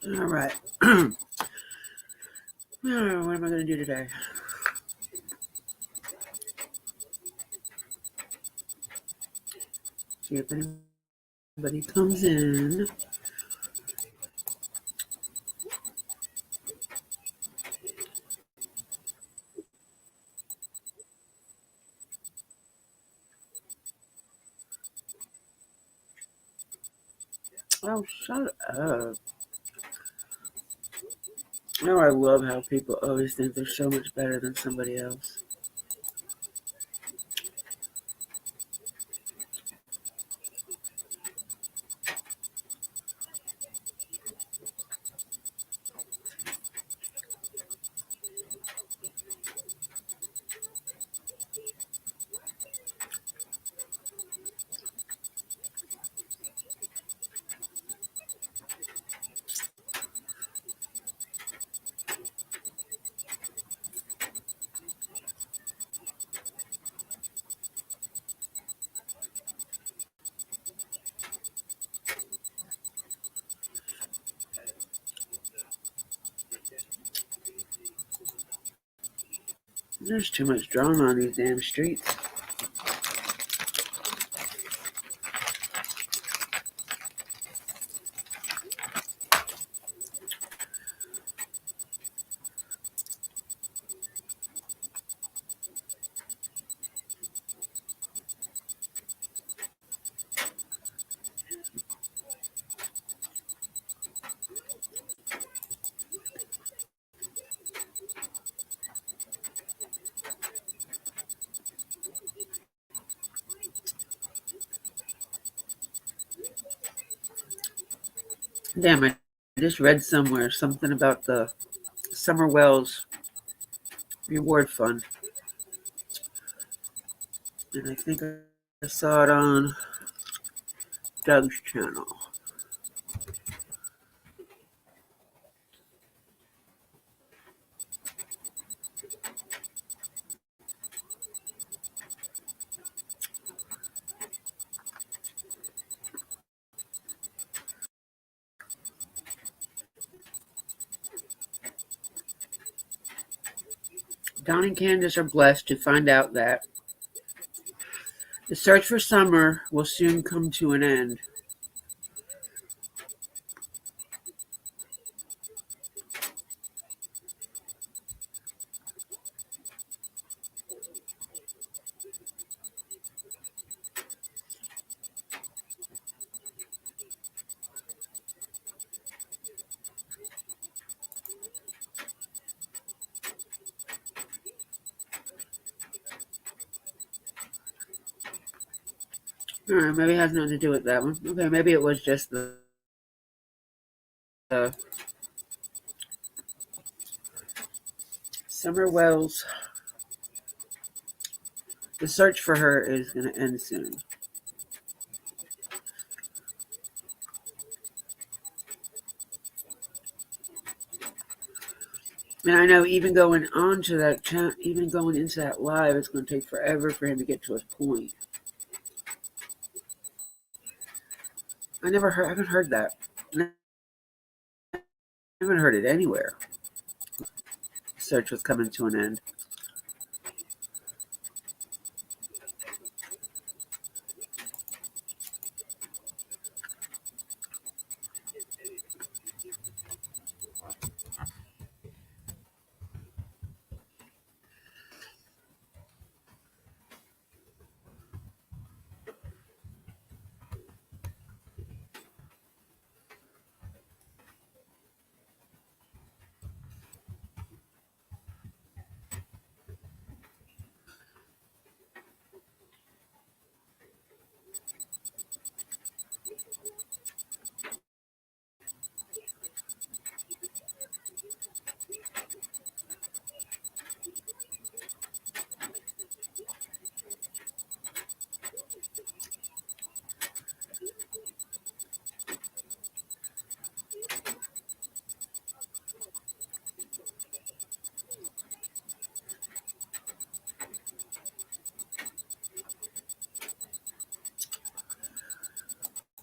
All right. What am I going to do today? See if anybody comes in. Oh, shut up. Oh, I love how people always think they're so much better than somebody else. There's too much drama on these damn streets. Damn, I just read somewhere something about the Summer Wells Reward Fund. And I think I saw it on Doug's channel. Don and Candace are blessed to find out that the search for Summer will soon come to an end. All right, maybe it has nothing to do with that one. Okay, maybe it was just the Summer Wells. The search for her is going to end soon. And I know even going on to that chat, even going into that live, it's going to take forever for him to get to his point. I haven't heard that. I haven't heard it anywhere. The search was coming to an end.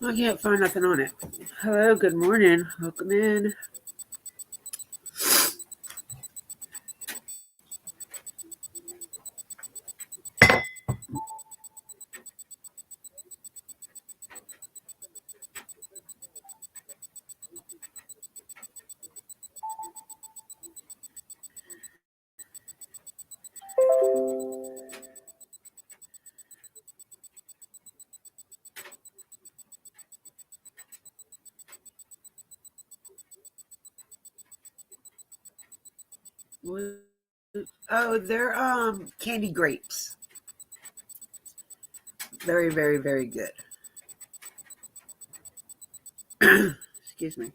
I can't find nothing on it. Hello, good morning. Welcome in. Oh, they're candy grapes. Very, very, very good. Excuse me.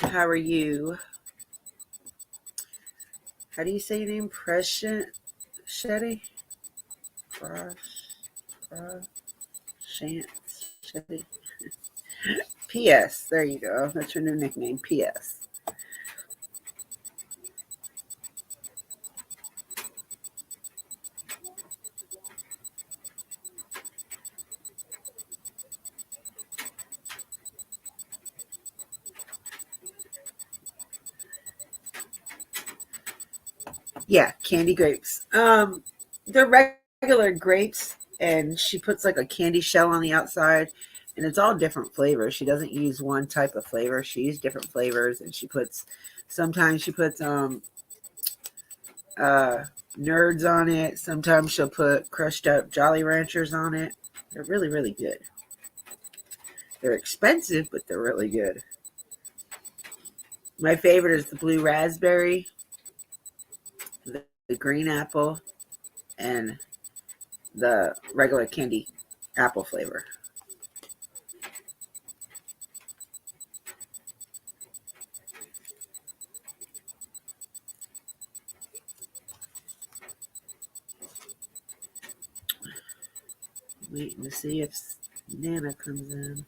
How are you? How do you say your name? Prescient Shetty? Shant Shetty. P.S. There you go. That's your new nickname. P.S. Yeah, candy grapes. They're regular grapes, and she puts like a candy shell on the outside, and it's all different flavors. She doesn't use one type of flavor. She uses different flavors, and sometimes she puts uh nerds on it. Sometimes she'll put crushed up Jolly Ranchers on it. They're really, really good. They're expensive, but they're really good. My favorite is the blue raspberry, the green apple, and the regular candy apple flavor. Waiting to see if Nana comes in.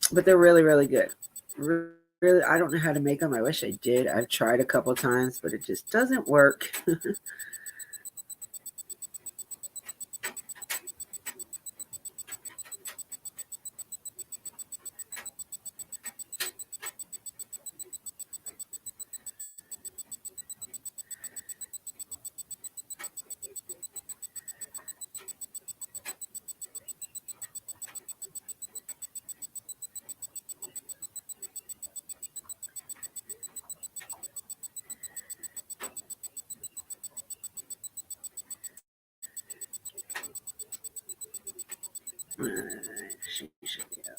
But they're really, really good. Really, I don't know how to make them. I wish I did. I've tried a couple times, but it just doesn't work. She should be up.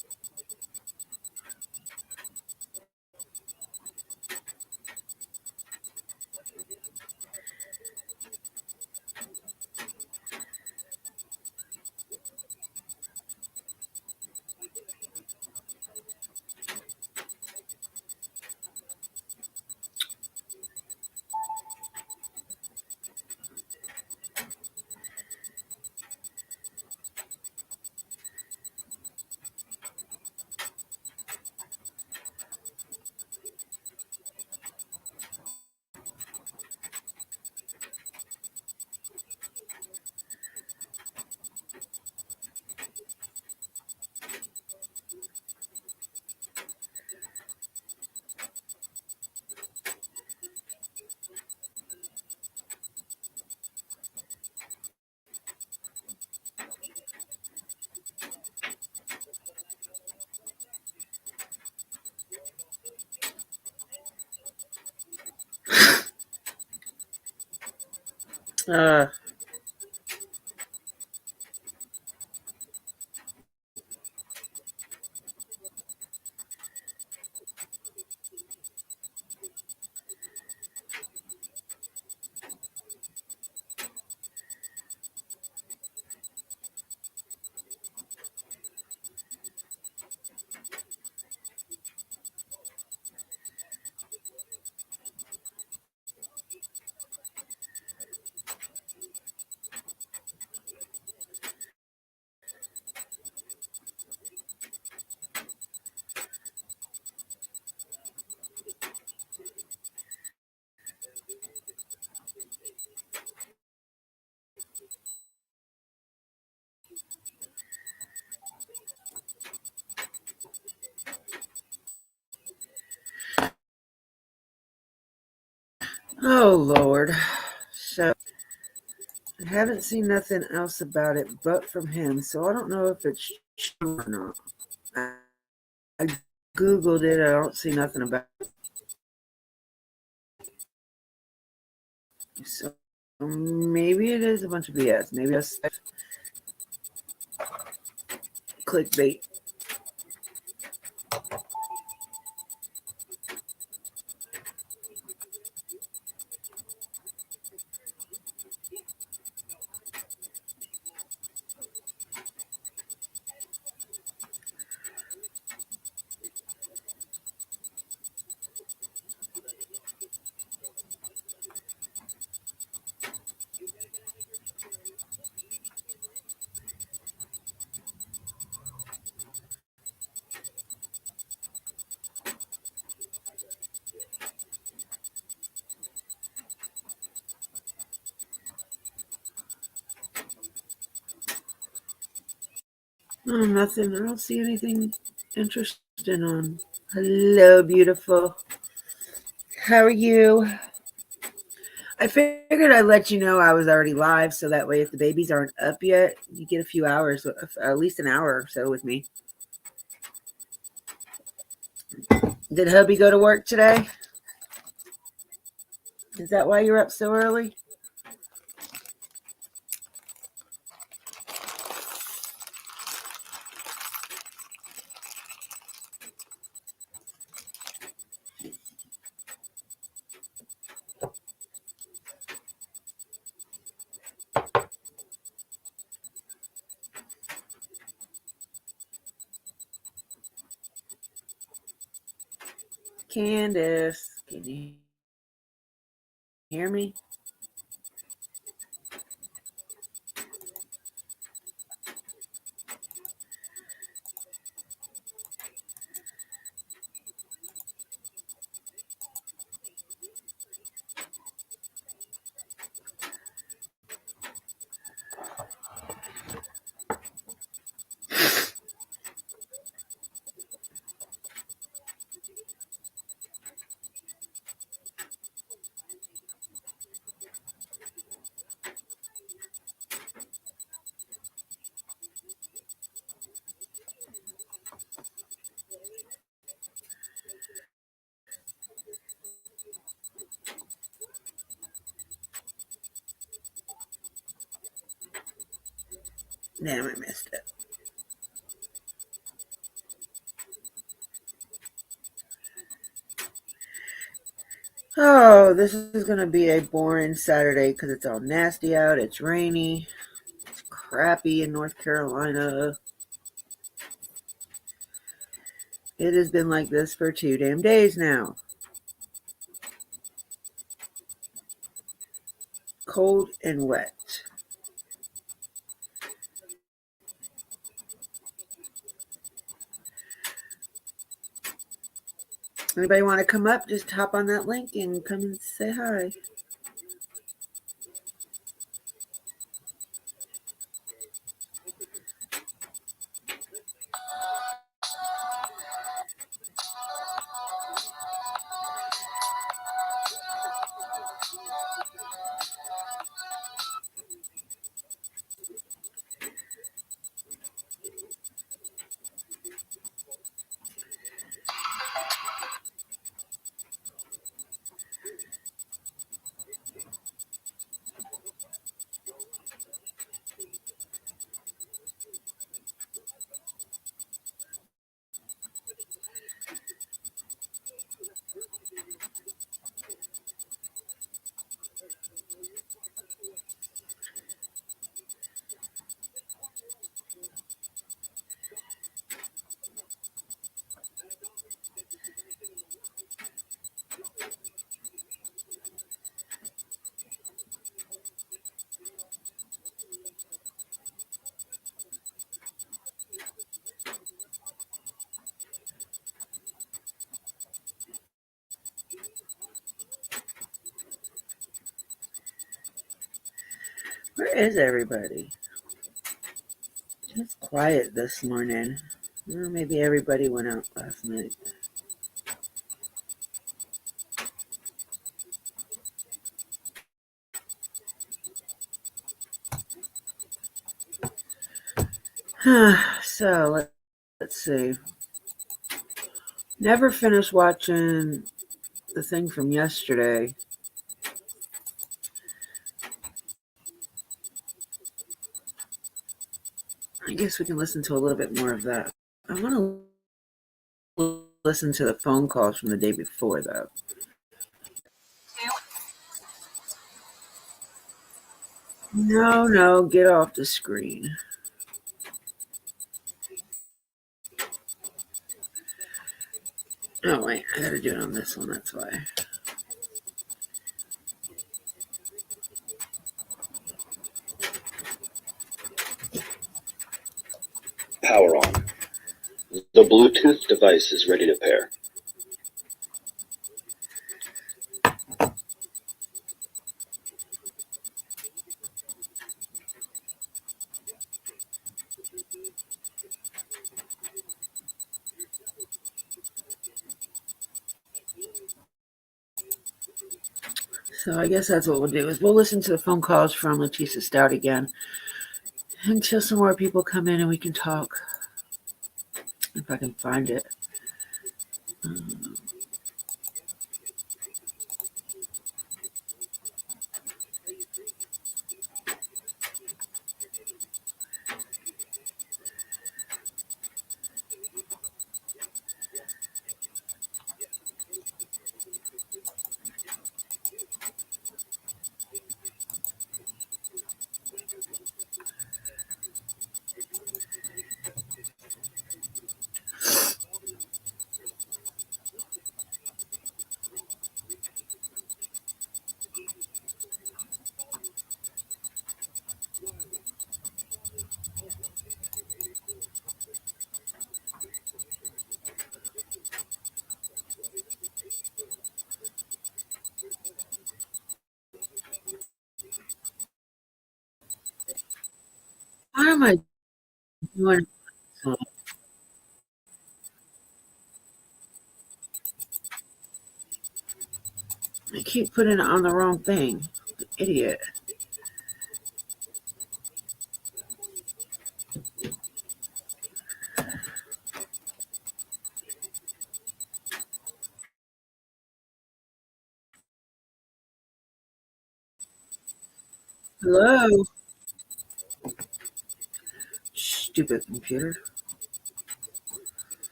Uh, oh Lord. So Haven't seen nothing else about it but from him, so I don't know if it's true or not. I Googled it. I don't see nothing about it. So maybe it is a bunch of BS. Maybe that's clickbait. Oh, nothing. I don't see anything interesting on. Hello, beautiful. How are you? I figured I'd let you know I was already live so that way if the babies aren't up yet, you get a few hours, at least an hour or so with me. Did hubby go to work today? Is that why you're up so early? Candace, can you hear me? Damn, I missed it. Oh, this is going to be a boring Saturday because it's all nasty out. It's rainy. It's crappy in North Carolina. It has been like this for 2 damn days now. Cold and wet. Anybody want to come up? Just hop on that link and come and say hi. Where is everybody? It's quiet this morning. Well, maybe everybody went out last night. So let's see. Never finished watching the thing from yesterday. I guess we can listen to a little bit more of that. I want to listen to the phone calls from the day before, though. No, get off the screen. Oh, wait, I gotta do it on this one, that's why. Power on. The Bluetooth device is ready to pair. So I guess that's what we'll do is we'll listen to the phone calls from Leticia Stout again until some more people come in and we can talk. If I can find it. Why am I doing so? I keep putting it on the wrong thing. Idiot. Hello? Stupid computer.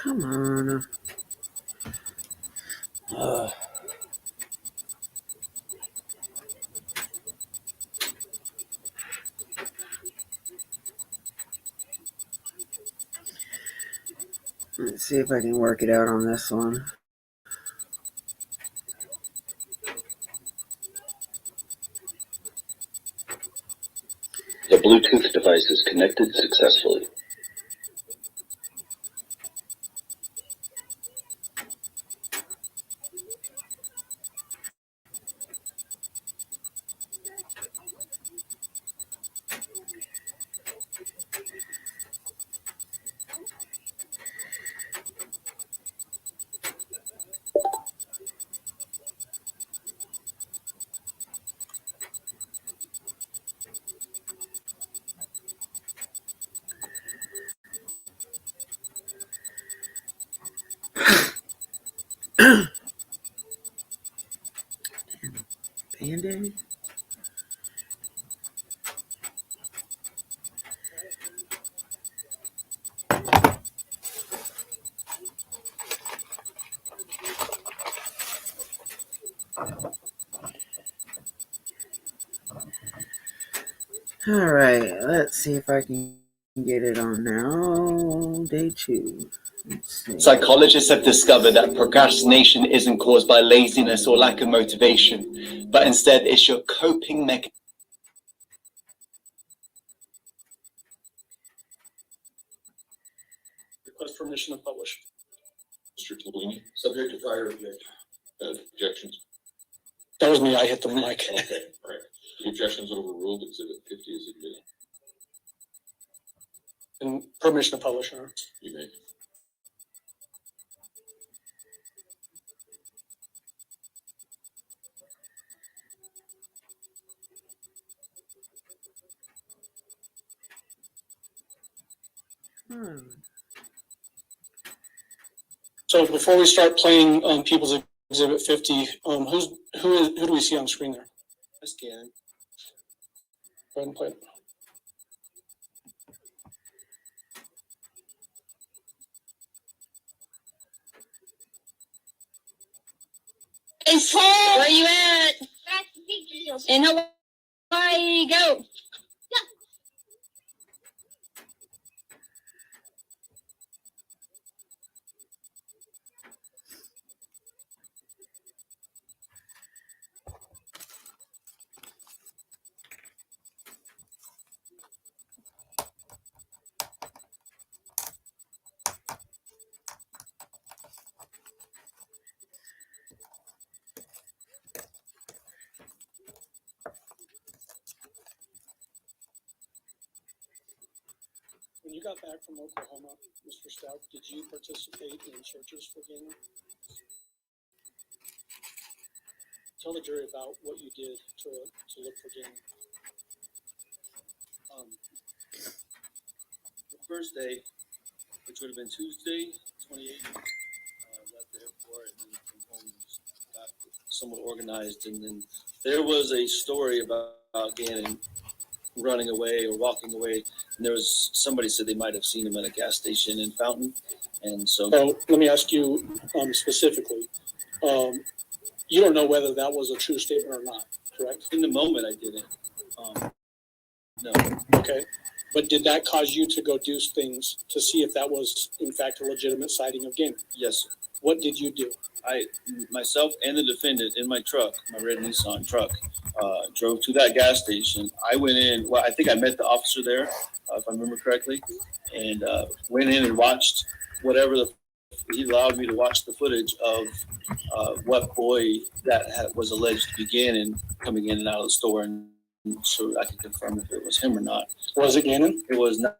Come on. Let's see if I can work it out on this one. The Bluetooth device is connected successfully. Band-Aid? All right, let's see if I can get it on now. Day 2. Let's see. Psychologists have discovered that procrastination isn't caused by laziness or lack of motivation, but instead it's your coping mechanism. Request permission to publish. Mr. Tolini, subject to prior objections. That was me. I hit the mic. Okay, all right. The objections overruled. Exhibit 50 is admitted. And permission to publish. You may. So before we start playing People's Exhibit 50, who do we see on screen there? That's Gannon. Go ahead and play it. Where you at? In Hawaii, go. When you got back from Oklahoma, Mr. Stout, did you participate in searches for Gannon? Tell the jury about what you did to look for Gannon. The first day, which would have been Tuesday, 28th, left the airport and then came home and got somewhat organized. And then there was a story about Gannon running away or walking away. And there was somebody said they might have seen him at a gas station in Fountain. And so let me ask you specifically. You don't know whether that was a true statement or not, correct? in the moment I didn't. No. Okay. But did that cause you to go do things to see if that was, in fact, a legitimate sighting of Gannon? Yes, sir. What did you do? Myself and the defendant in my truck, my red Nissan truck, drove to that gas station. I went in, I think I met the officer there, if I remember correctly, and went in and watched he allowed me to watch the footage of what boy that was alleged to be Gannon coming in and out of the store, and so I could confirm if it was him or not. Was it Gannon? It was not.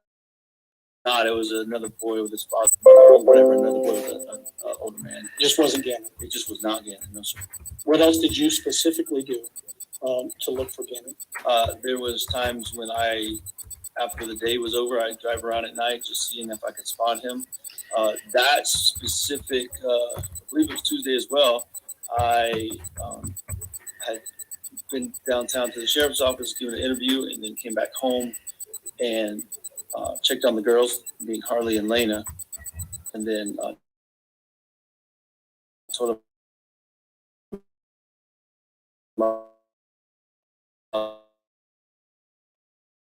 It was another boy with his father, or whatever, another boy with an older man. Just wasn't Gannon. It just was not Gannon, no, sir. What else did you specifically do to look for Gannon? There was times when after the day was over, I'd drive around at night just seeing if I could spot him. That specific, I believe it was Tuesday as well, I had been downtown to the sheriff's office, given an interview, and then came back home and checked on the girls, being Harley and Lena. and then told him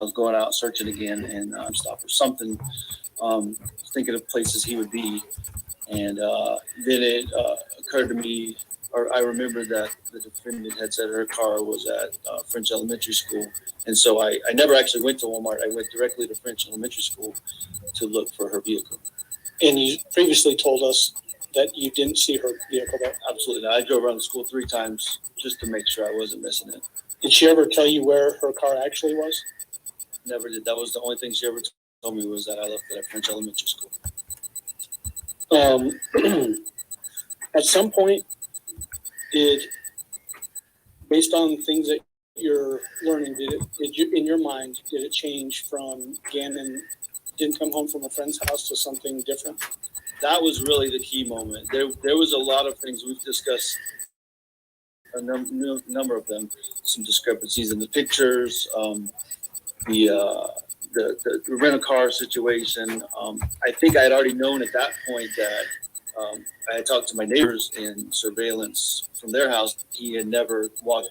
I was going out searching again and stopped for something, thinking of places he would be. And then it occurred to me, or I remembered that the defendant had said her car was at French Elementary School. And so I never actually went to Walmart. I went directly to French Elementary School to look for her vehicle. And you previously told us that you didn't see her vehicle there. Absolutely not. I drove around the school 3 times just to make sure I wasn't missing it. Did she ever tell you where her car actually was? Never did. That was the only thing she ever told me, was that I left it at French Elementary School. At some point, based on things that you're learning, did you, in your mind, did it change from Gannon didn't come home from a friend's house to something different? That was really the key moment. There was a lot of things we've discussed, a number of them, some discrepancies in the pictures, the rental car situation. I think I had already known at that point that I had talked to my neighbors in surveillance from their house. He had never walked.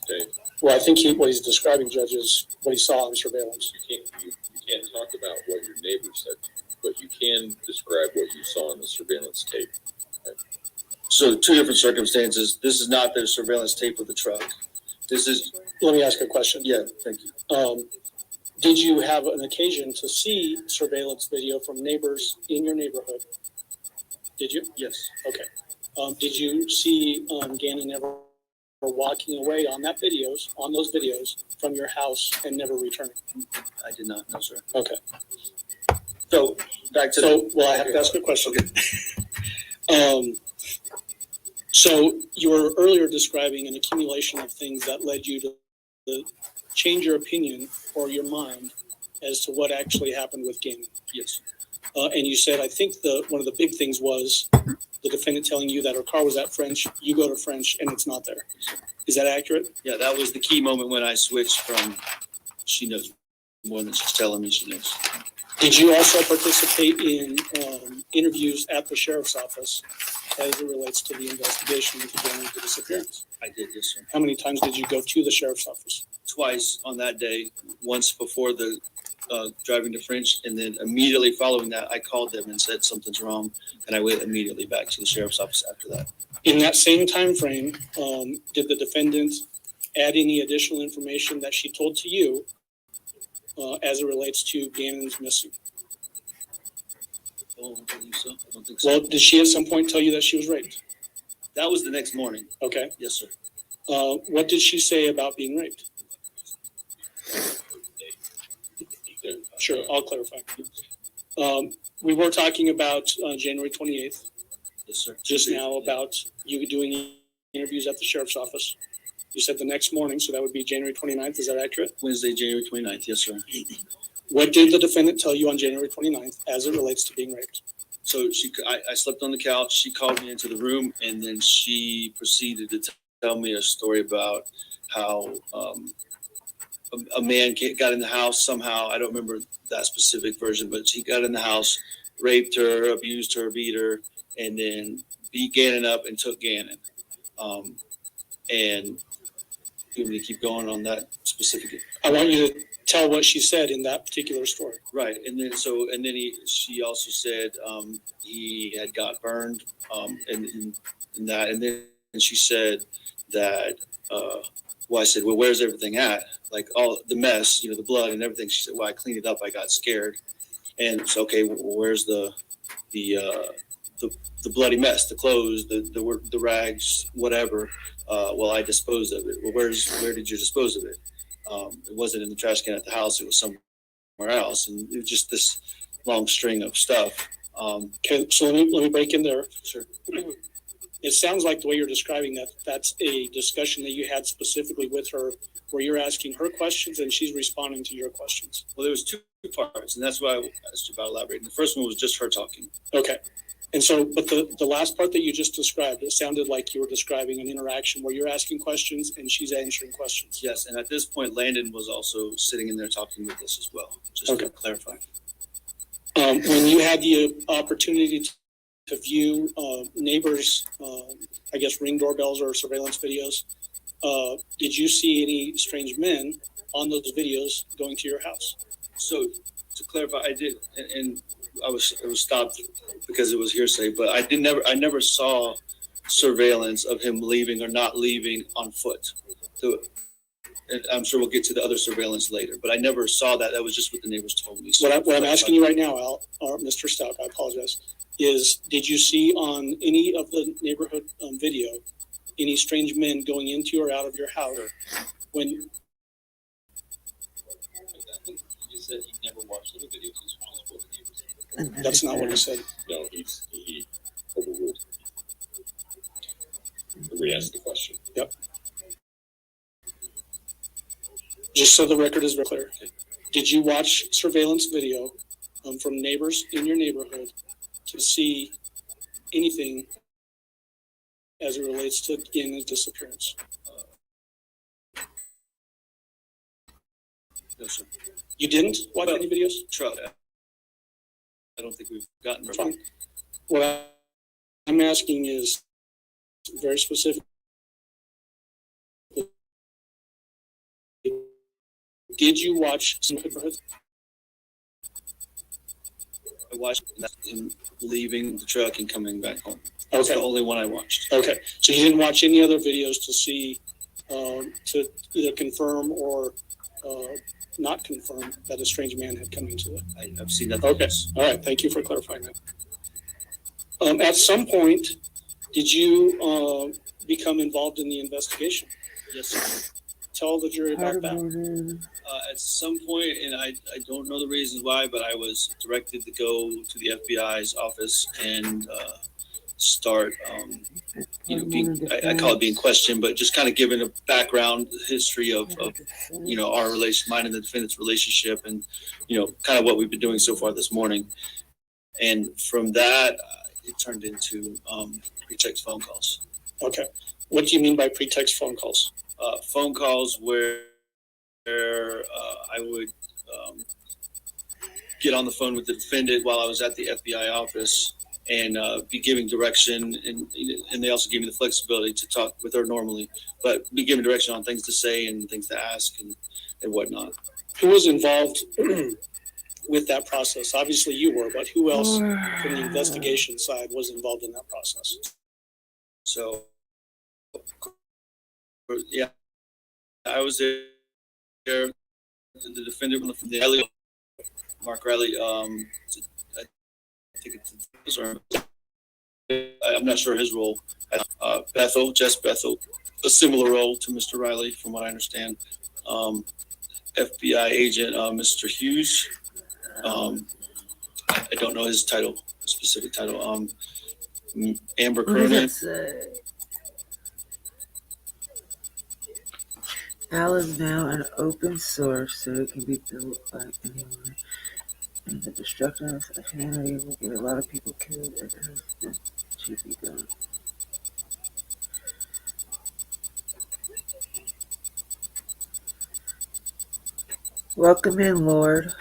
Okay, Well, I think what he's describing, Judge, is what he saw on surveillance. you can't talk about what your neighbor said, but you can describe what you saw in the surveillance tape. So 2 different circumstances. This is not the surveillance tape of the truck. This is, Let me ask a question. yeah, thank you. Did you have an occasion to see surveillance video from neighbors in your neighborhood? Did you? Yes, Did you see Gannon ever walking away on those videos from your house and never returning? I did not. No, sir. Okay. So back to I have to ask a question. So you were earlier describing an accumulation of things that led you to change your opinion or your mind as to what actually happened with Gannon. Yes. And you said, I think one of the big things was the defendant telling you that her car was at French, you go to French, and it's not there. Is that accurate? Yeah, that was the key moment when I switched from she knows more than she's telling me she knows. Did you also participate in interviews at the sheriff's office as it relates to the investigation into Gannon's disappearance? I did, yes, sir. How many times did you go to the sheriff's office? Twice on that day, once before the driving to French, and then immediately following that, I called them and said something's wrong, and I went immediately back to the sheriff's office after that. In that same time frame, did the defendant add any additional information that she told to you as it relates to Gannon's missing? Oh, I don't believe so. I don't think so. Well, did she at some point tell you that she was raped? That was the next morning. Okay. Yes, sir. What did she say about being raped? Sure, I'll clarify. We were talking about January 28th, Yes, sir. just now, about you doing interviews at the sheriff's office. You said the next morning, so that would be January 29th. Is that accurate? Wednesday, January 29th. Yes, sir. What did the defendant tell you on January 29th as it relates to being raped? So I slept on the couch. She called me into the room, and then she proceeded to tell me a story about how a man got in the house somehow. I don't remember that specific version, but he got in the house, raped her, abused her, beat her, and then beat Gannon up and took Gannon. And you want me to keep going on that specific? I want you to tell what she said in that particular story. Right, and then she also said he had got burned, and that, and then she said that. Well, I said, well, where's everything at? Like all the mess, the blood and everything. She said, well, I cleaned it up. I got scared, and it's okay. Well, where's the bloody mess, the clothes, the rags, whatever? Well, I disposed of it. Well, where did you dispose of it? It wasn't in the trash can at the house. It was somewhere else, and it was just this long string of stuff. Okay, so let me break in there. Sure. It sounds like the way you're describing that's a discussion that you had specifically with her, where you're asking her questions and she's responding to your questions. Well, there was 2 parts, and that's why I asked you about elaborating. The first one was just her talking. Okay. And so, but the last part that you just described, it sounded like you were describing an interaction where you're asking questions and she's answering questions. Yes, and at this point, Landon was also sitting in there talking with us as well, just Okay. to clarify. When you had the opportunity to view neighbors, I guess ring doorbells or surveillance videos, did you see any strange men on those videos going to your house? So to clarify, I did, and it was stopped because it was hearsay, but I never saw surveillance of him leaving or not leaving on foot. And I'm sure we'll get to the other surveillance later, but I never saw that. That was just what the neighbors told me. So What I'm asking you right now, Al, or Mr. Stout, I apologize, is did you see on any of the neighborhood video any strange men going into or out of your house when? I think he said he never watched the videos. He's just what the neighbors said. That's not what he said. No, he overruled. Re-asked the question. Yep. Just so the record is very clear, did you watch surveillance video from neighbors in your neighborhood to see anything as it relates to Ian's disappearance? No, sir. You didn't watch any videos? Truck. I don't think we've gotten there. Fine. What I'm asking is very specific. Did you watch some neighborhood? I watched him leaving the truck and coming back home. That's the only one I watched. Okay, so you didn't watch any other videos to see, to either confirm or not confirm that a strange man had come into it? I've seen nothing. Okay, all right, thank you for clarifying that. At some point, did you become involved in the investigation? Yes, sir. Tell the jury about that. At some point, and I don't know the reasons why, but I was directed to go to the FBI's office and start, I call it being questioned, but just kind of giving a background history of our mine and the defendant's relationship, and kind of what we've been doing so far this morning. And from that, it turned into pretext phone calls. Okay, what do you mean by pretext phone calls? Phone calls where I would get on the phone with the defendant while I was at the FBI office and be giving direction, and they also gave me the flexibility to talk with her normally, but be given direction on things to say and things to ask and whatnot. Who was involved with that process? Obviously you were, but who else from the investigation side was involved in that process? So, yeah, I was there. The defendant from the Riley, Mark Riley, I think it's, I'm not sure his role. Jess Bethel, a similar role to Mr. Riley, from what I understand. FBI agent, Mr. Hughes. I don't know his title, specific title. Amber Cronin. Al is now an open source, so it can be built by anyone. And the destruction of humanity will get a lot of people killed. It should be done. Welcome in, Lord.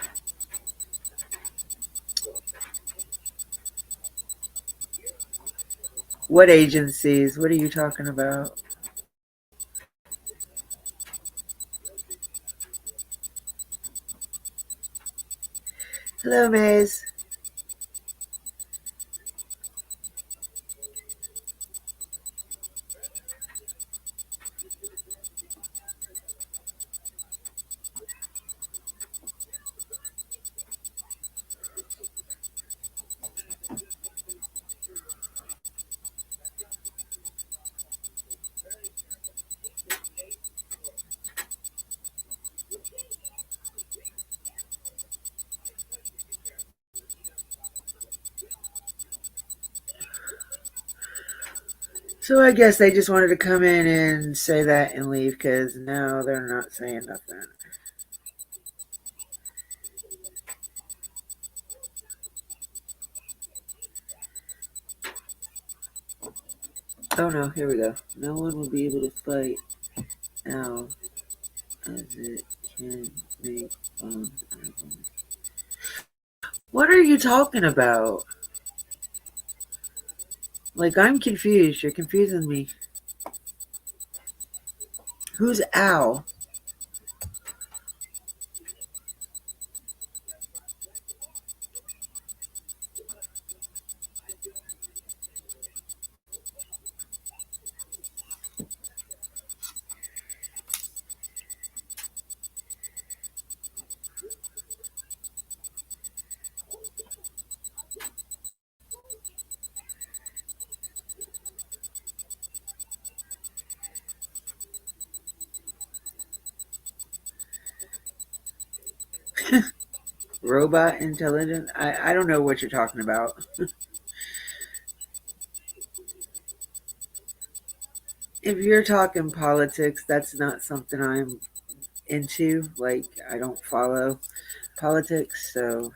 What agencies? What are you talking about? Hello, Maze. So I guess they just wanted to come in and say that and leave, because no, they're not saying nothing. Oh no, here we go. No one will be able to fight Al as it can make fun of him. What are you talking about? Like, I'm confused. You're confusing me. Who's Al? Robot intelligent? I don't know what you're talking about. If you're talking politics, that's not something I'm into. Like, I don't follow politics, so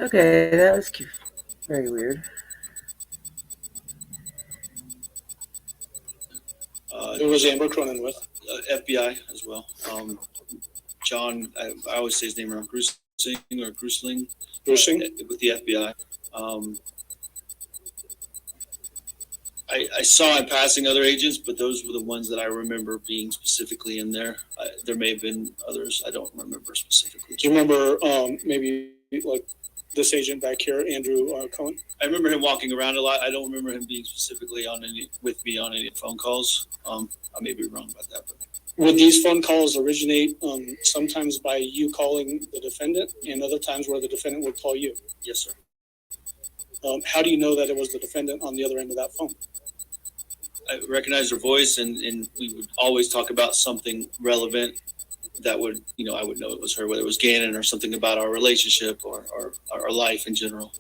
okay, that was very weird. It was Amber Cronenwith. FBI as well. John, I always say his name wrong, Grusling Brucing. with the FBI. I saw in passing other agents, but those were the ones that I remember being specifically in there. There may have been others I don't remember specifically. Do you remember maybe like this agent back here, Andrew Cohen? I remember him walking around a lot. I don't remember him being specifically with me on any phone calls. I may be wrong about that, but Would these phone calls originate sometimes by you calling the defendant and other times where the defendant would call you? yes, sir. How do you know that it was the defendant on the other end of that phone? I recognized her voice, and we would always talk about something relevant that would, I would know it was her, whether it was Gannon or something about our relationship or our life in general.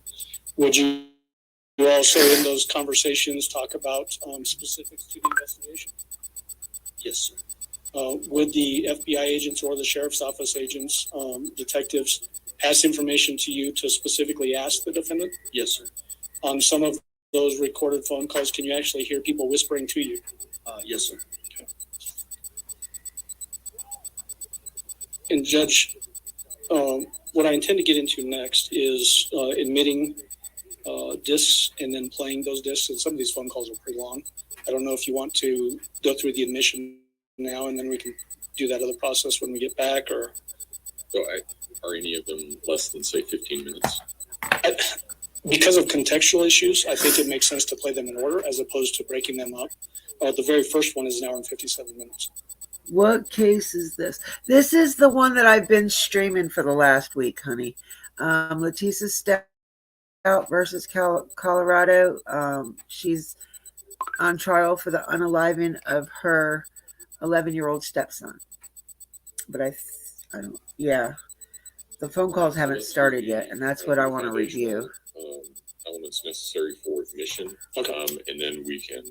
Would you also in those conversations talk about specifics to the investigation? Yes, sir. Would the FBI agents or the sheriff's office agents, detectives, pass information to you to specifically ask the defendant? Yes, sir. On some of those recorded phone calls, can you actually hear people whispering to you? Yes, sir. And Judge, what I intend to get into next is admitting discs and then playing those discs. And some of these phone calls are pretty long. I don't know if you want to go through the admission now and then we can do that other process when we get back, or So are any of them less than, say, 15 minutes? because of contextual issues, I think it makes sense to play them in order as opposed to breaking them up. The very first one is an hour and 57 minutes. What case is this? This is the one that I've been streaming for the last week, honey. Letisa Stout versus Colorado. She's on trial for the unaliving of her 11-year-old stepson. But I don't, yeah. The phone calls haven't started yet, and that's what I want to review. Elements necessary for admission, Okay. and then we can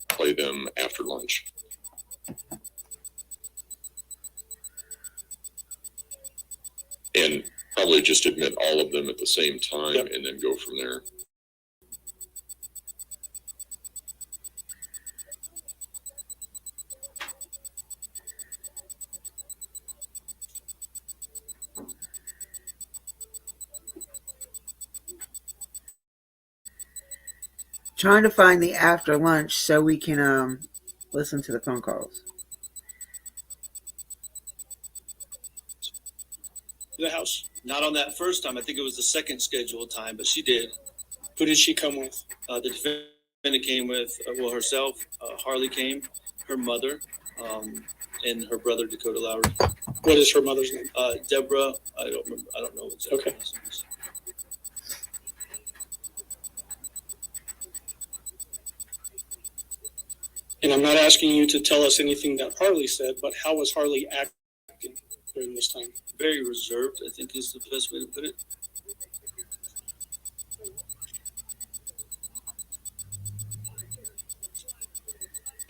play them after lunch. And probably just admit all of them at the same time, Yep. and then go from there. Trying to find the after lunch so we can listen to the phone calls. The house. Not on that first time. I think it was the second scheduled time, but she did. Who did she come with? The defendant came with, herself. Harley came, her mother, and her brother Dakota Lowry. What is her mother's name? Deborah, I don't remember. I don't know exactly. Okay. What his name is. And I'm not asking you to tell us anything that Harley said, but how was Harley acting during this time? Very reserved, I think is the best way to put it.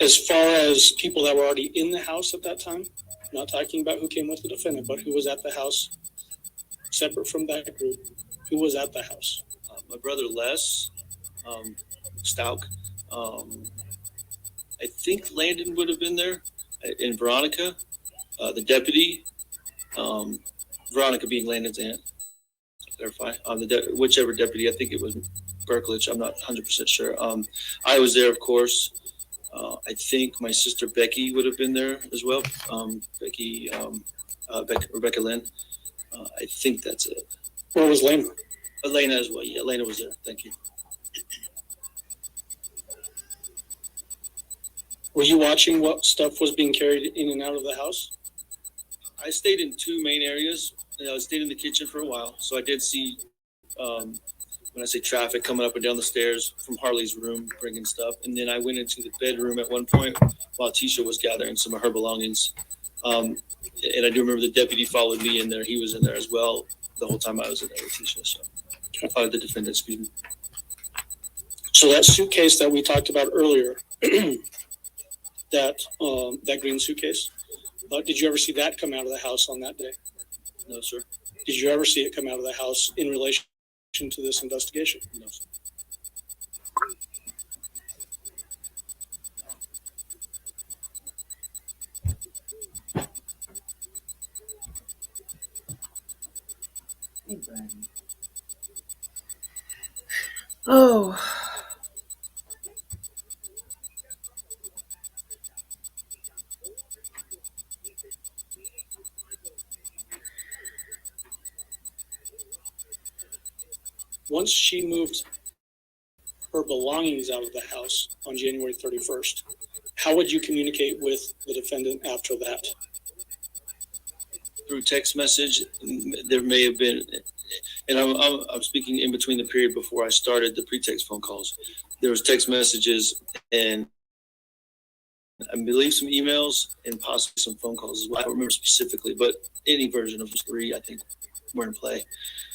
As far as people that were already in the house at that time, not talking about who came with the defendant, but who was at the house, separate from that group, who was at the house? My brother Les Stauk. I think Landon would have been there, and Veronica, the deputy. Veronica being Landon's aunt. To clarify, whichever deputy. I think it was Berklich. I'm not 100% sure. I was there, of course. I think my sister Becky would have been there as well. Rebecca Lynn. I think that's it. Where was Lena? Elena as well. Yeah, Elena was there. Thank you. Were you watching what stuff was being carried in and out of the house? I stayed in two main areas. I stayed in the kitchen for a while, so I did see, when I say traffic, coming up and down the stairs from Harley's room, bringing stuff. And then I went into the bedroom at one point while Tisha was gathering some of her belongings. And I do remember the deputy followed me in there. He was in there as well the whole time I was in there with Tisha. So, the defendant, excuse me. So that suitcase that we talked about earlier, that green suitcase, did you ever see that come out of the house on that day? No, sir. Did you ever see it come out of the house in relation to this investigation? No, sir. Oh. Once she moved her belongings out of the house on January 31st, how would you communicate with the defendant after that? Through text message, there may have been, and I'm speaking in between the period before I started the pretext phone calls. There was text messages and I believe some emails and possibly some phone calls as well. I don't remember specifically, but any version of those three, I think, were in play.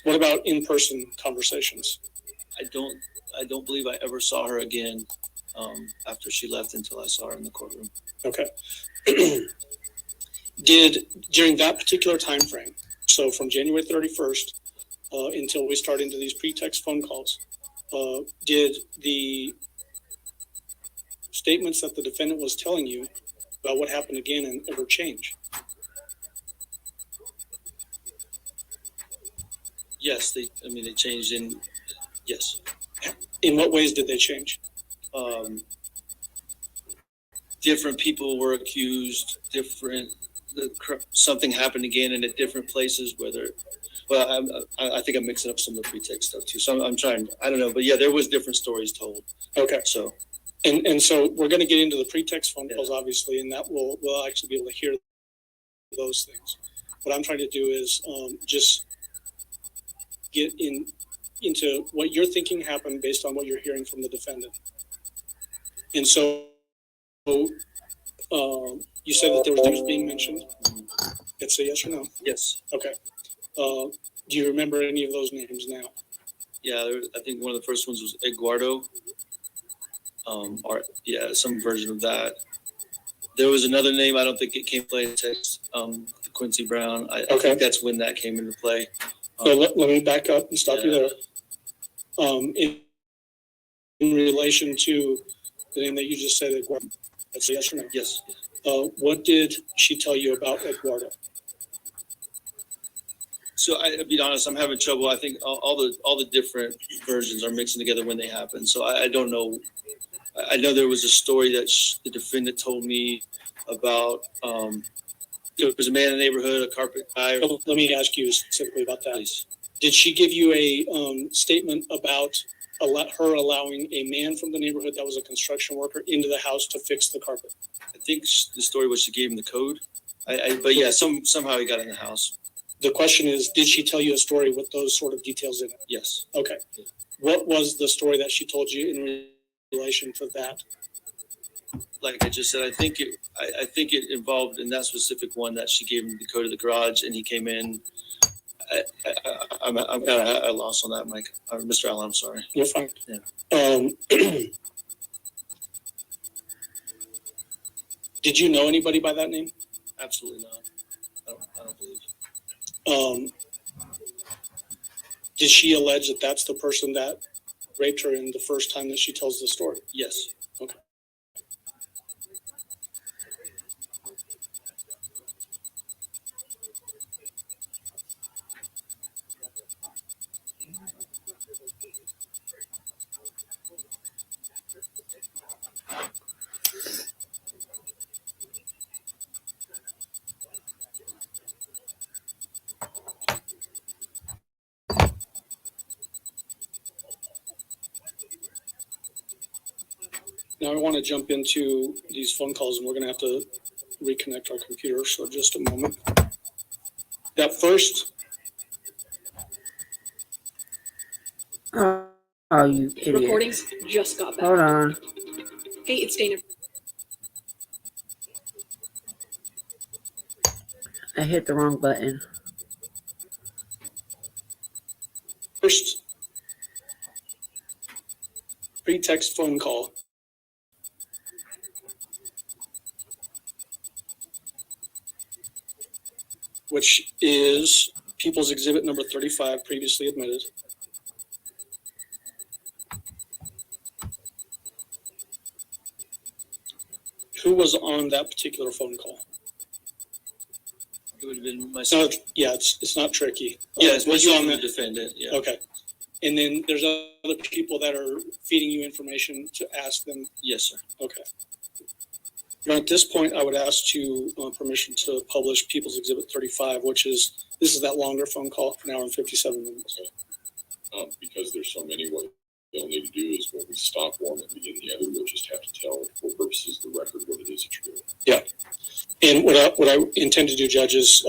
What about in-person conversations? I don't believe I ever saw her again after she left until I saw her in the courtroom. Okay. During that particular time frame, so from January 31st until we start into these pretext phone calls, did the statements that the defendant was telling you about what happened again and ever change? Yes, they changed in, yes. In what ways did they change? Different people were accused, something happened again and at different places, I think I'm mixing up some of the pretext stuff too. So I'm trying, I don't know, but yeah, there was different stories told. Okay. So. And so we're going to get into the pretext phone calls, obviously, and that we'll actually be able to hear those things. What I'm trying to do is just get into what you're thinking happened based on what you're hearing from the defendant. And so you said that there was names being mentioned. Let's say yes or no. Yes. Okay. Do you remember any of those names now? Yeah, I think one of the first ones was Eduardo. Or some version of that. There was another name. I don't think it came play in text. Quincy Brown. I think that's when that came into play. So let me back up and stop you there. In relation to the name that you just said, Eduardo, that's a yes or no? Yes. What did she tell you about Eduardo? So I'll be honest, I'm having trouble. I think all the different versions are mixing together when they happen. So I don't know. I know there was a story that the defendant told me about. There was a man in the neighborhood, a carpet guy. Let me ask you specifically about that. Please. Did she give you a statement about her allowing a man from the neighborhood that was a construction worker into the house to fix the carpet. I think the story was she gave him the code. But yeah, somehow he got in the house. The question is, did she tell you a story with those sort of details in it? Yes. Okay. What was the story that she told you in relation to that? Like I just said, I think it involved in that specific one that she gave him the code of the garage and he came in. I'm kind of at a loss on that, Mike. Mr. Allen, I'm sorry. You're fine. Yeah. Did you know anybody by that name? Absolutely not. I don't believe. Did she allege that that's the person that raped her in the first time that she tells the story? Yes. Okay. Now I want to jump into these phone calls and we're going to have to reconnect our computer. So just a moment. That first, Oh, you idiot. Recordings just got back. Hold on. Hey, it's Dana. I hit the wrong button. first pretext phone call. Which is People's Exhibit number 35, previously admitted. Who was on that particular phone call? It would have been It's myself. not, yeah, it's not tricky. Yeah, it's was you myself on and the that? defendant. Yeah. Okay. And then there's other people that are feeding you information to ask them. Yes, sir. Okay. Now, at this point, I would ask to permission to publish People's Exhibit 35, this is that longer phone call, an hour and 57 minutes. Because there's so many, what they'll need to do is when we stop one and begin the other, we'll just have to tell for purposes of the record what it is that you're doing. Yeah. And what I intend to do, Judge, is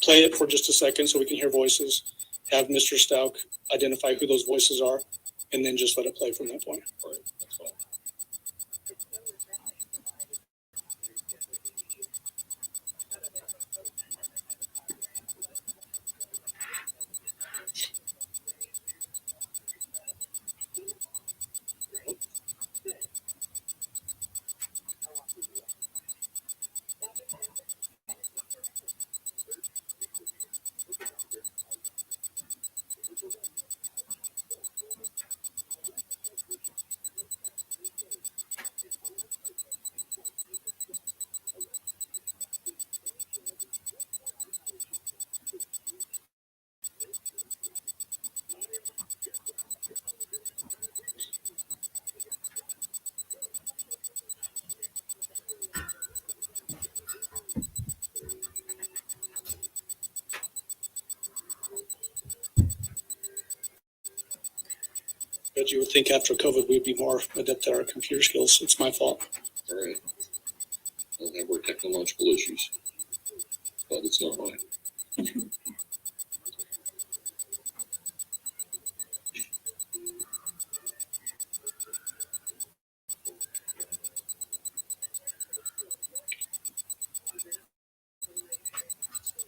play it for just a second so we can hear voices, have Mr. Stout identify who those voices are, and then just let it play from that point. All right, that's fine. But you would think after COVID, we'd be more adept at our computer skills. It's my fault. All right. I'll have our technological issues, but it's not mine.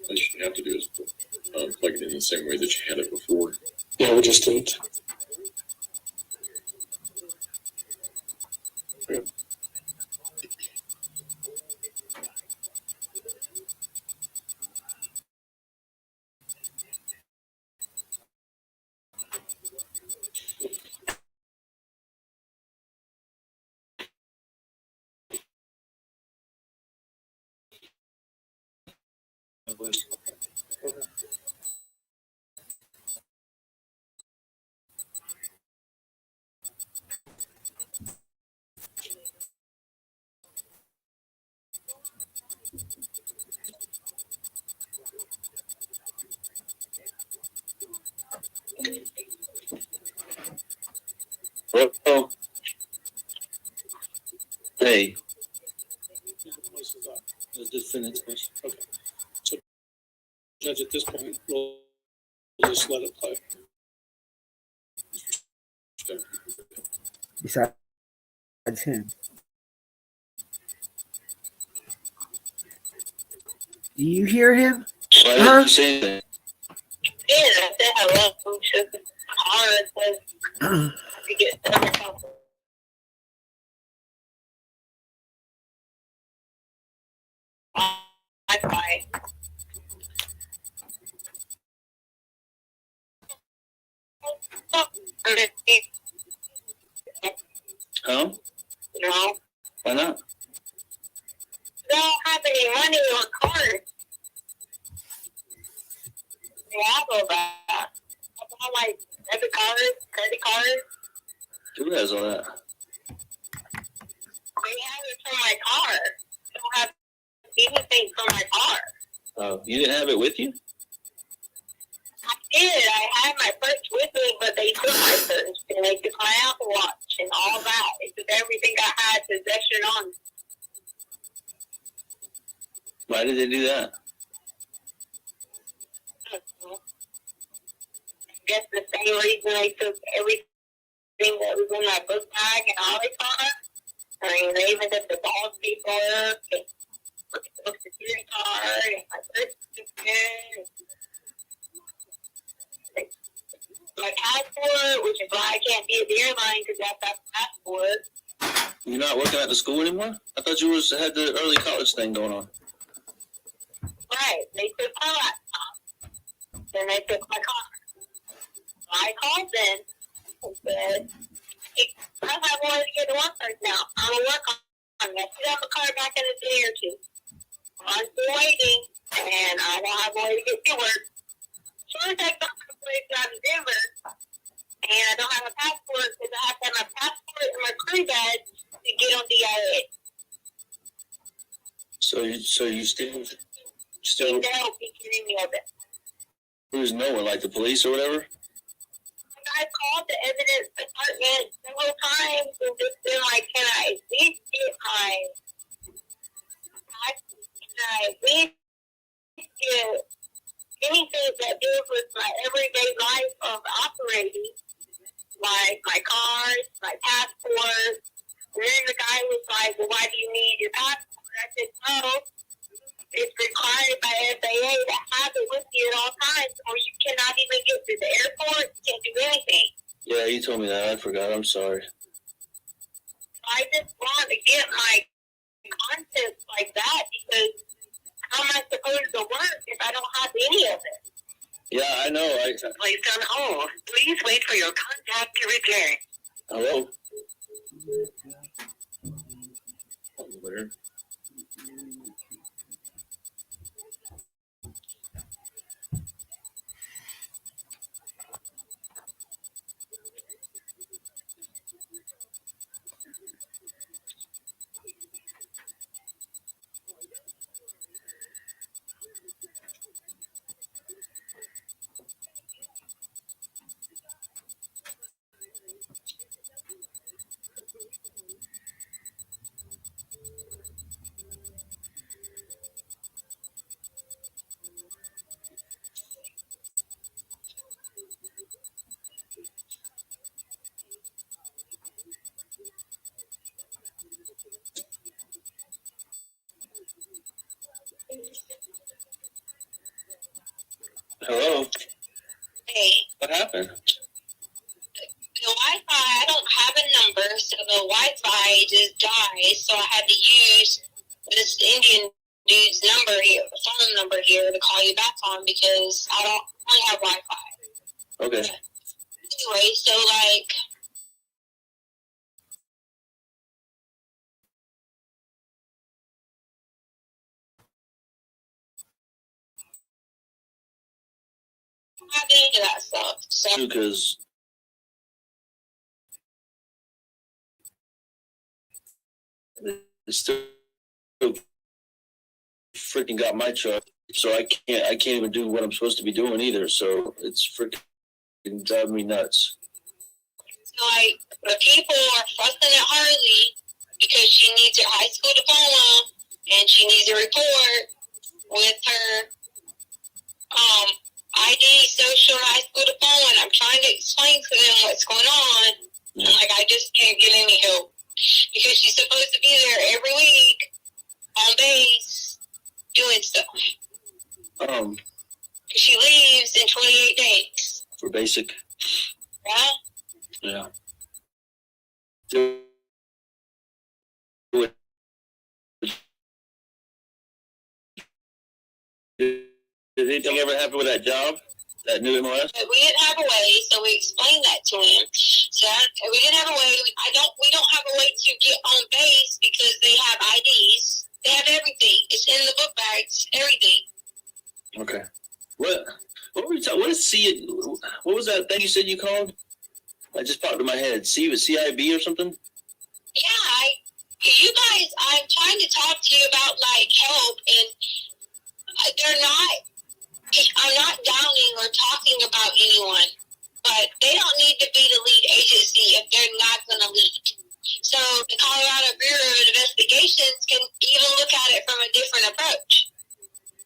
All you have to do is plug it in the same way that you had it before. Yeah, we just didn't. Hey, Voice is up. the defendant's question. Judge, at this point, we'll just let it play. Besides him. Do you hear him? Why did you say that? Yeah, I said hello to the car that says to get Wi-Fi. Huh? No, Why not? don't have any money on card. Yeah, I'll go back. I bought like debit cards, credit cards. Who has all that? They have it from my car. I don't have anything from my car. Oh, you didn't have it with you? I did. I had my purse with me, but they took my purse and they took my Apple Watch and all that. They took everything I had possession on. Why did they do that? I guess the same reason they took everything that was in my book bag and all they car. I mean, they even took the ball paperwork and the social security card and my birth certificate. My passport, which is why I can't be at the airline because that's my passport. You're not working at the school anymore? I thought you had the early college thing going on. Right. They took my laptop. Then they took my car. I called them and said, hey, I don't have one to get to work right now. I'm going to work on it. I should have a car back in a day or two. I'm still waiting, and I don't have a way to get to work. Sure as I got my place out in Denver, and I don't have a passport because I have to have my passport and my crew badge to get on DIA. So you still They don't be kidding me of it. there's no one like the police or whatever? I called the evidence department several times and just been like, can I at least get anything that deals with my everyday life of operating, like my cars, my passport. And then the guy was like, well, why do you need your passport? I said, no, it's required by FAA to have it with you at all times, or you cannot even get to the airport, can't do anything. Yeah, you told me that. I forgot. I'm sorry. I just want to get my content like that because how am I supposed to work if I don't have any of it? Yeah, I know. Please on hold. Please wait for your contact to return. Hello? Hello? Hey, What happened? the Wi-Fi, I don't have a number, so the Wi-Fi just died, so I had to use this Indian dude's number here, phone number here to call you back on because I don't only have Wi-Fi. Okay. Anyway, so like, I'm not into that stuff, so. Because it's still freaking got my truck, so I can't even do what I'm supposed to be doing either. So it's freaking driving me nuts. Like, the people are fussing at Harley because she needs her high school diploma and she needs a report with her ID, social, high school diploma. And I'm trying to explain to them what's going on. Yeah. Like, I just can't get any help because she's supposed to be there every week on base doing stuff. She leaves in 28 days. For basic. Right? Yeah. Did anything ever happen with that job? That new MLS? But we didn't have a way, so we explained that to him. So we didn't have a way. We don't have a way to get on base because they have IDs. They have everything. It's in the book bags. Everything. Okay. What were you talking? What is C? What was that thing you said you called? I just popped in my head. CIB or something? Yeah, you guys. I'm trying to talk to you about like help, and they're not. I'm not downing or talking about anyone, but they don't need to be the lead agency if they're not going to lead. So the Colorado Bureau of Investigations can even look at it from a different approach.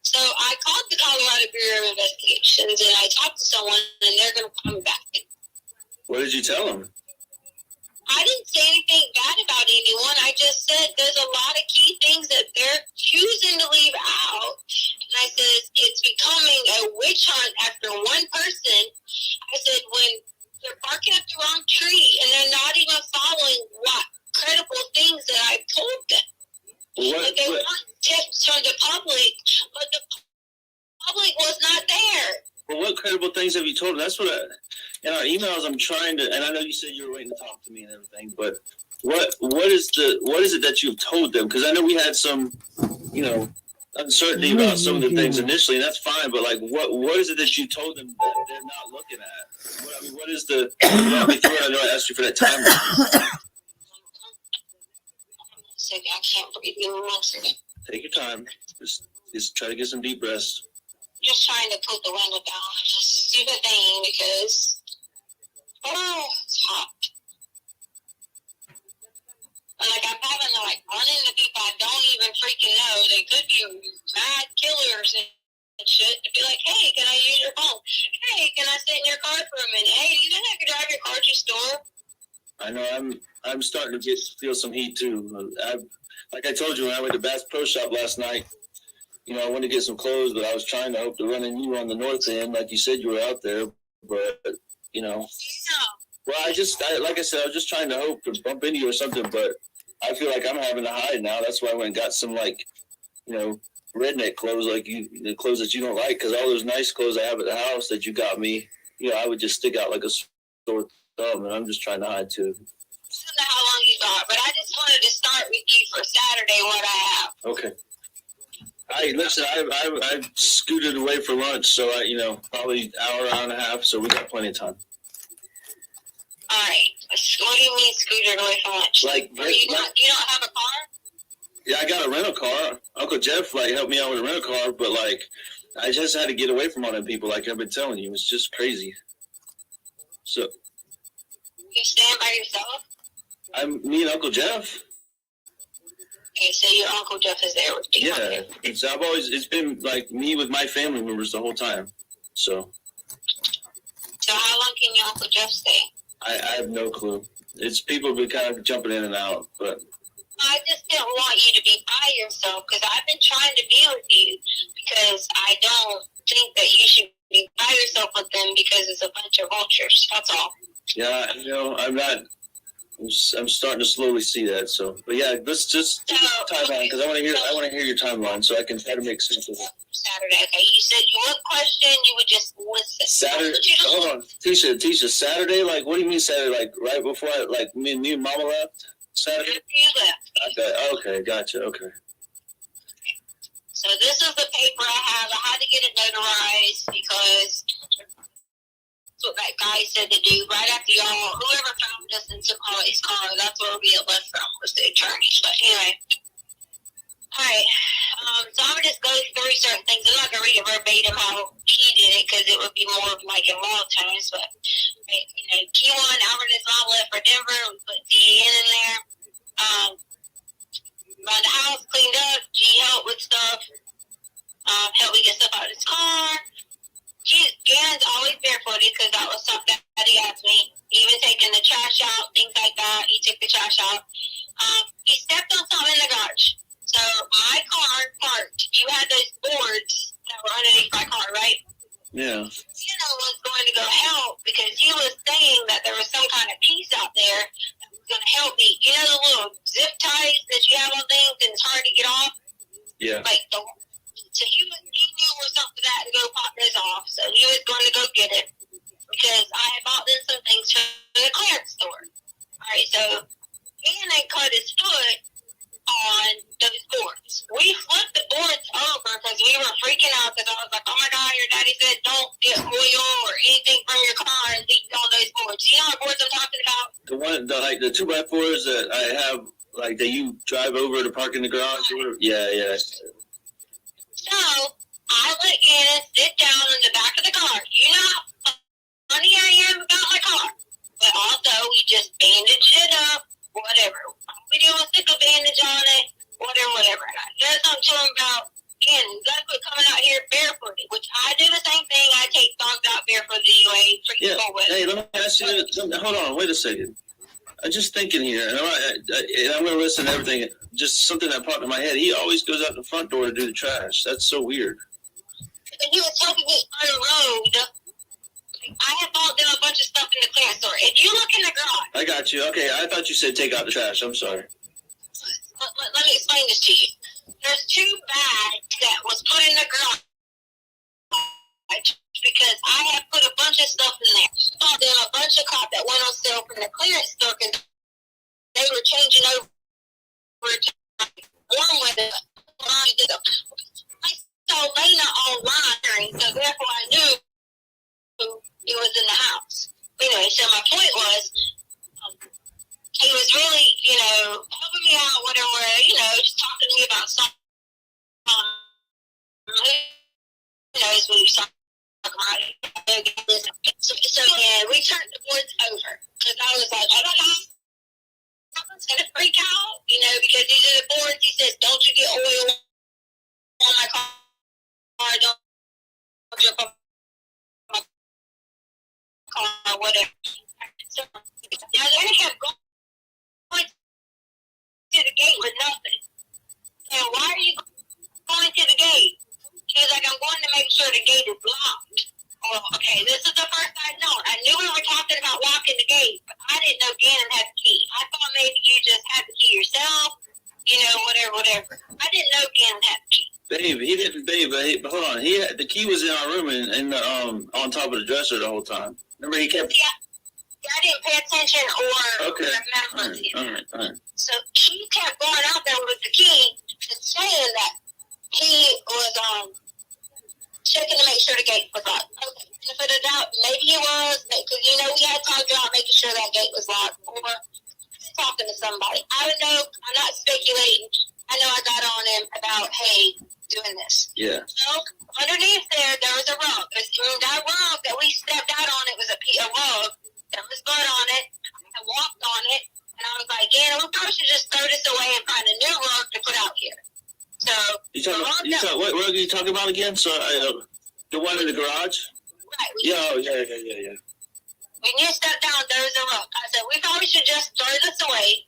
So I called the Colorado Bureau of Investigations and I talked to someone and they're going to call me back. What did you tell them? I didn't say anything bad about anyone. I just said there's a lot of key things that they're choosing to leave out. And I said it's becoming a witch hunt after one person. I said when they're barking at the wrong tree and they're not even following what credible things that I told them. But they want tips from the public, but the public was not there. Well, what credible things have you told them? That's what in our emails I'm trying to, and I know you said you were waiting to talk to me and everything, but what is it that you've told them? Because I know we had some, uncertainty about some of the things initially, and that's fine. But like, what is it that you told them that they're not looking at? What is the? Walk me through it. I know I asked you for that time. I can't breathe. Give me 1 second. Take your time. Just try to get some deep breaths. Just trying to put the window down. Just stupid thing because it's hot. And like I'm having to run into people I don't even freaking know. They could be mad killers and shit to be like, hey, can I use your phone? Hey, can I sit in your car for a minute? Hey, do you think I could drive your car to the store? I know I'm starting to feel some heat too. Like I told you when I went to Bass Pro Shop last night, I wanted to get some clothes, but I was trying to hope to run into you on the north end, like you said you were out there. But well, like I said, I was just trying to hope to bump into you or something. But I feel like I'm having to hide now. That's why I went and got some redneck clothes, like the clothes that you don't like, because all those nice clothes I have at the house that you got me, I would just stick out like a sore thumb, and I'm just trying to hide too. I don't know how long you got, but I just wanted to start with you for Saturday what I have. Okay. Listen, I scooted away for lunch, so probably hour and a half, so we got plenty of time. All right. What do you mean scooted away from lunch? You don't have a car? Yeah, I got a rental car. Uncle Jeff helped me out with a rental car, but I just had to get away from all them people, like I've been telling you. It's just crazy. So You stand by yourself? Me and Uncle Jeff. Okay, so your Uncle Jeff is there with you. Yeah, it's been me with my family members the whole time. So how long can your Uncle Jeff stay? I have no clue. It's people been kind of jumping in and out, but I just didn't want you to be by yourself because I've been trying to be with you because I don't think that you should be by yourself with them because it's a bunch of vultures. That's all. yeah, I'm not. I'm starting to slowly see that. So, but yeah, let's just timeline because I want to hear your timeline so I can try to make sense of it. Saturday, okay. You said you wouldn't question, you would just listen. Saturday. Hold on, Tisha. Saturday. What do you mean Saturday? Right before me and Mama left. Saturday. After you left. Okay, gotcha. Okay. So this is the paper I have. I had to get it notarized because that's what that guy said to do. Right after whoever found us and took all his car, that's where we had left from, was the attorneys. But anyway. Alright. So I'm going to just go through certain things. I'm not going to read it verbatim how he did it because it would be more of in moral terms. But, key one, Albert is not left for Denver. We put DN in there. trash out. He stepped on something in the garage. So my car parked. You had those boards that were underneath my car, right? Yeah. Was going to go help because he was saying that there was some kind of piece out there that was going to help me. You know the little zip ties that you have on things and it's hard to get off? Yeah. So he knew where something that to go pop this off. So he was going to go get it because I had bought them some things from the clearance store. All right, so he and they cut his foot on those boards. We flipped the boards over because we were freaking out because I was like, oh my God, your daddy said don't get oil or anything from your car and leak on those boards. You know what boards I'm talking about? The 2x4s that I have, like that you drive over to park in the garage or whatever. Yeah. So I let Gannon sit down in the back of the car. You know how funny I am about my car. But also, we just bandaged it up, whatever. We do a stick a bandage on it, whatever. And I said something to him about, Gannon, you gotta quit coming out here barefooted, which I do the same thing. I take dogs out barefooted anyway. Yeah. Hey, let me ask you something. Hold on, wait a second. I'm just thinking here, and I'm going to listen to everything. Just something that popped in my head. He always goes out the front door to do the trash. That's so weird. And he was helping me unload. I had bought them a bunch of stuff in the clearance store. If you look in the garage. I got you. Okay, I thought you said take out the trash. I'm sorry. Let me explain this to you. There's 2 bags that was put in the garage because I had put a bunch of stuff in there. Bought them a bunch of crap that went on sale from the clearance store because they were changing over to one with it. I saw Lena online, so therefore I knew it was in the house. Anyway, so my point was, he was really, helping me out, whatever, just talking to me about something. Who knows when you talk about it. So yeah, we turned the boards over because I was like, I don't know. Someone's going to freak out, because these are the boards. He says, don't you get oil on my car. Don't jump up my car, whatever. So, now then I kept going to the gate with nothing. And why are you going to the gate? He was like, I'm going to make sure the gate is locked. Oh, okay, this is the first I'd known. I knew we were talking about locking the gate, but I didn't know Gannon had the key. I thought maybe you just had the key yourself, whatever. I didn't know Gannon had the key. Babe, he didn't, but hold on. The key was in our room and on top of the dresser the whole time. Remember, he kept. Yeah, I didn't pay attention or Okay. remember. All right. So he kept going out there with the key and saying that he was checking to make sure the gate was locked. Okay, benefit of doubt, maybe he was, because we had talked about making sure that gate was locked, or talking to somebody. I don't know. I'm not speculating. I know I got on him about, hey, doing this. Yeah. So underneath there was a rug. That rug that we stepped out on, it was a rug. There was blood on it. I walked on it, and I was like, yeah, we probably should just throw this away and find a new rug to put out here. So What rug are you talking about again? So the one in the garage? right. Yeah. When you step down, there's a rug. I said, we probably should just throw this away.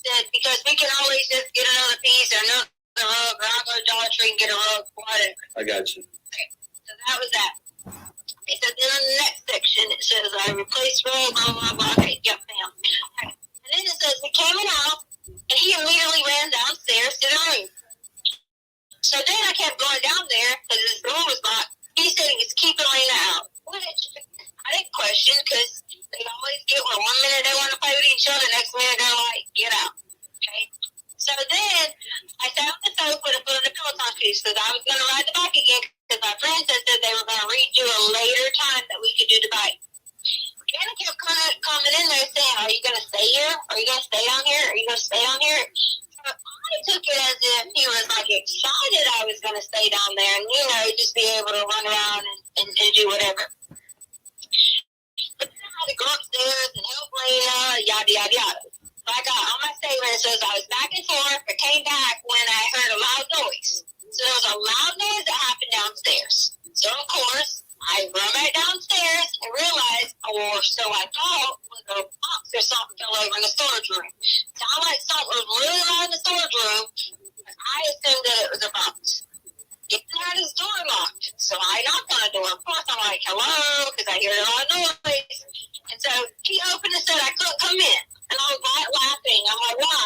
Said, because we can always just get another piece or another rug, or I'll go to Dollar Tree and get a rug, whatever. I got you. Okay. So that was that. It said, then in the next section, it says, I replaced rug, blah, blah, blah. Okay, yep, ma'am. Okay. And then it says, we came in out, and he immediately ran downstairs to the room. So then I kept going down there, because his door was locked. He said he was keeping Lena out. Which I didn't question, because they always get one minute they want to play with each other, next minute they're like, get out. Okay? So then I sat on the sofa and put on the Peloton piece, because I was going to ride the bike again, because my friends said they were going to redo a later time that we could do the bike. Gannon kept coming in there saying, are you going to stay here? Are you going to stay down here? Are you going to stay down here? I took it as if he was like excited I was going to stay down there and, just be able to run around and do whatever. But then I had to go upstairs and help Lena, yada, yada, yada. So I got on my statement, it says I was back and forth, but came back when I heard a loud noise. So there was a loud noise that happened downstairs. So, of course, I run back downstairs and realized, or so I thought, was a a box or something fell over in the storage room. Sounded like something was really loud in the storage room. I assumed that it was a box. He had his door locked, so I knocked on the door. Of course, I'm like, hello, because I hear a lot of noise. And so he opened and said I couldn't come in. And I was like laughing. I'm like, why?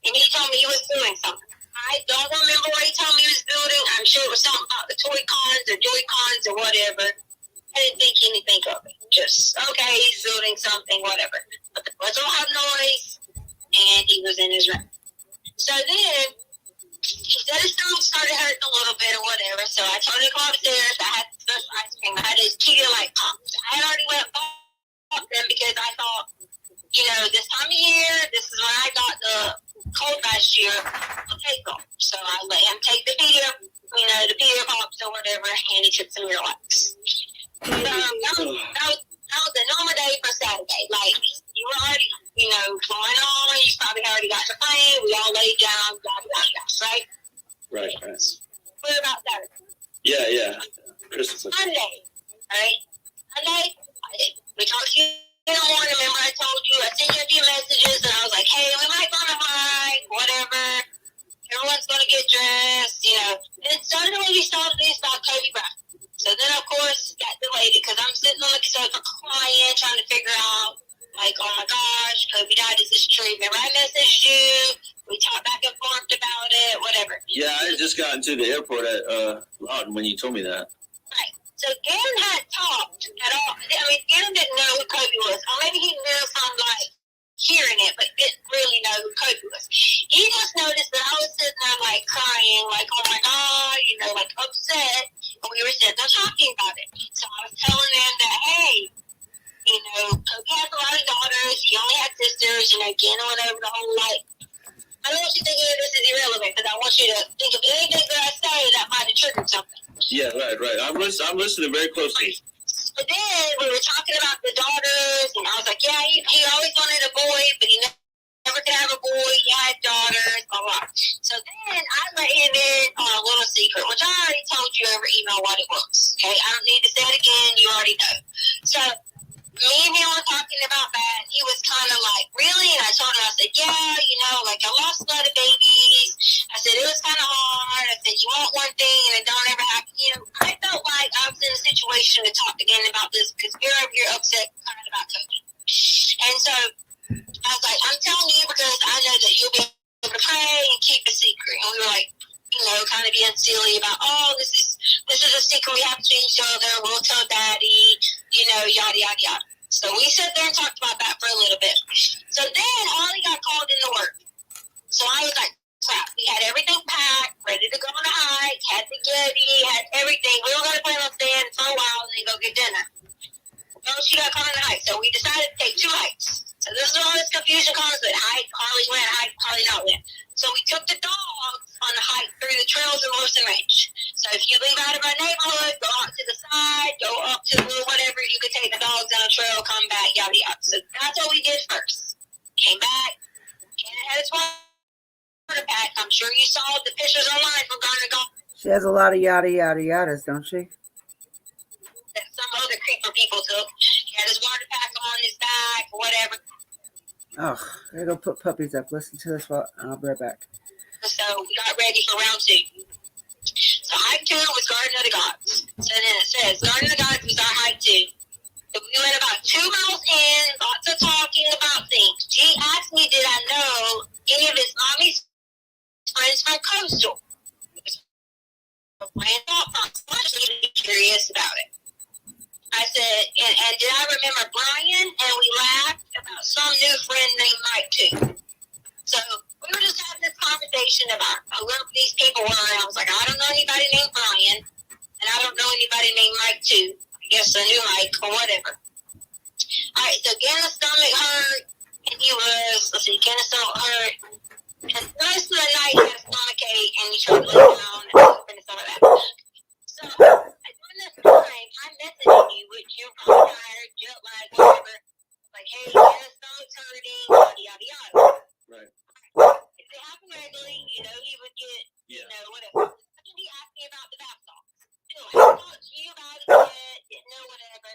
And he told me he was doing something. I don't remember what he told me he was building. I'm sure it was something about the toy cons or joy cons or whatever. I didn't think anything of it. Just, okay, he's building something, whatever. But the buzzer have noise, and he was in his room. So then, he said his stomach started hurting a little bit or whatever, so I told him to go upstairs. I had special ice cream. I had his Pedialyte pops. I had already went and bought them because I thought, you know, this time of year, this is when I got the cold last year, I'll take them. So I let him take the Pedia pops or whatever, and he took some relax. So that was a normal day for Saturday. Like, you were already, you know, going on. You probably already got your plane. We all laid down, blah, blah, blah, right? Right. What about Saturday? Yeah. Christmas. Sunday, right? Sunday, we talked to you in the morning. Remember I told you, I sent you a few messages, and I was like, hey, we might go on a hike, whatever. Everyone's going to get dressed, you know. And suddenly you started this about Kobe Bryant. So then, of course, that delayed it because I'm sitting on the sofa crying, trying to figure out, like, oh my gosh, Kobe died. Is this true? Remember I messaged you. We talked back and forth about it, whatever. Yeah, I just got into the airport at Loudon when you told me that. Right. So Gannon hadn't talked at all. I mean, Gannon didn't know who Kobe was. Or maybe he knew from, like, hearing it, but didn't really know who Kobe was. He just noticed that I was sitting there, like, crying, like, oh my God, you know, like, upset. And we were sitting there talking about it. So I was telling them that, hey, you know, Kobe has a lot of daughters. He only had sisters. You know, Gannon went over the whole, like, I don't want you to think any of this is irrelevant because I want you to think of anything that I say that might have triggered something. Yeah, right. I'm listening very closely. But then we were talking about the daughters, and I was like, yeah, he always wanted a boy, but he never could have a boy. He had daughters, blah, blah. So then I let him in on a little secret, which I already told you over email what it was. Okay, I don't need to say it again. You already know. So me and him were talking about that. He was kind of like, really? And I told him, I said, yeah, you know, like I lost a lot of babies. I said, it was kind of hard. I said, you want one thing and it don't ever happen. You know, I felt like I was in a situation to talk again about this because you're upset kind of about Kobe. And so I was like, I'm telling you because I know that you'll be able to pray and keep a secret. And we were like, you know, kind of being silly about, oh, this is a secret we have to each other. We'll tell Daddy, you know, yada, yada, yada. So we sat there and talked about that for a little bit. So then Ollie got called into work. So I was like, crap, we had everything packed, ready to go on a hike, had the Yeti, had everything. We were going to plan on staying for a while and then go get dinner. Well, she got called on a hike, so we decided to take 2 hikes. So this is all this confusion comes with hike, Harley went, hike, Harley not went. So we took the dogs on a hike through the trails in Wilson Range. So if you leave out of our neighborhood, go out to the side, go up to whatever, you could take the dogs on a trail, come back, yada, yada. So that's what we did first. Came back, Gannon had his water pack. I'm sure you saw the pictures online from Garner Golf. She has a lot of yada yada yadas, don't she? That some other creeper people took. He had his water pack on his back, or whatever. Oh, I gotta go put puppies up. Listen to this while I'll be right back. So we got ready for round 2. So hike 2 was Garden of the Gods. So then it says Garden of the Gods was our hike 2. So we went about 2 miles in, lots of talking about things. She asked me, did I know any of his mommy's friends from Coastal? I was really curious about it. I said, and did I remember Brian? And we laughed about some new friend named Mike too. So we were just having this conversation about who these people were. And I was like, I don't know anybody named Brian, and I don't know anybody named Mike too. I guess a new Mike or whatever. All right, so Gannon's stomach hurt, and he was, Gannon's stomach hurt. And the rest of the night, he had a stomach ache, and he tried to lay down and some of that. So during this time, I'm messaging you, which you're probably tired, jet lag, whatever. Like, hey, Gannon's stomach's hurting, yada, yada, yada. Right. If it happened regularly, you know, he would get, Yeah. you know, whatever. He asked me about the bath salts. Still, I haven't talked to you about it yet, didn't know whatever.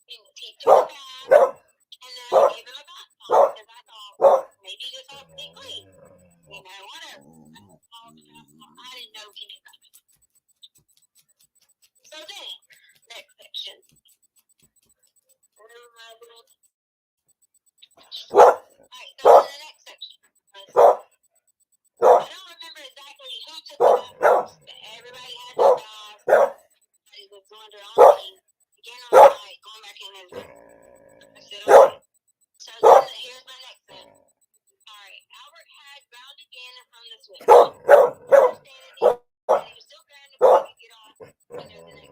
He took a bath, and then I gave him took the bathrooms, but everybody had their dog. Everybody was going to their own thing. Again, I was like, going back in his room. I said, okay. So then here's my next thing. Alright, Albert had grounded Gannon from the switch. And he was still grounded before he could get off, the next day.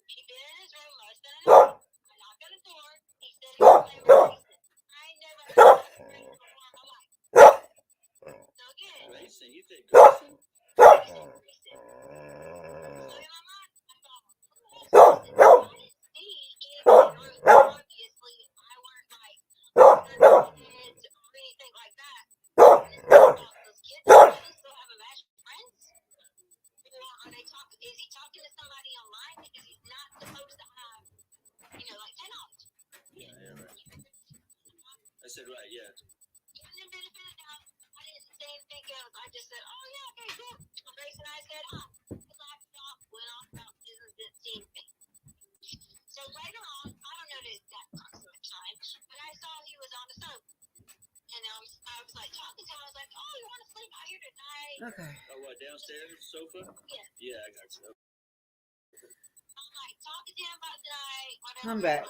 He'd been in his room most of the night. I knocked on the door. He said he was playing with Grayson. I ain't never heard of Grayson before in my life. So again, Grayson, you think Grayson? Grayson. So in my mind, I thought, who the hell is this? I didn't see anything in the room. Obviously, I weren't like kids or anything like that. Those kids still have imaginary friends? Or are they talking? Is he talking to somebody online because he's not supposed to have, like technology? Yeah, right. I said right, yeah. Giving him benefit of the doubt. I didn't say anything else. I just said, oh yeah, okay, cool. Grace and I said hi. His laptop went off about didn't see anything. So later on, I don't know the exact approximate time, but I saw he was on the sofa. And I was like talking to him. I was like, oh, you want to sleep out here tonight? Okay. Oh, what, downstairs sofa? Yeah. Yeah, I got you. I'm like talking to him about tonight. Whatever. I'm back.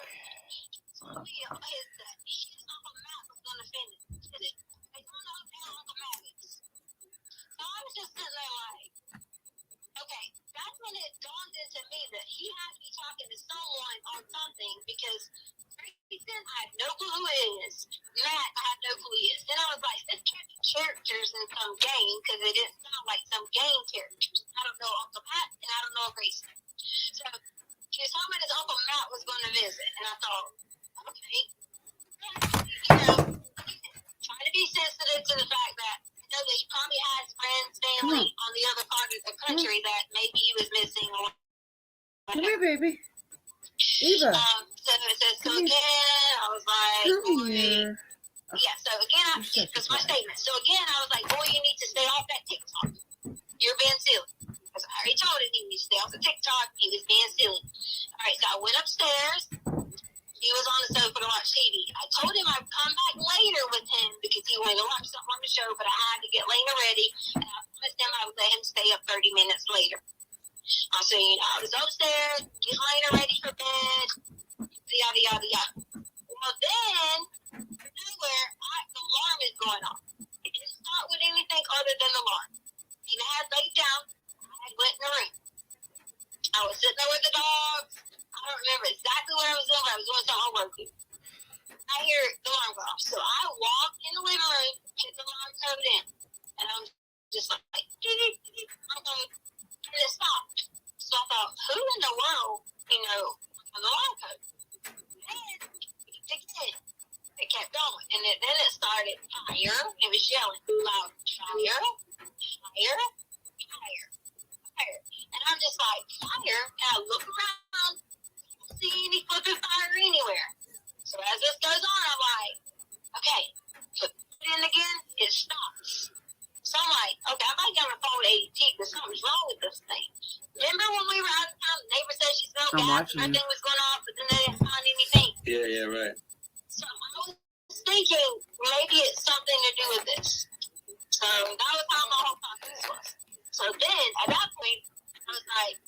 So his Uncle Matt was going to finish it. They don't know who Uncle Matt is. So I was just sitting there like, okay, that's when it dawned into me that he had to be talking to someone on something because Grayson, I have no clue who it is. Matt, I have no clue who he is. Then I was like, this can't be characters in some game because it didn't sound like some game characters. I don't know Uncle Matt and I don't know Grayson. So he was talking about his Uncle Matt was going to visit, and I thought, okay, trying to be sensitive to the fact that I know that he probably has friends, family on the other part of the country that maybe he was missing or Come here, baby. Eva. So again, I was like, Come boy, here. yeah, so again, that's my statement. So again, I was like, boy, you need to stay off that TikTok. You're being silly. Because I already told him he needs to stay off the TikTok. He was being silly. All right, so I went upstairs. He was on the sofa to watch TV. I told him I'd come back later with him because he wanted to watch something on the show, but I had to get Lena ready. And I promised him I would let him stay up 30 minutes later. So, I was upstairs, getting Lena ready for bed, yada, yada, yada. Well, then, from nowhere, the alarm is going off. It didn't start with anything other than the alarm. Lena had laid down. I went in the room. I was sitting there with the dogs. I don't remember exactly what I was doing, but I was doing something on work. I hear the alarm go off. So I walked in the living room, hit the alarm code in. And I'm just like, and it stopped. So I thought, who in the world, on the alarm code? And again, it kept going. And then it started fire. It was yelling loud, fire, fire, fire, fire. And I'm just like, fire? And I look around, don't see any flipping fire anywhere. So as this goes on, I'm like, okay, put it in again, it stops. So I'm like, okay, I might get on the phone with ADT because something's wrong with this thing. Remember when we were out of town, the neighbor said she smelled gas, nothing was going off, but then they didn't find anything. Yeah, right. So I was thinking maybe it's something to do with this. So that was how my whole process was. So then, at that point, I was like,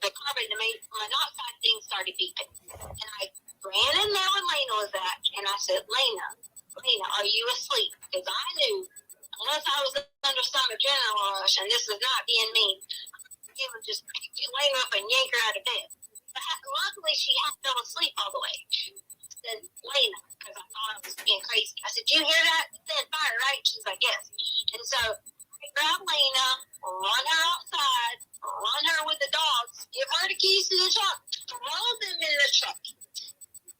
the carbon monoxide thing started beeping. And I ran in there when Lena was at, and I said, Lena, are you asleep? Because I knew, unless I was under some adrenaline rush, and this is not being mean, he would just get Lena up and yank her out of bed. But luckily, she fell asleep all the way. I said, Lena, because I thought I was being crazy. I said, you hear that? It said fire, right? She's like, yes. And so I grabbed Lena, run her outside, run her with the dogs, give her the keys to the truck, throw them in the truck.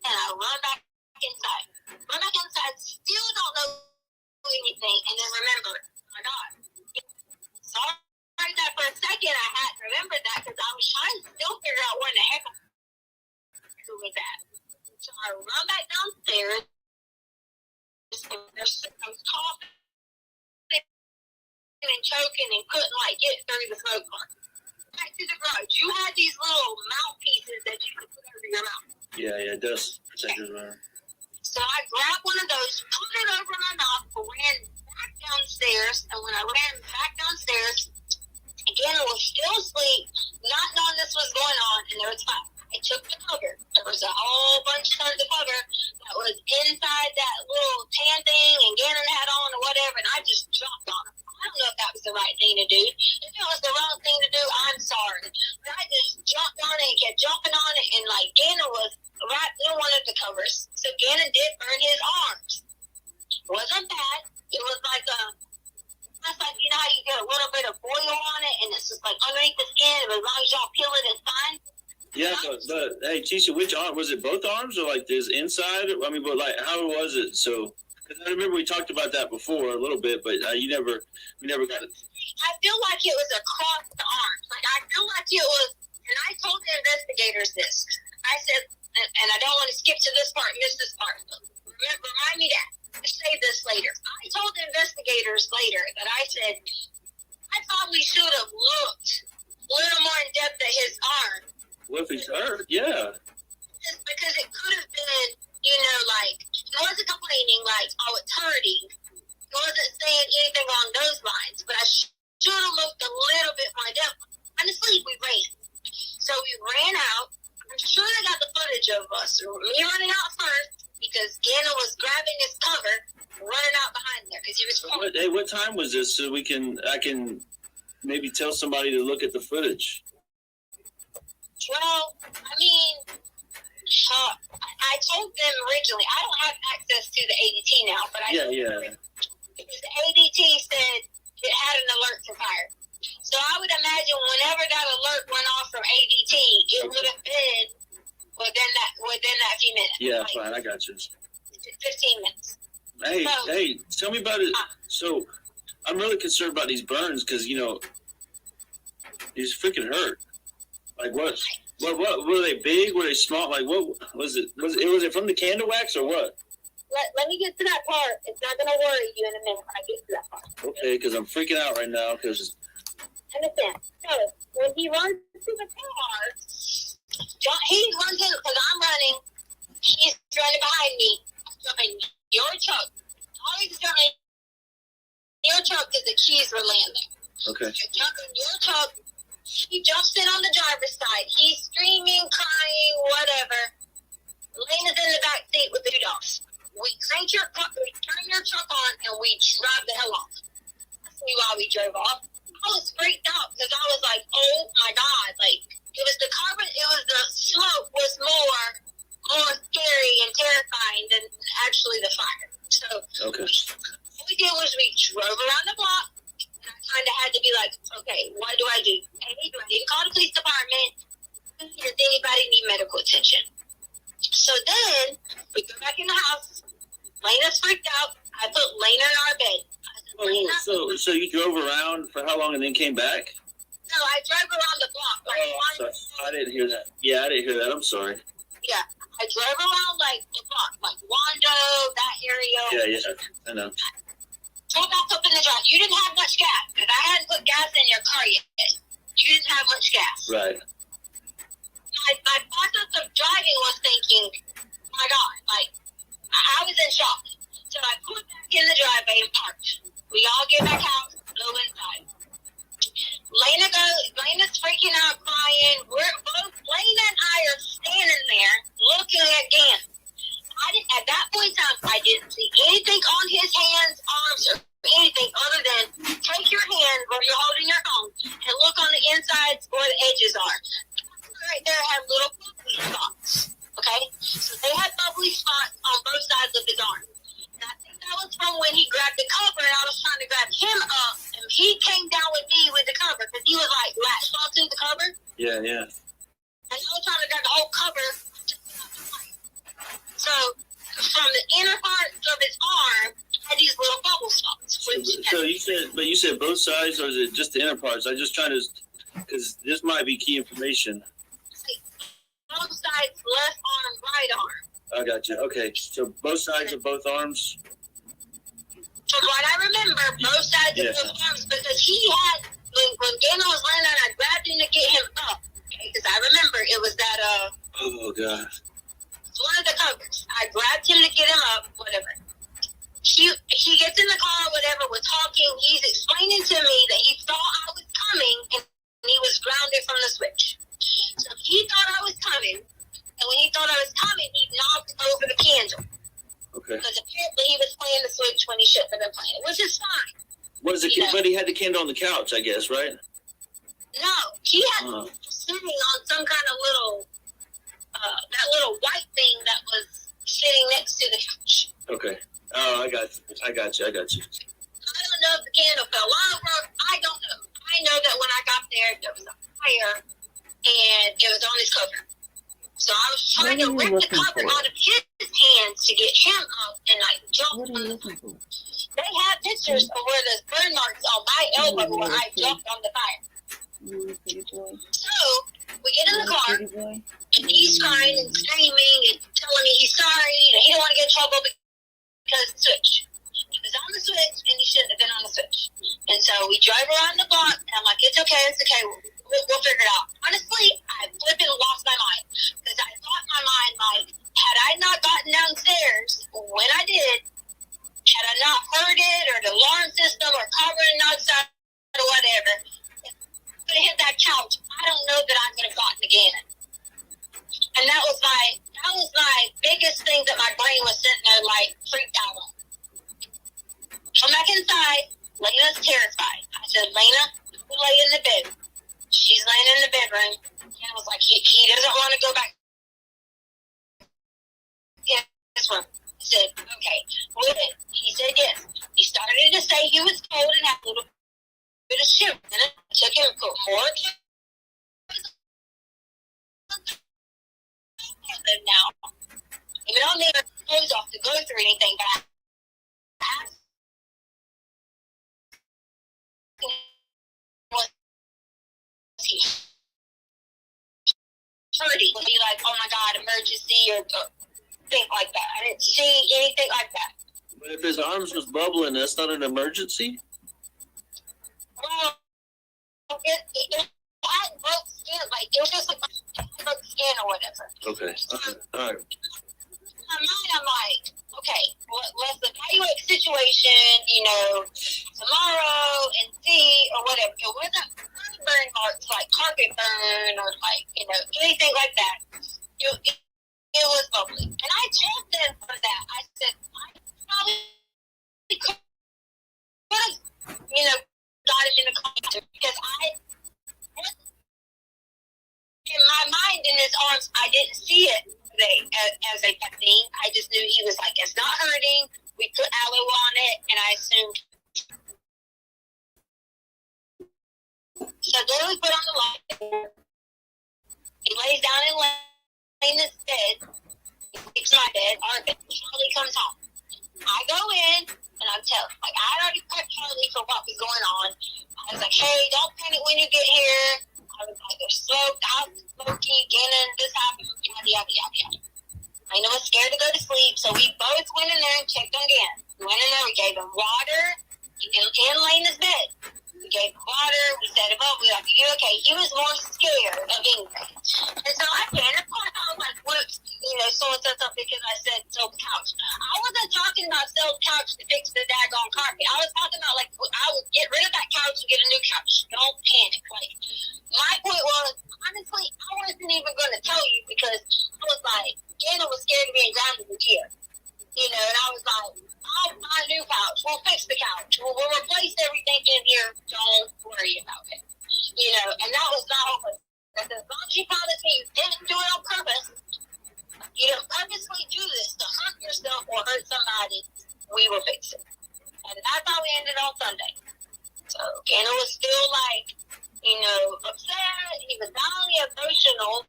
And I run back inside. Run back inside, still don't know anything, and then remember, oh my God. Sorry that for a second I hadn't remembered that because I was trying to still figure out where the heck who was at. So I run back downstairs, and I was coughing and choking and couldn't get through the smoke part. Back to the garage. You had these little mouthpieces that you could put over your mouth. Yeah, dust protectors, right? So I grabbed one of those, put it over my mouth, ran back downstairs, and when I ran back down was fine. I took the cover. There was a whole bunch of tons of cover that was inside that little tan thing and Gannon had on or whatever, and I just dropped on him. I don't know if that was the right thing to do. If it was the wrong thing to do, I'm sorry. But I just jumped on it and kept jumping on it, and like Gannon was right in one of the covers. So Gannon did burn his arms. It wasn't bad. It was like that's like, you know how you get a little bit of oil on it and it's just like underneath the skin, but as long as y'all peel it, it's fine. Yeah, but hey, Tisha, which arm was it? Both arms or like this inside? I mean, but like, how was it? So, because I remember we talked about that before a little bit, but we never got it. I feel like it was across the arms. Like I feel like it was, and I told the investigators this. I said, and I don't want to skip to this part, miss this part. But remind me that. Say this later. I told the investigators later that I said I probably should have looked a little more in depth at his arm. What if he's hurt? Yeah. Just because it could have been, you know, like, he wasn't complaining like, oh, it's hurting. He wasn't saying anything along those lines, but I should have looked a little bit more in depth. Honestly, we ran. So we ran out. I'm sure they got the footage of us. Me running out first because Gannon was grabbing his cover, running out behind there because he was falling. Hey, what time was this? So I can maybe tell somebody to look at the footage. Well, I mean, I told them originally, I don't have access to the ADT now, but Yeah. Because the ADT said it had an alert for fire. So I would imagine whenever that alert went off from ADT, it would have been within that few minutes. Yeah, like fine, I got you. 15 minutes. Hey, tell me about it. So, I'm really concerned about these burns because, you know, he's freaking hurt. Like what were they big? Were they small? Like what was it? Was it from the candle wax or what? Let me get to that part. It's not going to worry you in a minute when I get to that part. Okay, because I'm freaking out right now because. Understand. So when he runs to the car, he runs in because I'm running. He's running behind me. I'm jumping your truck. Always jumping your truck because the keys were landing. Okay. You're jumping your truck. He jumps in on the driver's side. He's screaming, crying, whatever. Lena's in the back seat with the two dogs. We turn your truck on, and we drive the hell off. That's why we drove off. I was freaked out because I was like, oh my God. Like, it was the carbon, it was the smoke was more scary and terrifying than actually the fire. So, Okay. What we did was we drove around the block. I kind of had to be like, okay, what do I do? Hey, do I need to call the police department? Does anybody need medical attention? So then we go back in the house. Lena's freaked out. I put Lena in our bed. I said, Lena, So you drove around for how long and then came back? no, I drove around the block. I didn't hear that. Yeah, I didn't hear that. I'm sorry. Yeah, I drove around like the block, like Wando, that area. Yeah, I know. Drove back up in the drive. You didn't have much gas because I hadn't put gas in your car yet. You didn't have much gas. Right. My process of driving was thinking, oh my God, like, I was in shock. So I put back in the driveway and parked. We all get back out, go inside. Lena's freaking out, crying. We're both, Lena and I are standing there looking at Dan. At that point in time, I didn't see anything on his hands, arms, or anything other than take your hand where you're holding your phone and look on the insides where the edges are. Right there had little bubbly spots. Okay? So they had bubbly spots on both sides of his arm. And I think that was from when he grabbed the cover and I was trying to grab him up and he came down with me with the cover because he was like latched onto the cover. Yeah. And I was trying to grab the whole cover. So from the inner part of his arm had these little bubble spots. So you said both sides, or is it just the inner parts? I'm just trying to, because this might be key information. Both sides, left arm, right arm. I got you. Okay, so both sides of both arms. From what I remember, both sides of both arms, because he had when Gannon was laying down, I grabbed him to get him up. Because I remember it was that Oh God. one of the covers. I grabbed him to get him up, whatever. He gets in the car, whatever, we're talking. He's explaining to me that he saw I was coming and he was grounded from the switch. So he thought I was coming, and when he thought I was coming, he knocked over the candle Okay. because apparently he was playing the Switch when he shouldn't have been playing, which is fine. What is it? Yeah. But he had the candle on the couch, I guess, right? No, he had Oh. sitting on some kind of little, that little white thing that was sitting next to the couch. Okay. Oh, I got you. I don't know if the candle fell over. I don't know. I know that when I got there was a fire, and it was on his cover. So I was trying to What are you rip the looking cover for? out of his hands to get him up and like jump. What are you looking for? They have pictures of where there's burn marks on my elbow where I jumped on the fire. You pretty boy. So we get in the car, Pretty boy. and he's crying and screaming and telling me he's sorry and he don't want to get in trouble because the switch. He was on the switch and he shouldn't have been on the switch. And so we drive around the block and I'm like, it's okay. We'll figure it out. Honestly, I flipping lost my mind because I thought in my mind, like, had I not gotten downstairs when I did, had I not heard it or the alarm system or covering outside or whatever, could have hit that couch. I don't know that I could have gotten again. And that was my biggest thing that my brain was sitting there like freaked out on. Come back inside. Lena's terrified. I said, Lena, you lay in the bed. She's laying in the bedroom. And I was like, he doesn't want to go back in this room. I said, okay. Well, he said yes. He started to say he was cold and had a little bit of shiver. And I took him and put more now. Even though I made her clothes off to go through anything, but I asked was he hurting? Would be like, oh my God, emergency or things like that. I didn't see anything like that. But if his arms was bubbling, that's not an emergency? Well, it had broke skin, like it was just like broke skin or whatever. Okay. All right. In my mind, I'm like, okay, let's evaluate the situation, tomorrow and see or whatever. It wasn't burn marks like carpet burn or like, anything like that. It was bubbly. And I told them for that. I said, I probably could have, got him in the car because in my mind, in his arms, I didn't see it as a bad thing. I just knew he was like, it's not hurting. We put aloe on it, and I assumed. So then we put on the light. He lays down in his bed. He sleeps in my bed. Our bed. Charlie comes home. I go in, and I'm telling, like, I had already prepped Charlie for what was going on. I was like, hey, don't panic when you get here. I was like, there's smoke, out, smoky, Gannon, this happened, yada, yada, yada, yada. I was scared to go to sleep, so we both went in there and checked on Gannon. We went in there, we gave him water, and lay in his bed. We gave him water, we set him up, we were like, you okay? He was more scared of anything. And so I panicked, of course, I was like, what, someone said something because I said sell the couch. I wasn't talking about sell the couch to fix the daggone carpet. I was talking about, like, I would get rid of that couch and get a new couch. Don't panic. Like, my point was, honestly, I wasn't even going to tell you because I was like, Gannon was scared of being grounded with here. And I was like, I'll buy a new couch. We'll fix the couch. We'll replace everything in here. Don't worry about it. And that was not open. As long as you promise me you didn't do it on purpose, you didn't purposely do this to hurt yourself or hurt somebody, we will fix it. And that's how we ended on Sunday. So Gannon was still like, upset. He was not only emotional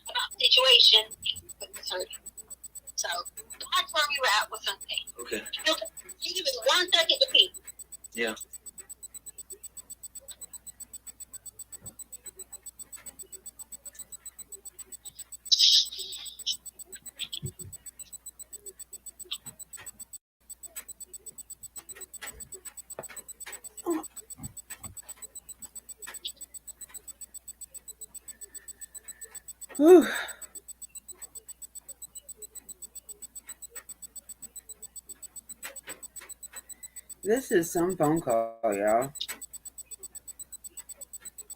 about the situation, he was hurting. So that's where we were at with Sunday. Okay. You give us 1 second to pee. Yeah. Whew. This is some phone call, y'all. Okay,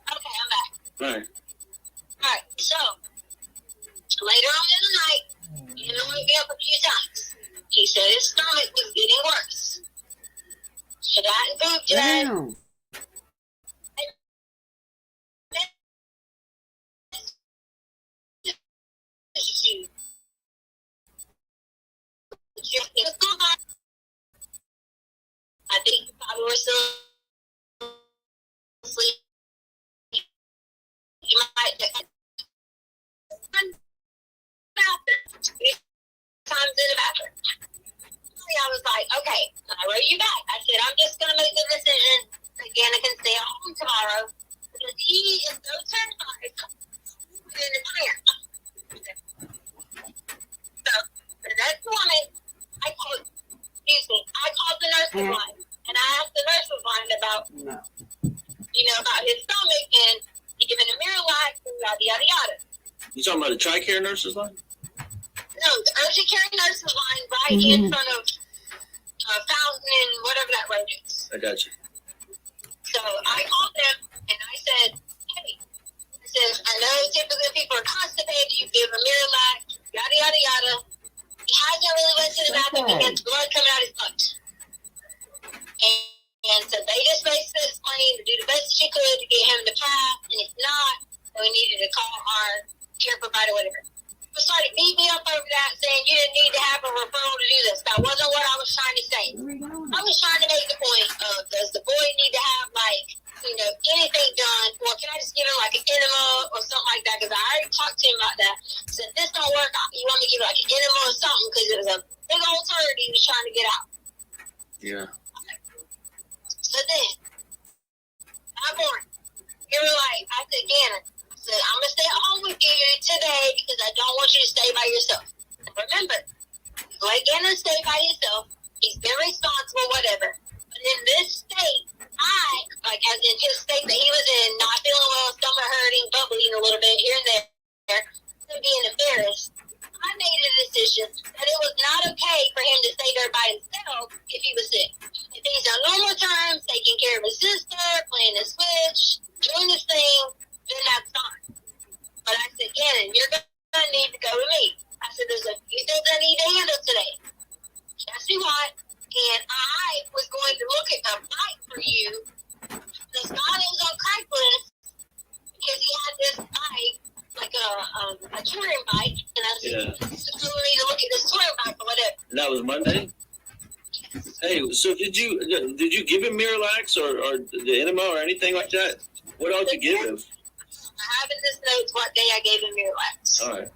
I'm back. All right. All right, so later on in the night, he woke me up a few times. He said his stomach was getting worse. Should I improve today? Damn. I think you probably were still asleep. You might times in the bathroom. I was like, okay, I wrote you back. I said, I'm just going to make the decision. Again, I can stay at home tomorrow because he is so terrified in the plant. So the next morning, I called the nurse's line and I asked the nurse's line about, No. about his stomach and giving him Miralax and yada, yada, yada. You talking about the TRICARE nurses line? No, the urgent care nurse's line right in front of Fountain and whatever that road is. I got you. So I called them and I said, hey, I know typically people are constipated, you give them Miralax, yada, yada, yada. He hasn't really went to the bathroom and gets blood coming out his butt. And so they just basically explained to do the best she could to get him to pass, and if not, we needed to call our care provider, whatever. They started beating me up over that, saying you didn't need to have a referral to do this. That wasn't what I was trying to say. I was trying to make the point of, does the boy need to have, anything done, or can I just give him, an enema or something like that? Because I already talked to him about that. So if this don't work, you want me to give an enema or something, because it was a big old turd he was trying to get out. Yeah. So then, I'm born. You were like, I said, Gannon, I'm going to stay at home with you today because I don't want you to stay by yourself. Remember, let Gannon stay by himself. He's been responsible, whatever. But in this state, as in his state that he was in, not feeling well, stomach hurting, bubbling a little bit here and there, and being embarrassed, I made a decision that it was not okay for him to stay there by himself if he was sick. If he's on normal terms, taking care of his sister, playing the Switch, doing his thing, then that's fine. But I said, Gannon, you're going to need to go with me. I said, there's a few things I need to handle today. Yes, you want. And I was going to look at a bike for you. The guy was on Craigslist because he had this bike, like a touring bike. And I said, so we need to look at this touring bike or whatever. And that was Monday? Hey, so did you give him Miralax or the enema or anything like that? What else did you give him? I have in this notes what day I gave him Miralax. All right.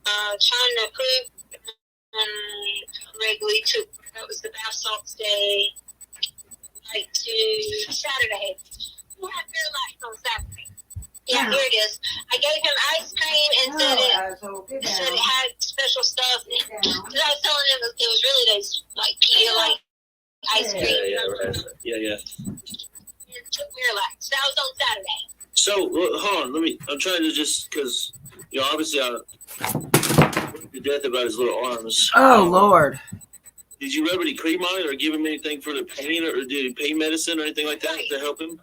Trying to prove regularly took, that was the bath salts day, to Saturday. Who had Miralax on Saturday? Yeah, here it is. I gave him ice cream and said it had special stuff. Because I was telling him it was really those Pedialyte ice cream. Yeah. It took Miralax. That was on Saturday. So, hold on. I'm trying to just, because, obviously I to death about his little arms. Oh, Lord. Did you rub any cream on it or give him anything for the pain or did he pain medicine or anything like that to help him? Pain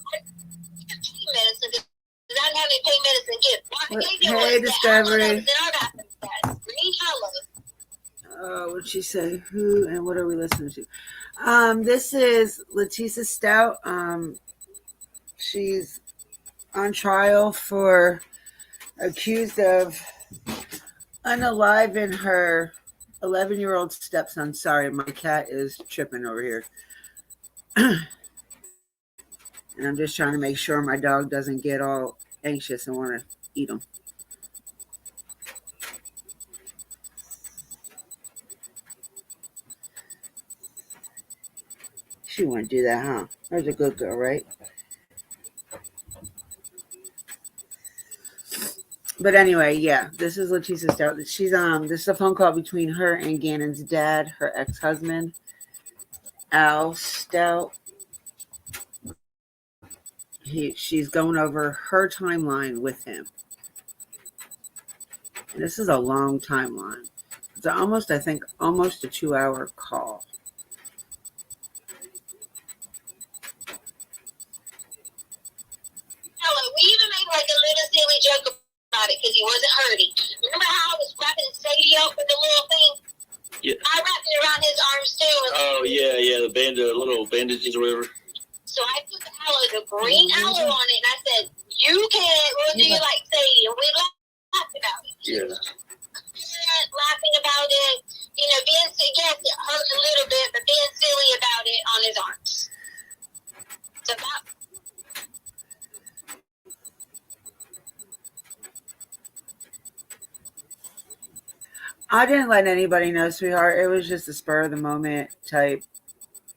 medicine, because I didn't have any pain medicine gift. What I gave him Hey, was Discovery. green Halo. What'd she say? Who and what are we listening to? This is Letisa Stout. She's on trial for accused of unaliving her 11-year-old stepson. Sorry, my cat is tripping over here. And I'm just trying to make sure my dog doesn't get all anxious and want to eat them. She wouldn't do that, huh? There's a good girl, right? But anyway, yeah, this is Letisa Stout. She's this is a phone call between her and Gannon's dad, her ex-husband, Al Stout. She's going over her timeline with him. And this is a long timeline. It's almost a 2-hour call. We even made a little silly joke about it because he wasn't hurting. Remember how I was wrapping Sadie up with the little thing? Yeah. I wrapped it around his arms too. Oh yeah, the little bandages or whatever. So I put the green aloe on it, and I said, "You can, we'll do you like Sadie," and we laughed about it. Yeah. Laughing about it, being yes, it hurt a little bit, but being silly about it on his arms. So that. I didn't let anybody know, sweetheart. It was just a spur of the moment type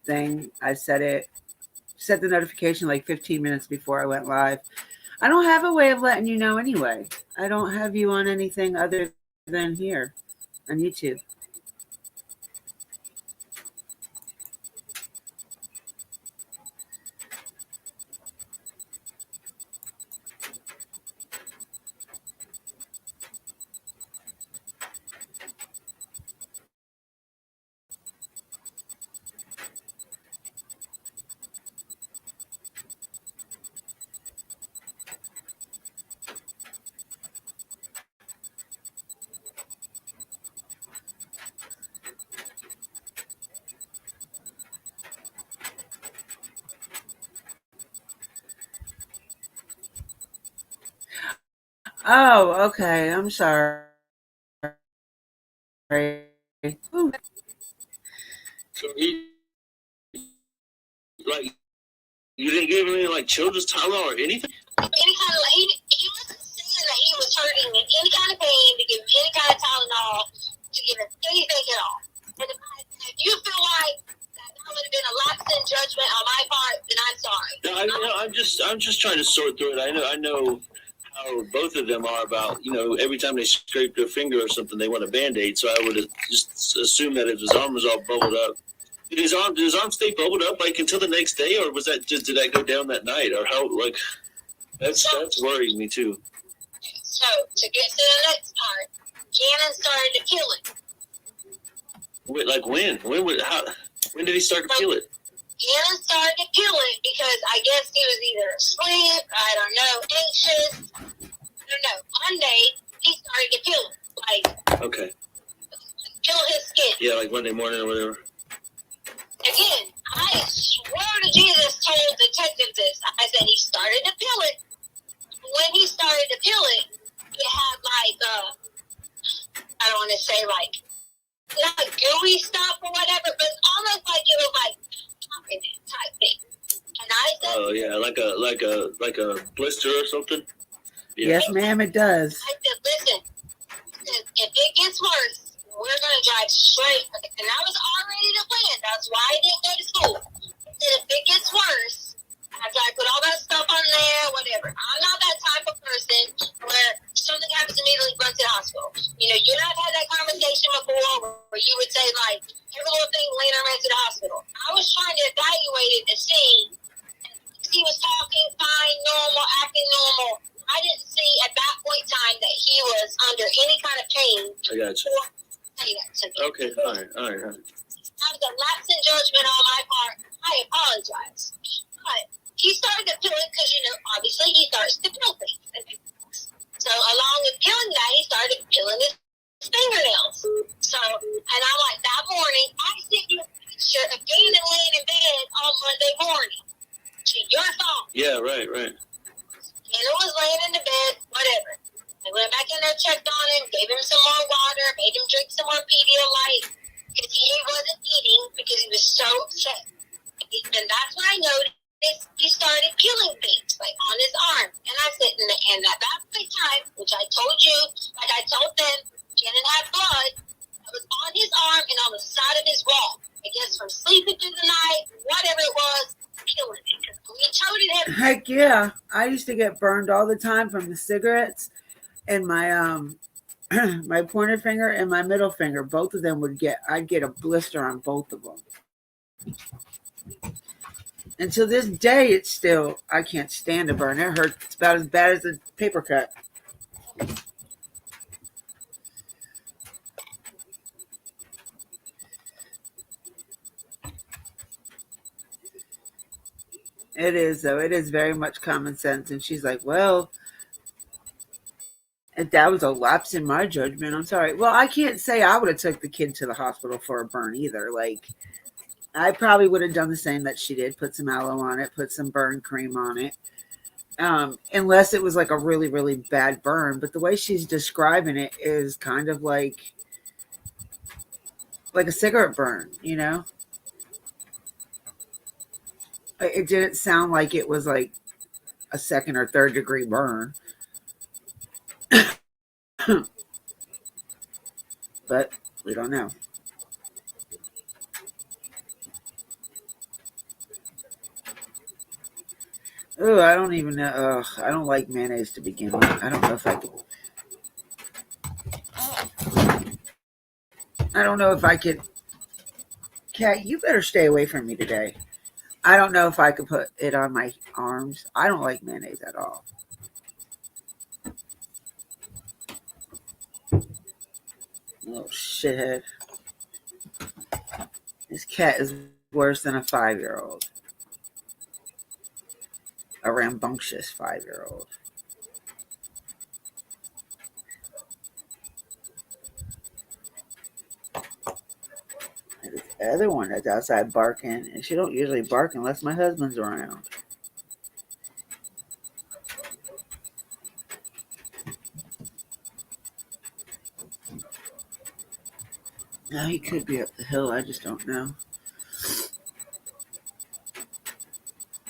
thing. I set the notification like 15 minutes before I went live. I don't have a way of letting you know anyway. I don't have you on anything other than here on YouTube. Oh, okay. I'm sorry. Ooh. So he, like, you didn't give him any like children's Tylenol or anything? Any kind of he wasn't saying that he was hurting in any kind of pain to give him any kind of Tylenol to give him anything at all. And if you feel like that would have been a lapse in judgment on my part, then I'm sorry. No, I'm just trying to sort through it. I know how both of them are about, every time they scrape their finger or something, they want a Band-Aid. So I would just assume that if his arm was all bubbled up, did his arm stay bubbled up like until the next day, or was that did that go down that night, or how? Like that's worrying me too. So to get to the next part, Gannon started to kill it. Wait, like when? When did he start to kill it? Gannon started to kill it because I guess he was either asleep, I don't know, anxious, I don't know. Monday, he started to kill it. Like, okay. Kill his skin. Yeah, like Monday morning or whatever. Again, I swear to Jesus told detective this. I said he started to peel it. When he started to peel it, it had like, I don't want to say like, not gooey stuff or whatever, but almost like it was like popping it type thing. And I said, oh yeah, like a blister or something. Yeah. Yes, ma'am, it does. I said, listen, if it gets worse, we're gonna drive straight. And I was already the plan. That's why I didn't go to school. I said, if it gets worse, after I put all that stuff on there, whatever. I'm not that type of person where something happens immediately run to the hospital. You and I've had that conversation before where you would say, like, every little thing Lena ran to the hospital. I was trying to evaluate it to see if he was talking fine, normal, acting normal. I didn't see at that point in time that he was under any kind of pain. I got you. Okay, all right. That was a lapse in judgment on my part. I apologize. But he started to peel it because, obviously he starts to peel things. So along with peeling that, he started peeling his fingernails. So, and I'm like, that morning, I sent you a picture of Gannon laying in bed on Monday morning to your phone. Yeah, right. Gannon was laying in the bed, whatever. I went back in there, checked on him, gave him some more water, made him drink some more Pedialyte because he wasn't eating because he was so upset. And that's when I noticed he started peeling things, like on his arm. And I said, and at that point in time, which I told you, like I told them, Gannon had blood that was on his arm and on the side of his wall. I guess from sleeping through the night, whatever it was, peeling it. We told him. Heck yeah. I used to get burned all the time from the cigarettes, and my my pointer finger and my middle finger. Both of them I'd get a blister on both of them. And to this day, it's still, I can't stand a burn. It hurts. It's about as bad as a paper cut. It is, though. It is very much common sense. And she's like, well, That was a lapse in my judgment. I'm sorry. Well, I can't say I would have took the kid to the hospital for a burn either. Like, I probably would have done the same that she did. Put some aloe on it, put some burn cream on it. Unless it was like a really, really bad burn. But the way she's describing it is kind of like a cigarette burn, you know? It didn't sound like it was like a second or third degree burn. But we don't know. Oh, I don't even know. I don't like mayonnaise to begin with. I don't know if I could. I don't know if I could. Kat, you better stay away from me today. I don't know if I could put it on my arms. I don't like mayonnaise at all. Oh, shithead. This cat is worse than a 5-year-old. A rambunctious 5-year-old. This other one that's outside barking, and she don't usually bark unless my husband's around. Now he could be up the hill, I just don't know.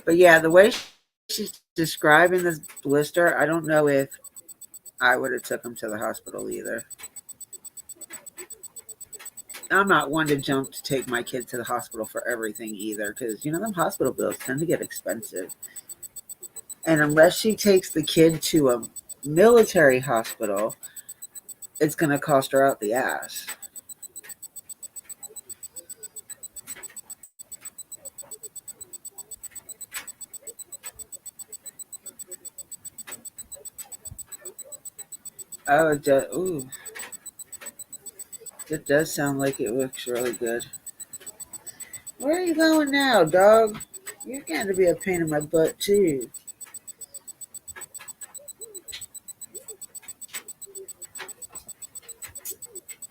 But yeah, the way she's describing this blister, I don't know if I would have took him to the hospital either. I'm not one to jump to take my kid to the hospital for everything either, because, you know, them hospital bills tend to get expensive. And unless she takes the kid to a military hospital, it's going to cost her out the ass. Oh, it does. Ooh. It does sound like it looks really good. Where are you going now, dog? You're going to be a pain in my butt, too.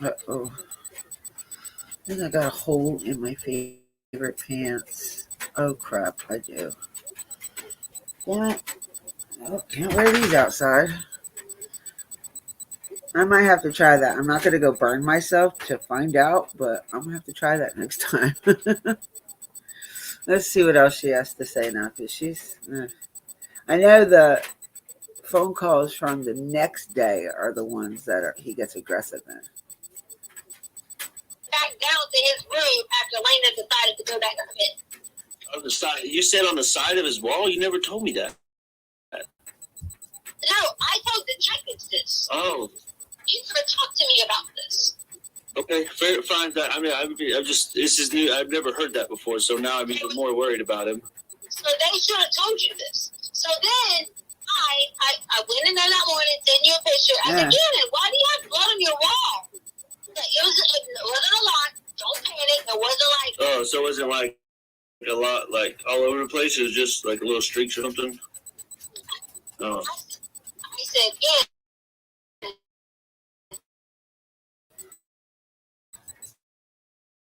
Uh-oh. I think I got a hole in my favorite pants. Oh, crap, I do. Damn it. Oh, can't wear these outside. I might have to try that. I'm not going to go burn myself to find out, but I'm going to have to try that next time. Let's see what else she has to say now, because she's... I know the phone calls from the next day are the ones that he gets aggressive in. Back down to his room after Lena decided to go back to bed. On the side, you said on the side of his wall? You never told me that. No, I told detectives this. Oh, You never talked to me about this. okay, fair, fine. I mean, I'm just, this is new. I've never heard that before, so now I'm even more worried about him. So they should have told you this. So then I went in there that morning, sent you a picture. I said, Janet, why do you have blood on your wall? It wasn't a lot. Don't panic. It wasn't like... Oh, so it wasn't like a lot, like all over the place? It was just like a little streaks or something? Oh. I said, yeah.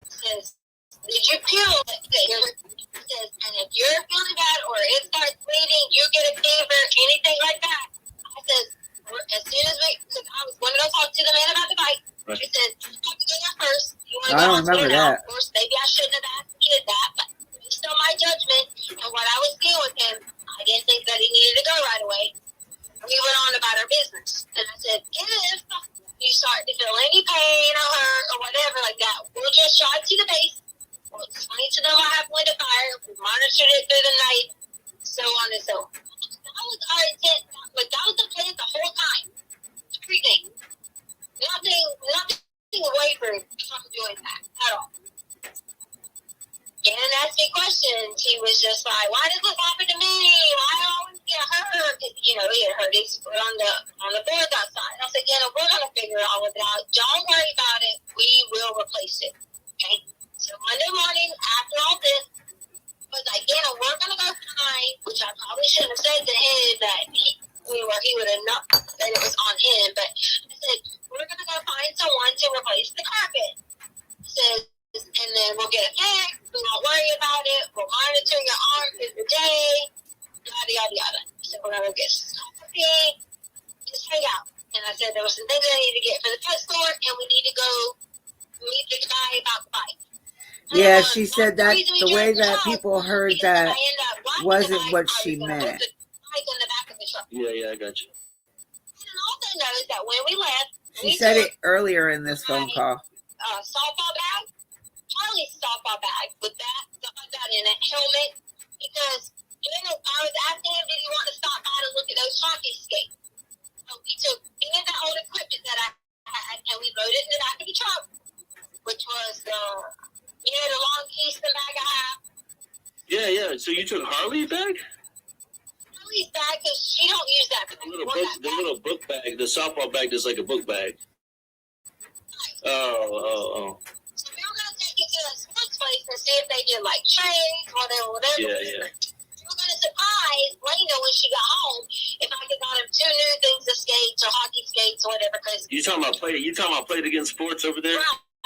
Says, did you peel it? Says, and if you're feeling bad or it starts bleeding, you get a fever, anything like that. I said, as soon as because I was going to go talk to the man about the bike. Right. He said, you have to go there first. You want to I go don't remember that. Of course, maybe I shouldn't have asked the kid that, but based on my judgment and what I was seeing with him, I didn't think that he needed to go right away. We went on about our business. And I said, if you start to feel any pain or hurt or whatever like that, we'll just drive to the base. We'll explain to them what happened with the fire. We monitored it through the night, so on and so on. That was our intent. But that was the plan the whole time. Everything. Nothing wavered from doing that at all. And asked me questions. He was just like, why does this happen to me? Why do I always get hurt? You know, he had hurt his foot on the boards outside. I said, we're going to figure all of it out. Don't worry about it. We will replace it. Okay? So Monday morning, after all this, was like, we're going to go find, which I probably shouldn't have said to him, that me where he would have known that it was on him. But I said, we're going to go find someone to replace the carpet. Says, and then we'll get it fixed. We won't worry about it. We'll monitor your arm through the day. Yada, yada, yada. So we're going to get coffee. Just hang out. And I said, there were some things I need to get for the pet store, and we need to go meet the guy about the bike. Yeah, she said that the way that people heard that wasn't what she meant. Yeah, I got you. And also knows that when we left, She said it earlier in this phone call. softball bag, Charlie's softball bag with that, stuff like that in it, helmet, because I was asking him, did he want to stop by to look at those hockey skates? So we took any of that old equipment that I had, and we loaded it in the back of the truck, which was the long Keystone bag I have. Yeah. So you took Harley's bag? Charlie's bag, because she don't use that bag. The little book bag, the softball bag is like a book bag. Oh. So we were going to take it to a sports place and see if they did like trades, whatever. Yeah. We were going to surprise Lena when she got home if I could got him 2 new things of skates or hockey skates or whatever. Cause You talking about Play It Again Sports over there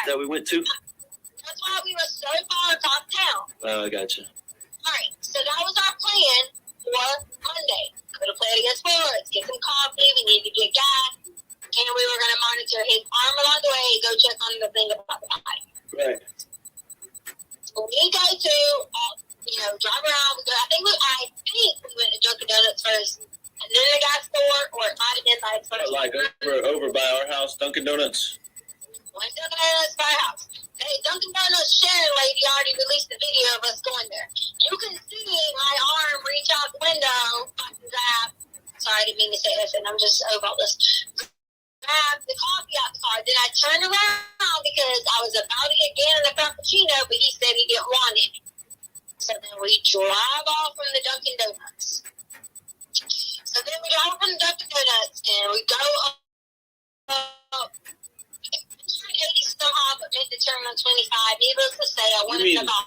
that we went to? That's why we were so far across town. Oh, I got you. All right, so that was our plan for Monday. Go to Play It Again Sports, get some coffee. We need to get gas, and we were going to monitor his arm along the way. Go check on the thing about the bike. Right. So we go to, drive around. I think we went to Dunkin' Donuts first, and then the gas store, or it might have been by its first. Like over by our house, Dunkin' Donuts. Went to Dunkin' Donuts by our house. Hey, Dunkin' Donuts Sharon lady already released the video of us going there. You can see my arm reach out the window. Sorry, I didn't mean to say this, and I'm just over all this. Grab the coffee out the car. Then I turned around because I was about to get Gannon a Frappuccino, but he said he didn't want it. So then we drive off from the Dunkin' Donuts. So then we drive from the Dunkin' Donuts, and we go up 80 somehow, but make the turn on 25. Needless to say, I wanted to buy.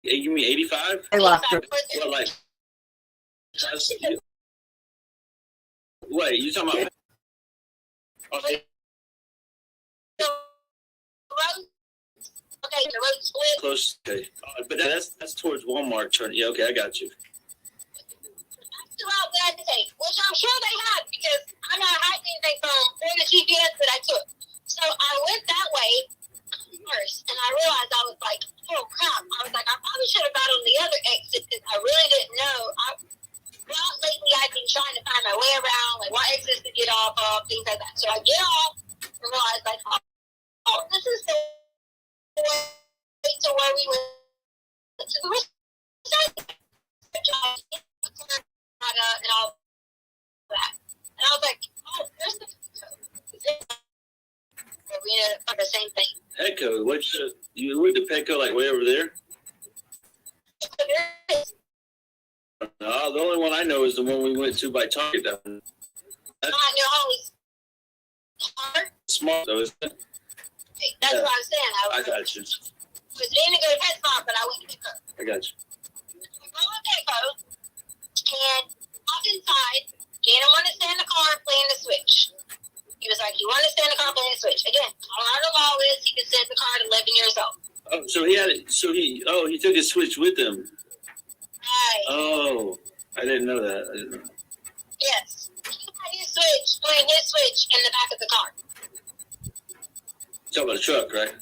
You mean 85? I lost her. Well, like, wait, you talking about? Okay, The road split. close. Okay, but that's towards Walmart. Yeah, okay, I got you. Throughout that day, which I'm sure they had because I'm not hiding anything from the GPS that I took. So I went that way first, and I realized I was like, oh crap. I was like, I probably should have got on the other exit because I really didn't know. Lately I've been trying to find my way around, like what exits to get off of, things like that. So I get off and realize like, oh, this is the way to where we went to the recycling. And all that. And I was like, oh, there's the we ended up the same thing. Petco, you went to Petco like way over there? No, the only one I know is the one we went to by Target. Not New Holly's. Smart though, isn't it? That's what I was saying. I got you. I was going to go to PetSmart, but I went to Petco. I got you. I go to Petco, and walked inside. Gannon wanted to stay in the car playing the Switch. He was like, you want to stay in the car playing the Switch? Again, Colorado law is he can stay in the car at 11 years old. Oh, so he took his Switch with him. Right. Oh, I didn't know that. Yes. He had his Switch, playing his Switch in the back of the car. You're talking about a truck, right?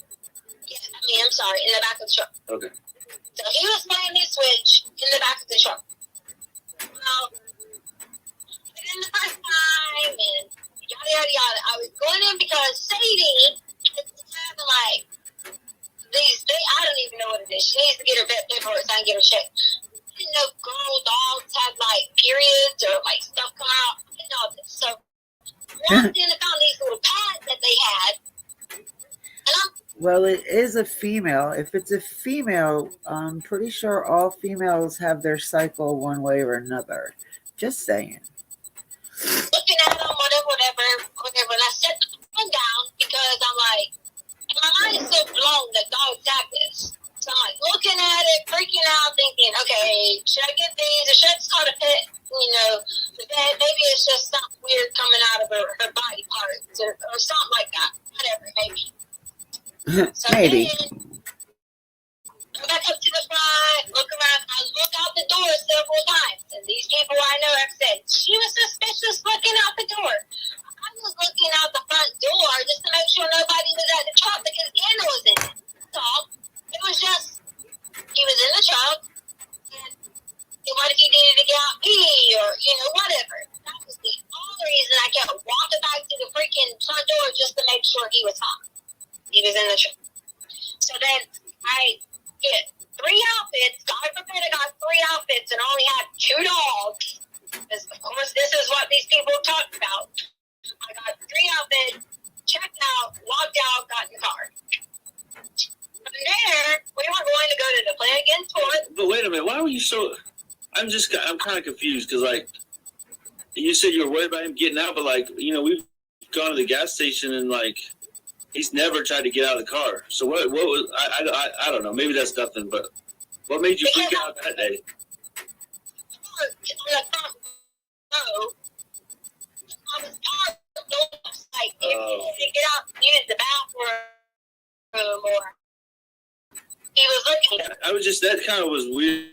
Yeah, I'm sorry, in the back of the truck. Okay. So he was playing his Switch in the back of the truck. Well, in the first time, and yada, yada, yada. I was going in because Sadie is having like I don't even know what it is. She needs to get her vet paperwork so I can get her checked. I didn't know girl dogs had like periods or like stuff come out. I didn't know this. So I walked in and found these little pads that they had. Well, it is a female. If it's a female, I'm pretty sure all females have their cycle one way or another. Just saying. Looking at them, whatever. And I set the phone down because I'm like, my mind is so blown that the dog tag this. So I'm like looking at it, freaking out, thinking, okay, should I get these or should I just call the pet, the vet? Maybe it's just something weird coming out of her body parts or something like that. Whatever, maybe. So Maybe. then, go back up to the front, look around. I look out the door several times, and these people I know have said she was suspicious looking out the door. I was looking out the front door just to make sure nobody was at the truck because Anna was in it. So it was just he was in the truck, and what if he needed to get out pee or whatever. That was the only reason I kept walking back to the freaking front door just to make sure he was home. He was in the truck. So then I get 3 outfits. God forbid I got 3 outfits and only had 2 dogs. Because, of course, this is what these people talk about. I got 3 outfits, checked out, logged out, got in the car. From there, we were going to go to the Play Again tour. But wait a minute, why were you so? I'm kind of confused because like you said you were worried about him getting out, but like we've gone to the gas station and like he's never tried to get out of the car. So what was I don't know, maybe that's nothing, but what made you freak out that day? On the front row, I was parked. Like if you needed to get out, use the bathroom, or he was looking. I was just that kind of was weird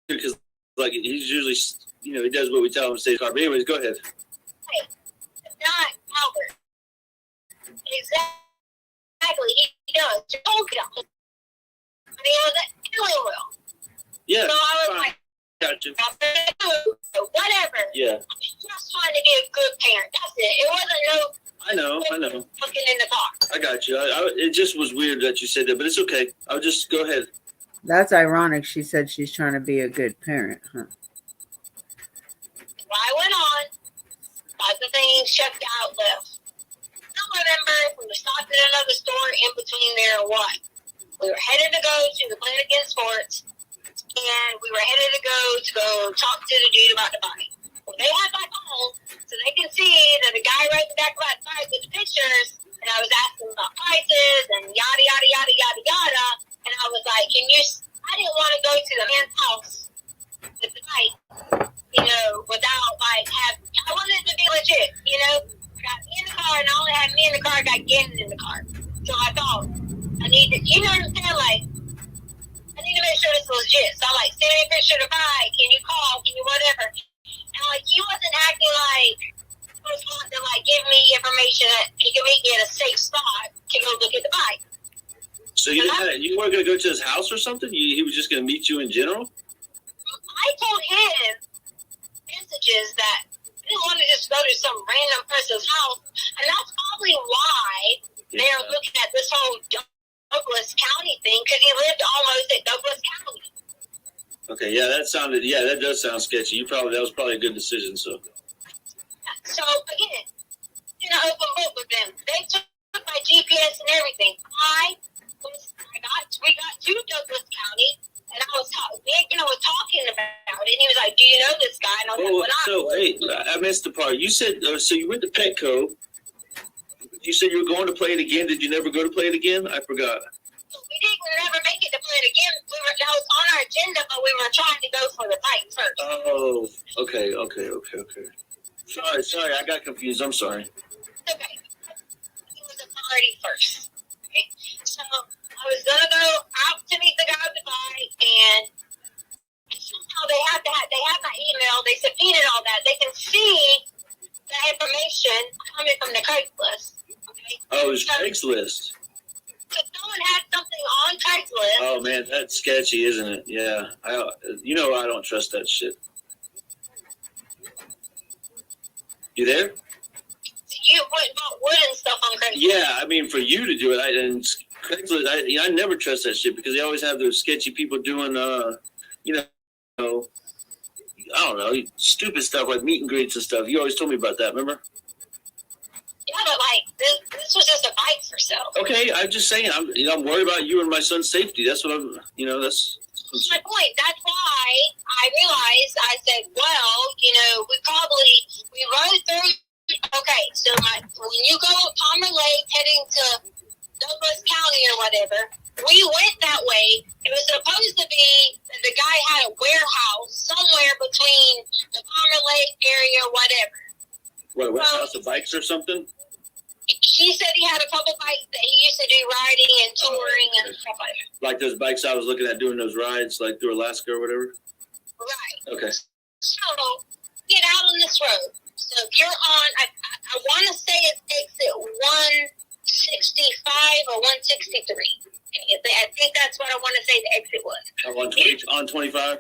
because like he's usually he does what we tell him to stay in the car. But anyways, go ahead. Not Albert. Exactly, he does. Told me that. I mean, I was like, killing will. Yeah. So I was fine. like, Gotcha. whatever. Yeah. Just trying to be a good parent. That's it. It wasn't no. I know. Looking in the car. I got you. It just was weird that you said that, but it's okay. I'll just go ahead. That's ironic. She said she's trying to be a good parent, huh? I went on. Got the things checked out, left. I don't remember if we were stopped at another store in between there or what. We were headed to go to the Planet Again Sports, and we were headed to go talk to the dude about the bike. Well, they had my phone, so they can see that the guy right in the back of my bike with the pictures, and I was asking about prices and yada, yada, yada, yada, yada, and I was like, I didn't want to go to the man's house with the bike, without, I wanted it to be legit, I got me in the car, and I only had me in the car, I got Gannon in the car. So I thought, I need to, what I'm saying, like, I need to make sure it's legit. So I'm like, send me a picture of the bike, can you call, can you whatever. And like, he wasn't acting like he was going to like give me information that he could meet me at a safe spot to go look at the bike. So you weren't going to go to his house or something? He was just going to meet you in general? I told him messages that I didn't want to just go to some random person's house, and that's probably why they're looking at this whole Douglas County thing, because he lived almost at Douglas County. Okay, that does sound sketchy. That was probably a good decision. So again, open book with them. They took my GPS and everything. We got to Douglas County, and I was talking about it. And he was like, "Do you know this guy?" And I was like, I missed the part. You said so. You went to Petco. You said you were going to Play It Again. Did you never go to Play It Again? I forgot. We didn't never make it to Play It Again. That was on our agenda, but we were trying to go for the bike first. Oh, okay. Sorry, I got confused. I'm sorry. Okay. It was a party first. Okay. So I was gonna go out to meet the guy with the bike, and somehow they have my email. They subpoenaed all that. They can see the information coming from the Craigslist. Okay. Oh, it was Craigslist. So someone had something on Craigslist. Oh man, that's sketchy, isn't it? Yeah, I don't trust that shit. You there? You bought wood and stuff on Craigslist. Yeah, I mean for you to do it, and Craigslist, I never trust that shit because they always have those sketchy people doing, I don't know, stupid stuff like meet and greets and stuff. You always told me about that, remember? Yeah, but this was just a bike for sale. Okay, I'm just saying, I'm worried about you and my son's safety. That's what that's my point. That's why I realized, I said, well, we rode through, okay, so when you go Palmer Lake heading to Douglas County or whatever, We went that way. It was supposed to be the guy had a warehouse somewhere between the Palmer Lake area, whatever. What warehouse of bikes or something? He said he had a couple bikes that he used to do riding and touring and stuff like that. Like those bikes I was looking at doing those rides, like through Alaska or whatever. Right. Okay. So get out on this road. So if you're on, I want to say it's exit 165 or 163. I think that's what I want to say the exit was. On 25? Right.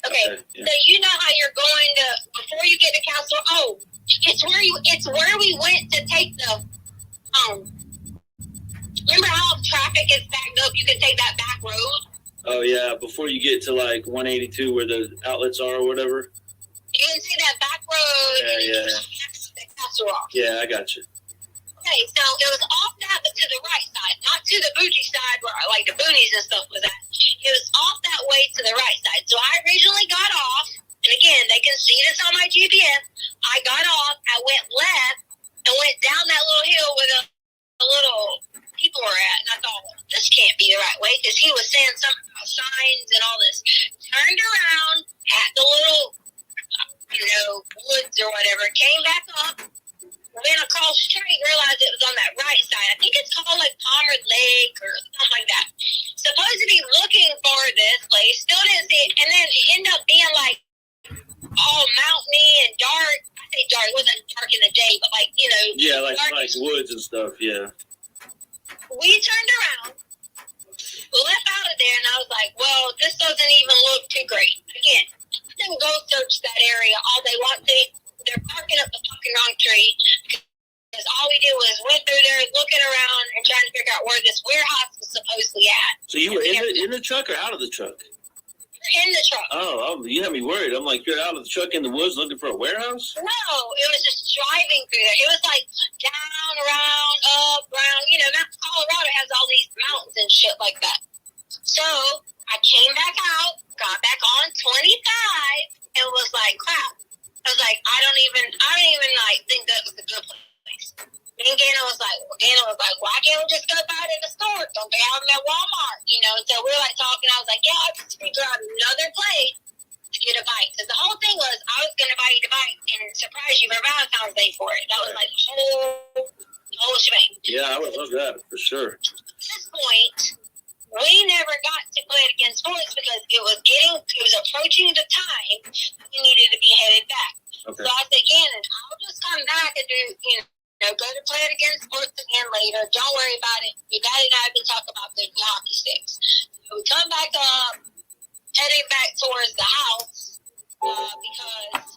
Okay. Yeah. So you know how you're going to before you get to Castle. Oh, it's where we went to take the Remember how traffic is backed up? You can take that back road. Oh yeah, before you get to like 182 where the outlets are or whatever. You can see that back road. Yeah. The Castle Rock. Yeah, I got you. Okay, so it was off that, but to the right side, not to the bougie side where like the boonies and stuff was at. It was off that way to the right side. So I originally got off, and again, they can see this on my GPS. I got off, I went left, and went down that little hill where the little people were at, and I thought, well, this can't be the right way, because he was saying something about signs and all this. Turned around at the little, woods or whatever, came back up, went across the street, realized it was on that right side. I think it's called like Palmer Lake or something like that. Supposed to be looking for this place, still didn't see it, and then it ended up being like all mountainy and dark. I say dark, it wasn't dark in the day, but like, Yeah, like dark. woods and stuff, yeah. We turned around, left out of there, and I was like, well, this doesn't even look too great. Again, I can go search that area all they want to. They're parking up the fucking wrong tree. Because all we did was went through there looking around and trying to figure out where this warehouse was supposedly at. So you were in the truck or out of the truck? We're in the truck. Oh, you had me worried. I'm like, you're out of the truck in the woods looking for a warehouse? No, it was just driving through there. It was like down, around, up, around. Colorado has all these mountains and shit like that. So I came back out, got back on 25, and was like, crap. I was like, I don't even like think that was a good place. And Gana was like, why can't we just go buy it in the store? Don't they have them at Walmart? So we were like talking. I was like, yeah, I just figure out another place to get a bike. Because the whole thing was, I was going to buy you the bike and surprise you for Valentine's Day for it. That was like the whole shebang. Yeah, I would love that for sure. At this point, we never got to play it against Forks because it was approaching the time we needed to be headed back. Okay. So I said, Gannon, I'll just come back and do, go to play it against Sports again later. Don't worry about it. Your daddy and I have been talking about the hockey sticks. So we come back up, heading back towards the house because,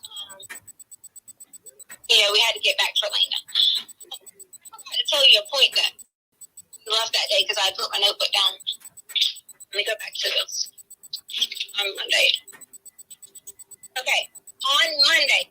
we had to get back to Orlando. I forgot to tell you a point that we left that day because I put my notebook down. Let me go back to this. On Monday. Okay, on Monday.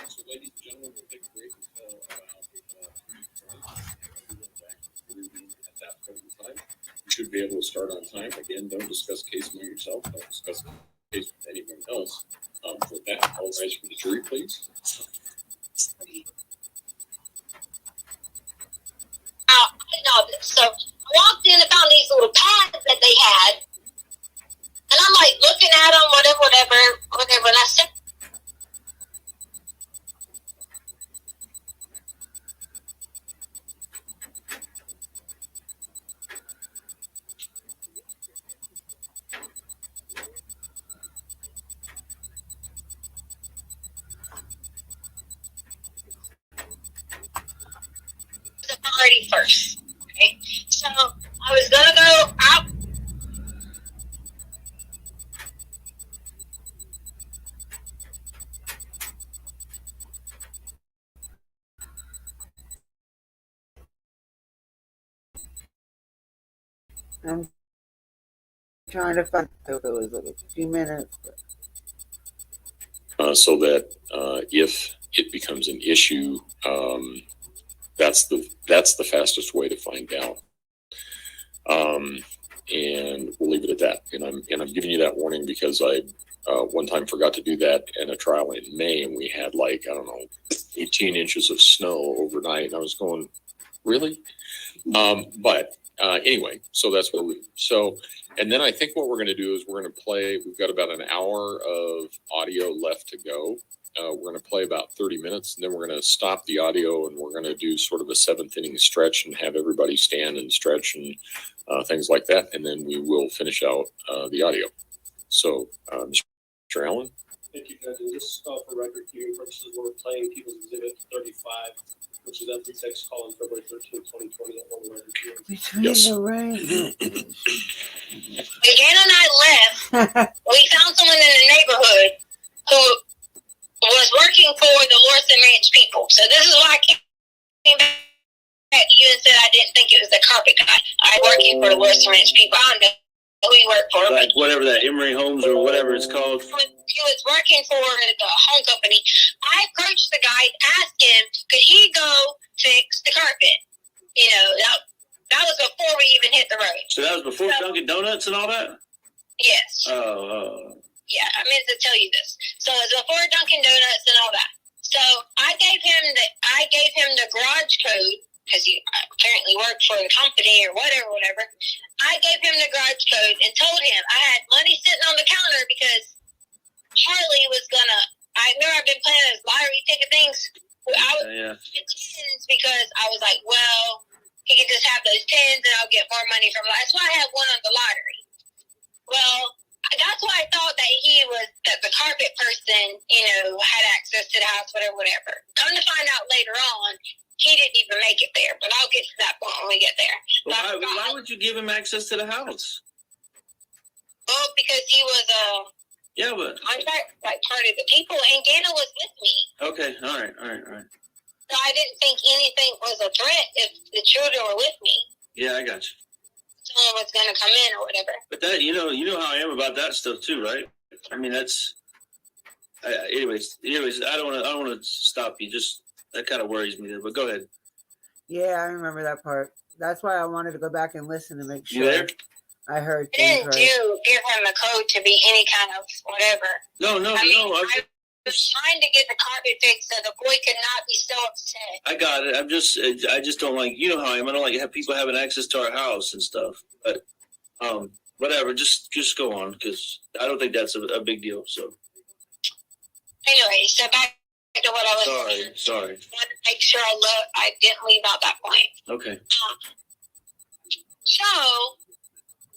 So ladies and gentlemen, we'll take a break until about at that point in time. You should be able to start on time. Again, don't discuss case among yourself. Don't discuss case with anyone else. With that, all rise for the jury, please. So I walked in and found these little pads that they had, and I'm like looking at them, whatever, and I said, the party first. Okay, so I was gonna go out. I'm trying to find if it was like a few minutes. So that if it becomes an issue, that's the fastest way to find out. And we'll leave it at that. And I'm giving you that warning because I one time forgot to do that in a trial in May, and we had 18 inches of snow overnight, and I was going, really? But anyway, so that's what we. So, and then I think what we're going to do is we're going to play. We've got about an hour of audio left to go. We're going to play about 30 minutes, and then we're going to stop the audio, and we're going to do sort of a 7th inning stretch and have everybody stand and stretch and things like that, and then we will finish out the audio. So, Mr. Allen? Thank you, Judge. And just for record keeping purposes, we're playing People's Exhibit 35, which is that pretext call on February 13th, 2020 at one record hearing. Between Yes. the rain. When Dan and I left, we found someone in the neighborhood who was working for the Lorson Ranch people. So this is why I came back to you and said I didn't think it was the carpet guy. I'm working for the Lorson Ranch people. I don't know who he worked for. Like whatever that Emery Homes or whatever it's called. He was working for the home company. I approached the guy, asked him, could he go fix the carpet? You know, that was before we even hit the road. So that was before Dunkin' Donuts and all that? Yes. Oh. Yeah, I meant to tell you this. So it was before Dunkin' Donuts and all that. So I gave him the garage code because he apparently worked for the company or whatever. I gave him the garage code and told him I had money sitting on the counter because Charlie was gonna. I remember I've been playing those lottery ticket things. I was get tens because I was like, well, he can just have those tens and I'll get more money from. That's why I had one on the lottery. Well, that's why I thought that the carpet person, had access to the house, whatever. Come to find out later on, he didn't even make it there. But I'll get to that point when we get there. Well, why would you give him access to the house? Well, because he was Yeah, but contract like part of the people, and Dana was with me. okay, all right. So I didn't think anything was a threat if the children were with me. Yeah, I got you. Someone was going to come in or whatever. But that you know how I am about that stuff too, right? I mean, that's. Anyways, I don't want to stop you. Just that kind of worries me there. But go ahead. Yeah, I remember that part. That's why I wanted to go back and listen to make You sure there? I heard I things didn't right. give him the code to be any kind of whatever. No. I was trying to get the carpet fixed so the boy could not be so upset. I got it. I just don't like. You know how I am. I don't like have people having access to our house and stuff. But whatever. Just go on because I don't think that's a big deal. So. Anyway, so back to what I was saying. Sorry. I wanted to make sure I didn't leave out that point. Okay. So,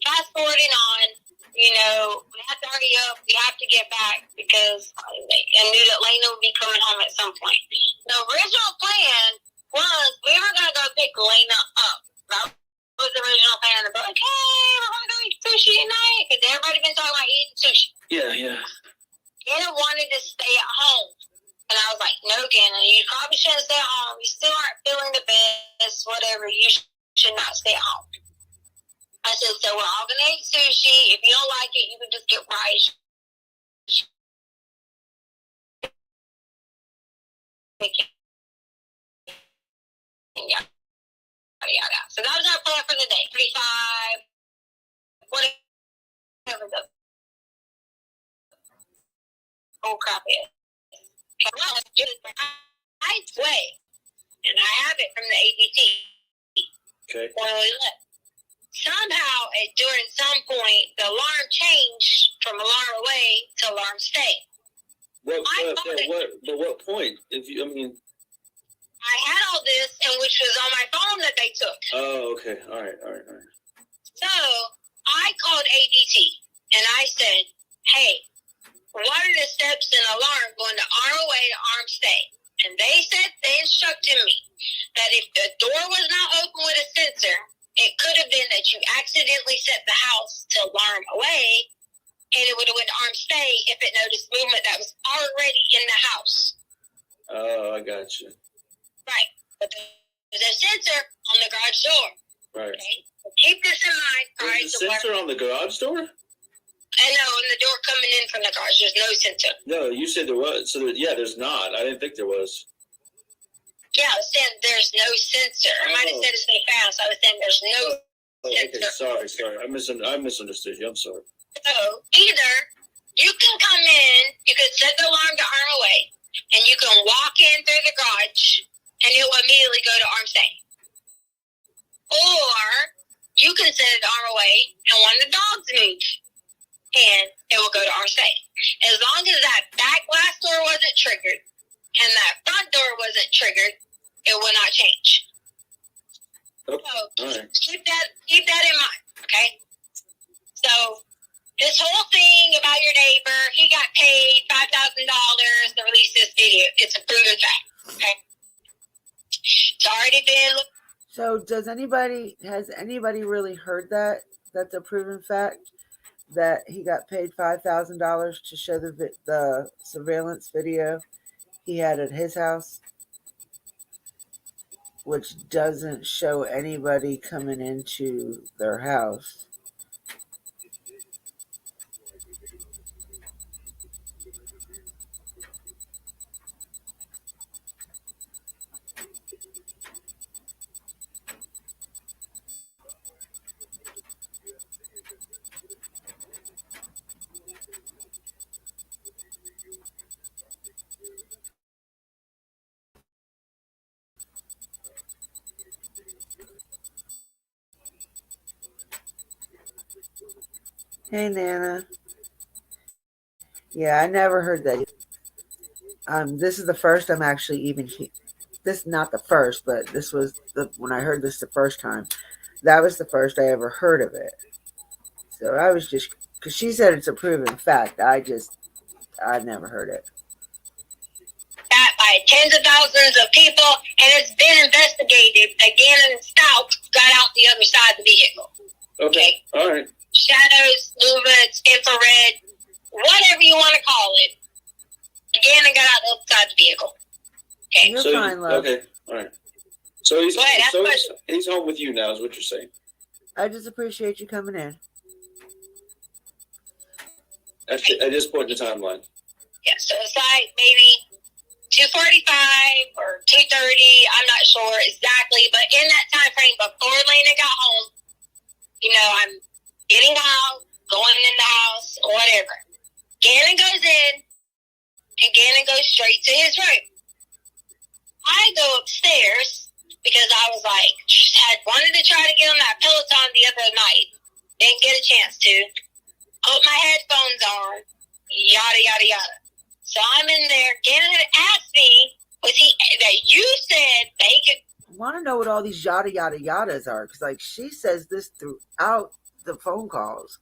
fast forwarding on, we have to hurry up. We have to get back because I knew that Lena would be coming home at some point. The original plan was we were going to go pick Lena up. That was the original plan. But like, hey, we're going to go eat sushi tonight because everybody been talking about eating sushi. Yeah. Dana wanted to stay at home. And I was like, no, Dana, you probably shouldn't stay at home. You still aren't feeling the best, whatever. You should not stay at home. I said, so we're all going to eat sushi. If you don't like it, you can just get rice. Yada. So that was our plan for the day. 35, whatever the crap is. Well, let's do it the right way. And I have it from the ADT. Okay. When we left. Somehow, during some point, the alarm changed from alarm away to alarm stay. What point? I had all this, and which was on my phone that they took. Oh, okay. All right. So I called ADT, and I said, hey, what are the steps in alarm going to arm away to arm stay? And they instructed me that if the door was not open with a sensor, it could have been that you accidentally set the house to alarm away, and it would have went to arm stay if it noticed movement that was already in the house. Oh, I got you. Right. But there's a sensor on the garage door. Right. Okay? So keep this in mind. There's a sensor on the garage door? I know, in the door coming in from the garage, there's no sensor. No, you said there was. So yeah, there's not. I didn't think there was. Yeah, I was saying there's no sensor. I might have said it so fast. I was saying there's no Oh, okay. sensor. Sorry. I misunderstood you. I'm sorry. So either you can come in, you can set the alarm to arm away, and you can walk in through the garage, and it will immediately go to arm stay. Or you can set it to arm away, and when the dogs move, and it will go to arm stay. As long as that back glass door wasn't triggered, and that front door wasn't triggered, it will not change. Okay. So All right. keep that in mind, okay? So this whole thing about your neighbor, he got paid $5,000 to release this video. It's a proven fact, okay? It's already been. So has anybody really heard that? That's a proven fact that he got paid $5,000 to show the surveillance video he had at his house, which doesn't show anybody coming into their house. Hey, Nana. Yeah, I never heard that. This is the first I'm actually even. This not the first, but this was when I heard this the first time. That was the first I ever heard of it. So I was just because she said it's a proven fact. I never heard it. That by tens of thousands of people, and it's been investigated. Again, and Stout got out the other side of the vehicle. Okay. All right. Shadows, movements, infrared, whatever you want to call it. Again, and got out the other side of the vehicle. Okay. You're fine, love. Okay. All right. So he's Go ahead, he's home with you now, is what you're saying. I just appreciate you coming in. At this point in the timeline. Yeah, so it's like maybe 2:45 or 2:30. I'm not sure exactly, but in that time frame before Lena got home, I'm getting out, going in the house, or whatever. Gannon goes in, and Gannon goes straight to his room. I go upstairs because I was like, had wanted to try to get on that Peloton the other night. Didn't get a chance to. Put my headphones on, yada, yada, yada. So I'm in there. Gannon had asked me, that you said they could. I want to know what all these yada yada yadas are, because she says this throughout the phone calls.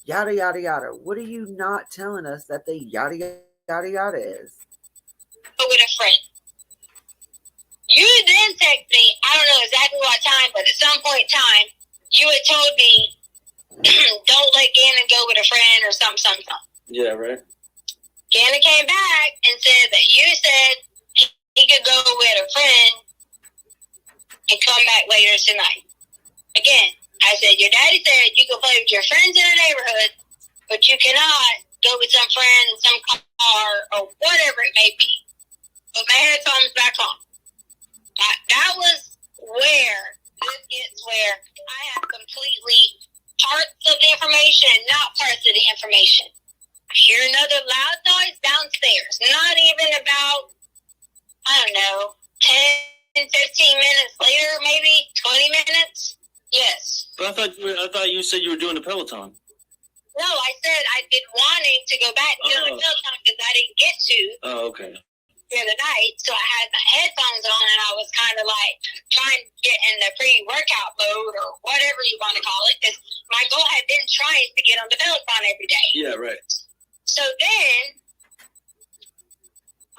Yada yada yada. What are you not telling us that the yada yada yada is? With a friend. You then text me, I don't know exactly what time, but at some point in time, you had told me, don't let Gannon go with a friend or something. Yeah, right. Gannon came back and said that you said he could go with a friend and come back later tonight. Again, I said, your daddy said you can play with your friends in the neighborhood, but you cannot go with some friend in some car or whatever it may be. Put my headphones back on. That was where I have completely parts of the information and not parts of the information. I hear another loud noise downstairs. Not even about, 10, 15 minutes later, maybe 20 minutes. Yes. But I thought you said you were doing the Peloton. No, I said I've been wanting to go back to the Peloton because I didn't get to. Oh, okay. The other night, so I had my headphones on and I was kind of like trying to get in the pre-workout mode or whatever you want to call it, because my goal had been trying to get on the Peloton every day. Yeah, right. So then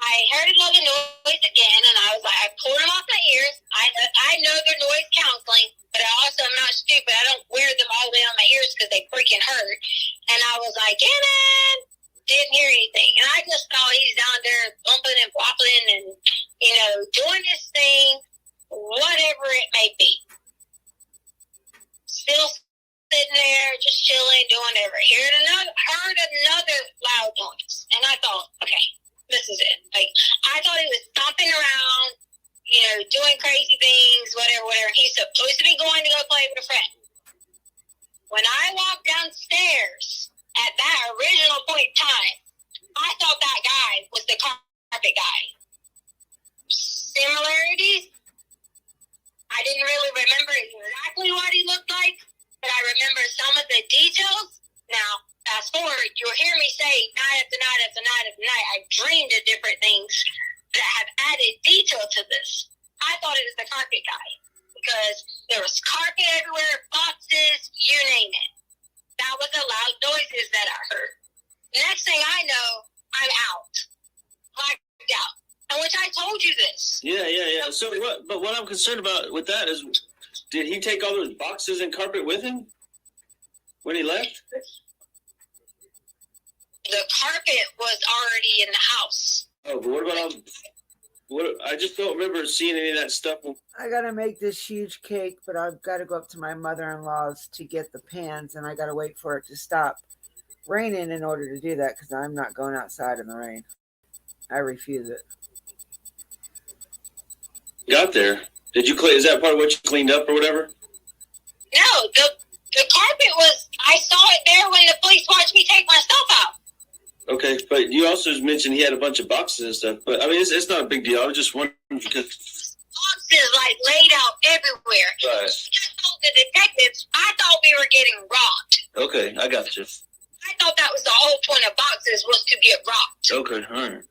I heard another noise again, and I was like, I pulled them off my ears. I know they're noise counseling, but I also am not stupid. I don't wear them all the way on my ears because they freaking hurt. And I was like, Gannon! Didn't hear anything. And I just thought he's down there bumping and wobbling and, doing his thing, whatever it may be. Still sitting there, just chilling, doing whatever. Heard another loud noise, and I thought, okay, this is it. Like, I thought he was stomping around, doing crazy things, whatever. He's supposed to be going to go play with a friend. When I walked downstairs at that original point in time, I thought that guy was the carpet guy. Similarities? I didn't really remember exactly what he looked like, but I remember some of the details. Now, fast forward, you'll hear me say night after night after night after night, I dreamed of different things that have added detail to this. I thought it was the carpet guy because there was carpet everywhere, boxes, you name it. That was the loud noises that I heard. Next thing I know, I'm out. Blacked out. And which I told you this. Yeah. So what I'm concerned about with that is, did he take all those boxes and carpet with him when he left? The carpet was already in the house. Oh, but what about I just don't remember seeing any of that stuff. I gotta make this huge cake, but I've got to go up to my mother-in-law's to get the pans, and I gotta wait for it to stop raining in order to do that because I'm not going outside in the rain. I refuse it. Got there? Did you clean? Is that part of what you cleaned up or whatever? No, the carpet was. I saw it there when the police watched me take my stuff out. Okay, but you also mentioned he had a bunch of boxes and stuff. But I mean, it's not a big deal. I was just wondering because boxes like laid out everywhere. Right. I told the detectives I thought we were getting robbed. Okay, I got you. I thought that was the whole point of boxes was to get robbed. Okay, all right.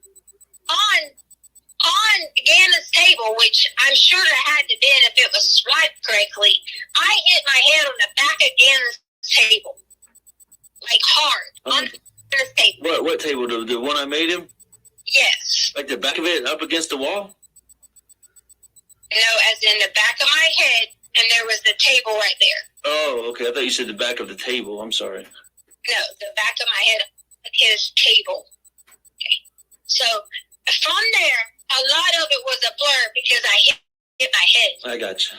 On Gannon's table, which I'm sure it had to been if it was swiped correctly, I hit my head on the back of Gannon's table, like hard on Gannon's table. What table? The one I made him? Yes. Like the back of it up against the wall? No, as in the back of my head, and there was the table right there. Oh, okay. I thought you said the back of the table. I'm sorry. No, the back of my head, his table. Okay. So from there, a lot of it was a blur because I hit my head. I got you.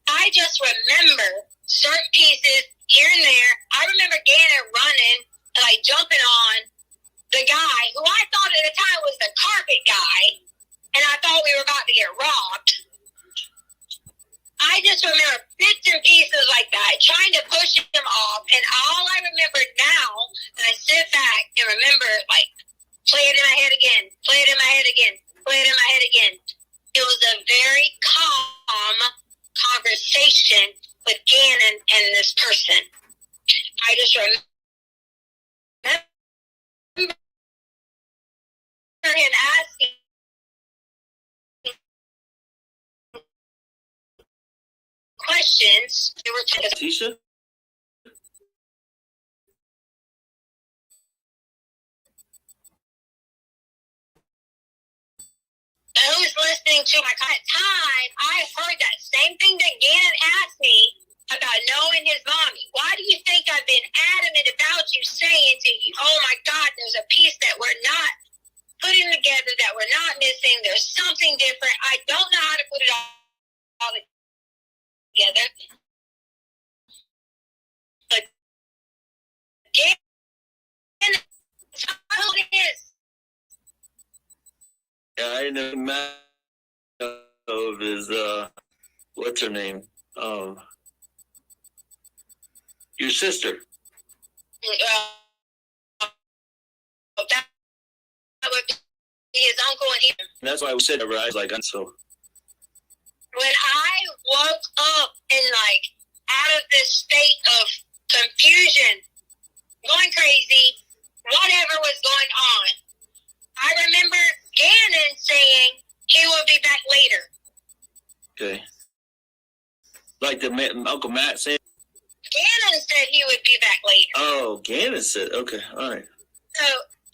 I just remember certain pieces here and there. I remember Gannon running, like jumping on the guy who I thought at the time was the carpet guy, and I thought we were about to get robbed. I just remember bits and pieces like that, trying to push him off, and all I remember now, and I sit back and remember, like, play it in my head again, play it in my head again, play it in my head again. It was a very calm conversation with Gannon and this person. I just remember him asking questions. They were Tisha? who's listening to my time, I heard that same thing that Gannon asked me about knowing his mommy. Why do you think I've been adamant about you saying to you, oh my God, there's a piece that we're not putting together, that we're not missing, there's something different. I don't know how to put it all together. But Gannon, that's how it is. Yeah, I know Matt of his what's her name? Your sister. That would be his uncle, and he. That's why I said I was like, so. When I woke up in like out of this state of confusion, going crazy, whatever was going on, I remember Gannon saying he will be back later. Okay. Like Uncle Matt said? Gannon said he would be back later. Oh, Gannon said, okay, all right. So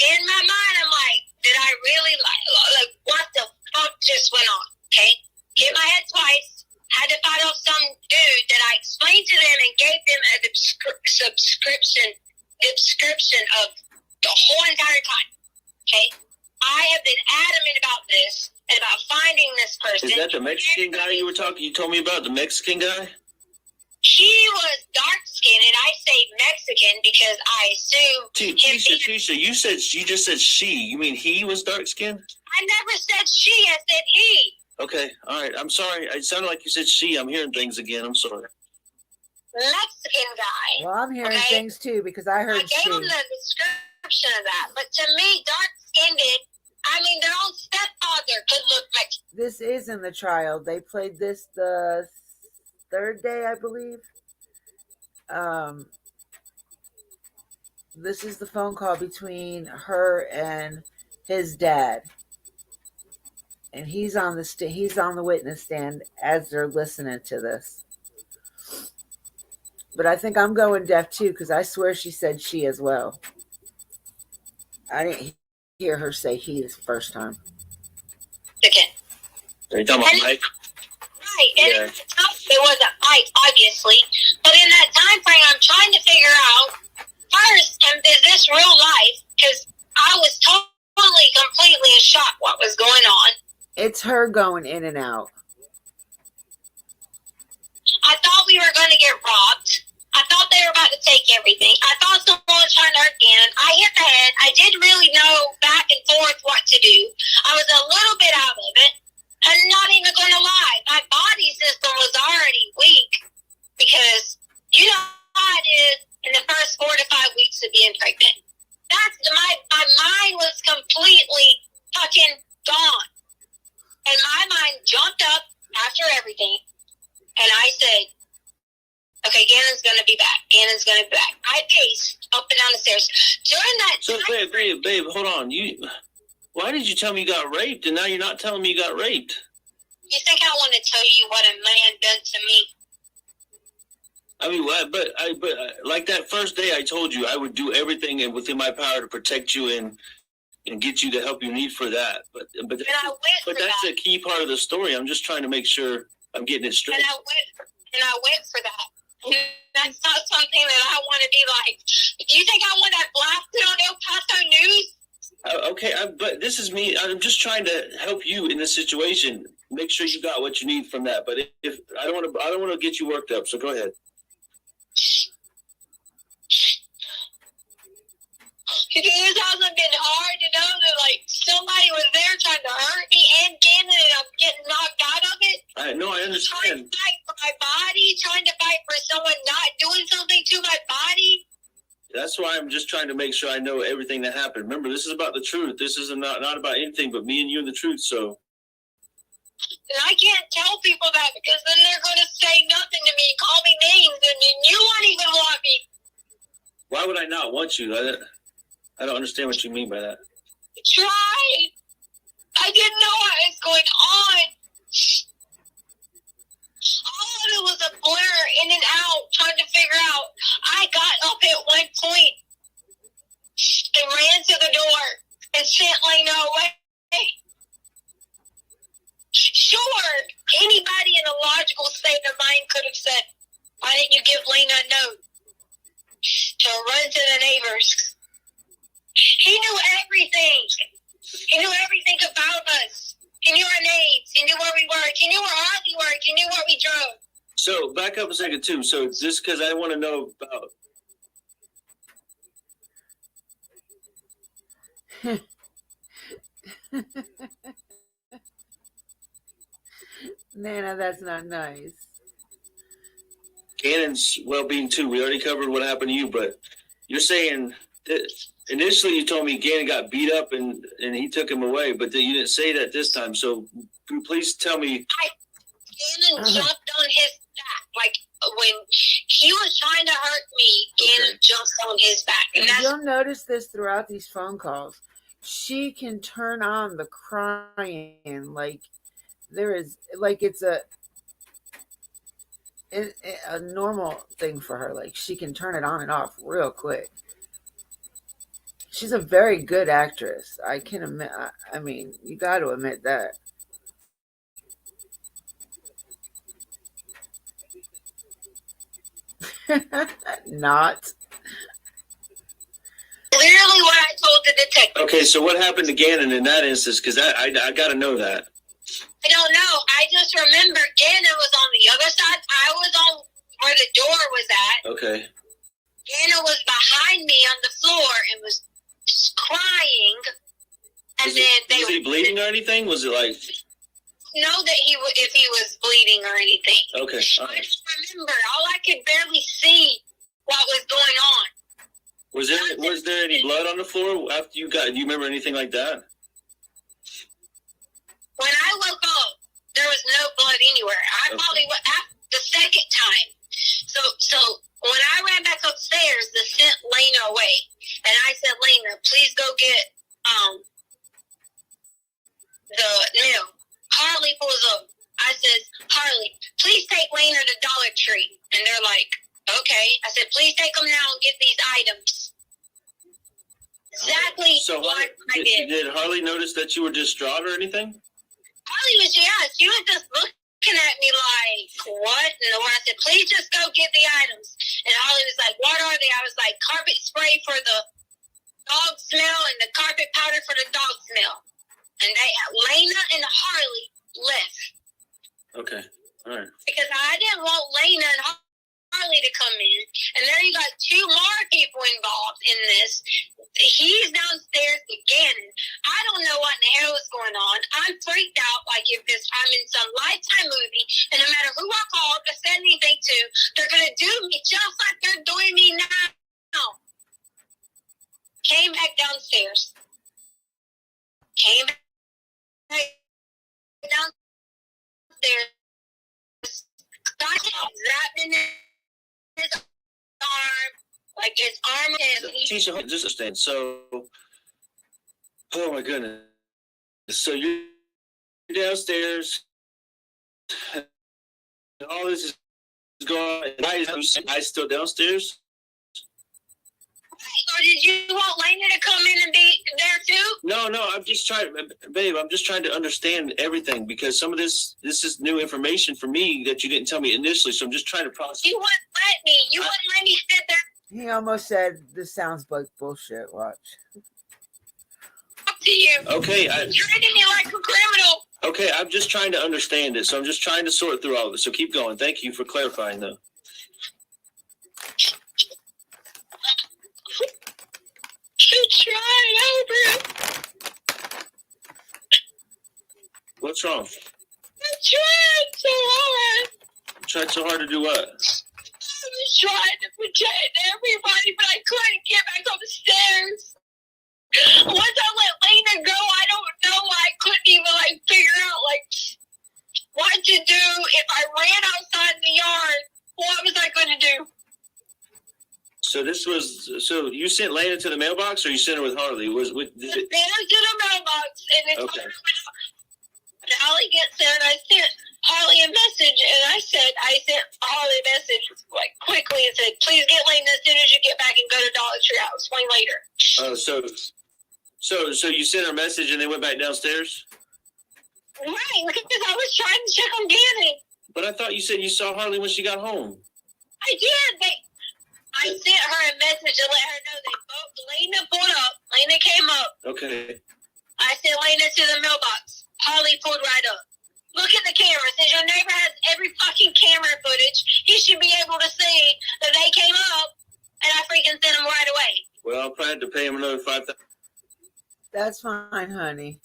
in my mind, I'm like, did I really like what the fuck just went on? Okay, hit my head twice. Had to fight off some dude that I explained to them and gave them a description of the whole entire time. Okay, I have been adamant about this and about finding this person. Is that the Mexican guy you told me about? The Mexican guy? He he was dark skinned, and I say Mexican because I assume Tisha, you just said she. You mean he was dark skinned? I never said she, I said he. Okay, all right. I'm sorry. It sounded like you said she. I'm hearing things again. I'm sorry. Mexican guy. Well, I'm hearing Okay. things too because I I heard gave she. him the description of that. But to me, dark skinned, I mean, their own stepfather could look Mexican. This is in the trial. They played this the third day, I believe. This is the phone call between her and his dad, and he's on the witness stand as they're listening to this. But I think I'm going deaf too because I swear she said she as well. I didn't hear her say he this first time. Again. Are you talking about Mike? Right, and Yeah. it wasn't Mike, obviously. But in that time frame, I'm trying to figure out first, is this real life? Because I was totally, completely in shock what was going on. It's her going in and out. I thought we were going to get robbed. I thought they were about to take everything. I thought someone was trying to hurt Gannon. I hit the head. I didn't really know back and forth what to do. I was a little bit out of it. I'm not even going to lie. My body system was already weak because you know how it is in the first 4 to 5 weeks of being pregnant. That's my mind was completely fucking gone. And my mind jumped up after everything. And I said, okay, Gannon's going to be back. Gannon's going to be back. I paced up and down the stairs. During that So, time, babe, hold on. Why did you tell me you got raped, and now you're not telling me you got raped? you think I want to tell you what a man done to me? I mean, but like that first day, I told you I would do everything within my power to protect you and get you the help you need for that. But And I went for that's that. a key part of the story. I'm just trying to make sure I'm getting it straight. And I went for that. And that's not something that I want to be like. Do you think I want that blasted on El Paso News? Okay, but this is me. I'm just trying to help you in this situation. Make sure you got what you need from that. But if I don't want to get you worked up. So go ahead. It hasn't been hard to know that like somebody was there trying to hurt me and Gannon, and I'm getting knocked out of it. I Trying understand. to fight for my body, trying to fight for someone not doing something to my body. That's why I'm just trying to make sure I know everything that happened. Remember, this is about the truth. This is not about anything but me and you and the truth. So And I can't tell people that because then they're going to say nothing to me, call me names, and then you won't even want me. why would I not want you? I don't understand what you mean by that. Tried. I didn't know what was going on. All of it was a blur in and out, trying to figure out. I got up at one point and ran to the door and sent Lena away. Sure, anybody in a logical state of mind could have said, why didn't you give Lena a note to run to the neighbors? He knew everything. He knew everything about us. He knew our names. He knew where we worked. He knew where Ozzy worked. He knew where we drove. So back up a second too. So just because I want to know about. Nana, that's not nice. Gannon's well-being too. We already covered what happened to you, but you're saying that initially you told me Gannon got beat up and he took him away, but you didn't say that this time. So please tell me. Gannon jumped on his back. Like when he was trying to hurt me, Gannon jumped on his back. And that's You'll notice this throughout these phone calls. She can turn on the crying like there is, like it's a normal thing for her. Like she can turn it on and off real quick. She's a very good actress. I can admit. I mean, you got to admit that. Not. literally what I told the detective. Okay, so what happened to Gannon in that instance? Because I got to know that. I don't know. I just remember Gannon was on the other side. I was on where the door was at. Okay. Anna was behind me on the floor and was crying. And Was then they was he bleeding or anything? Was it like, know that he would, if he was bleeding or anything. okay, all I right. just remember, all I could barely see what was going on. Was there any blood on the floor after you got, do you remember anything like that? When I woke up, there was no blood anywhere. I Okay. probably went after the second time. So when I ran back upstairs, the sent Lena away, and I said, Lena, please go get the milk. Harley pulls up. I said, Harley, please take Lena to Dollar Tree, and they're like, okay. I said, please take them now and get these items. Exactly So what I did. did Harley notice that you were distraught or anything? Harley was, she was just looking at me like, what? And when I said, please just go get the items. And Harley was like, what are they? I was like, carpet spray for the dog smell and the carpet powder for the dog smell. And Lena and Harley left. Okay, all right. Because I didn't want Lena and Harley to come in. And there you got two more people involved in this. He's downstairs with Gannon. I don't know what in the hell is going on. I'm freaked out like if I'm in some Lifetime movie, and no matter who I called or said anything to, they're going to do me just like they're doing me now. Came back downstairs. Came back downstairs. Zapped in his arm, like his arm is. Tisha, just understand. So, oh my goodness. So you're downstairs, and all this is going on. I still downstairs? Or did you want Lena to come in and be there too? No, I'm just trying, babe, I'm just trying to understand everything because some of this is new information for me that you didn't tell me initially. So I'm just trying to process. You wouldn't let me. You wouldn't let me sit there He almost said, "This sounds like bullshit." Watch. and talk to you. Okay, You're treating me like a criminal. okay, I'm just trying to understand it. So I'm just trying to sort through all of it. So keep going. Thank you for clarifying though. You trying over. What's wrong? I'm trying so hard. Tried so hard to do what? I was trying to protect everybody, but I couldn't get back on the stairs. Once I let Lena go, I don't know. I couldn't even figure out what to do. If I ran outside in the yard, what was I going to do? So you sent Lana to the mailbox or you sent her with Harley? Then I to the mailbox, and then Okay. Holly gets there, and I sent Harley a message, and I sent Harley a message quickly and said, please get Lena as soon as you get back and go to Dollar Tree. I'll explain later. So you sent her a message and they went back downstairs? Right, because I was trying to check on Gannon. But I thought you said you saw Harley when she got home. I did. I sent her a message to let her know Lena pulled up. Lena came up. Okay. I sent Lena to the mailbox. Harley pulled right up. Look at the camera. Since your neighbor has every fucking camera footage, he should be able to see that they came up, and I freaking sent them right away. Well, I'll probably have to pay him another $5,000 That's fine, honey.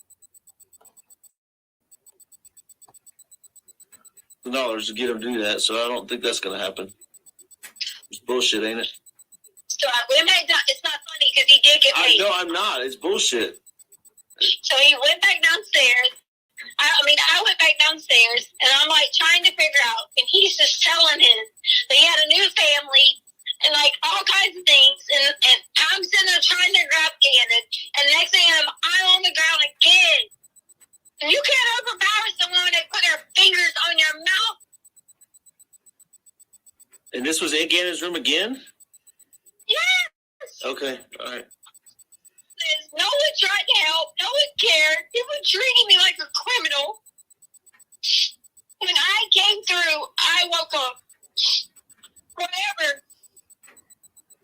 to get him to do that, so I don't think that's going to happen. It's bullshit, ain't it? So I went back down. It's not funny because he did get paid. No, I'm not. It's bullshit. So he went back downstairs. I went back downstairs, and I'm trying to figure out, and he's just telling him that he had a new family and all kinds of things, and I'm sitting there trying to grab Gannon, and next thing I'm on the ground again. And you can't overpower someone when they put their fingers on your mouth. And this was in Gannon's room again? Yes. Okay, all right. No one tried to help. No one cared. He was treating me like a criminal. When I came through, I woke up. Whatever